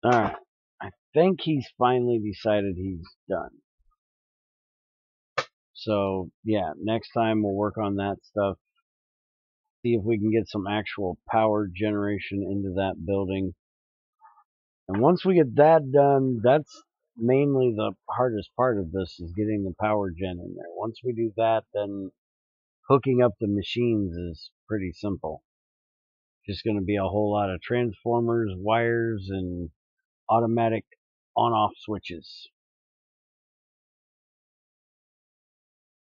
Alright, I think he's finally decided he's done. So, yeah, next time we'll work on that stuff. See if we can get some actual power generation into that building. And once we get that done, that's mainly the hardest part of this is getting the power gen in there. Once we do that, then hooking up the machines is pretty simple. Just going to be a whole lot of transformers, wires, and automatic on-off switches.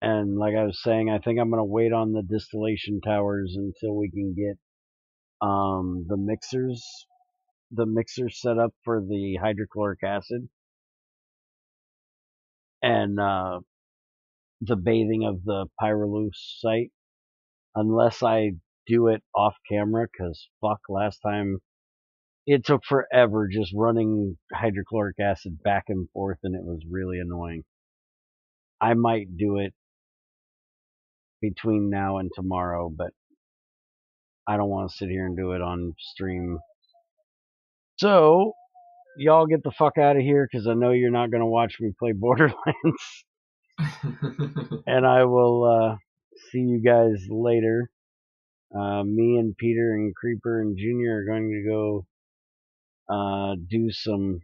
And like I was saying, I think I'm going to wait on the distillation towers until we can get the mixers set up for the hydrochloric acid and the bathing of the Pyroluce site, unless I do it off camera, because fuck, last time it took forever just running hydrochloric acid back and forth, and it was really annoying. I might do it between now and tomorrow, but I don't want to sit here and do it on stream. So, y'all get the fuck out of here, because I know you're not going to watch me play Borderlands. And I will see you guys later. Me and Peter and Creeper and Junior are going to go do some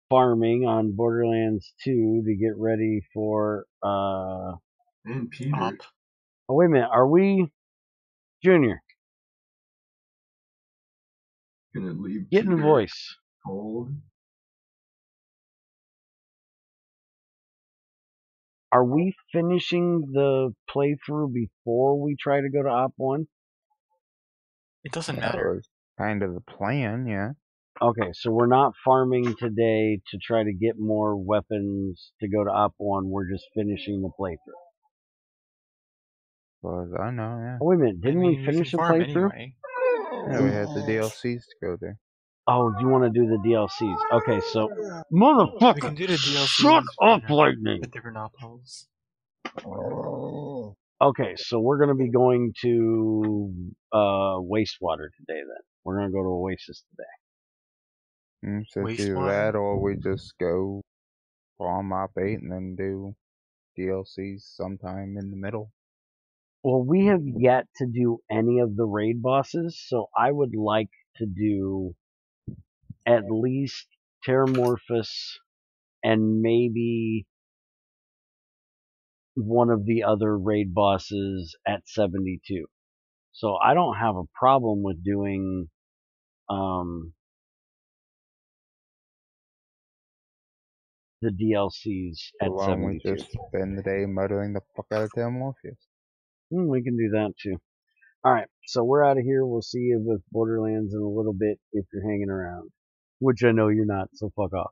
farming on Borderlands 2 to get ready for and Peter. Oh, wait a minute. Are we Junior? Gonna leave Get in Peter voice. cold. Are we finishing the playthrough before we try to go to Op 1? It doesn't matter. Kind of the plan, yeah. Okay, so we're not farming today to try to get more weapons to go to Op 1. We're just finishing the playthrough. Well, I know, yeah. Oh, wait a minute. I Didn't mean, we we finish can the farm playthrough? anyway. Yeah, we had the DLCs to go there. Oh, you want to do the DLCs? Okay, so We motherfucker, can do the shut DLCs, up, Lightning. with different opals. Okay, so we're gonna be going to wastewater today. Then we're gonna go to Oasis today. So it's either Wastewater. that or we just go farm Op 8 and then do DLCs sometime in the middle. Well, we have yet to do any of the raid bosses, so I would like to do at least Terramorphous and maybe one of the other raid bosses at 72. So I don't have a problem with doing the DLCs So at why don't we 72. just spend the day muttering the fuck out of Morpheus? We can do that too. Alright, so we're out of here. We'll see you with Borderlands in a little bit if you're hanging around. Which I know you're not, so fuck off.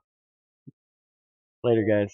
Later, guys.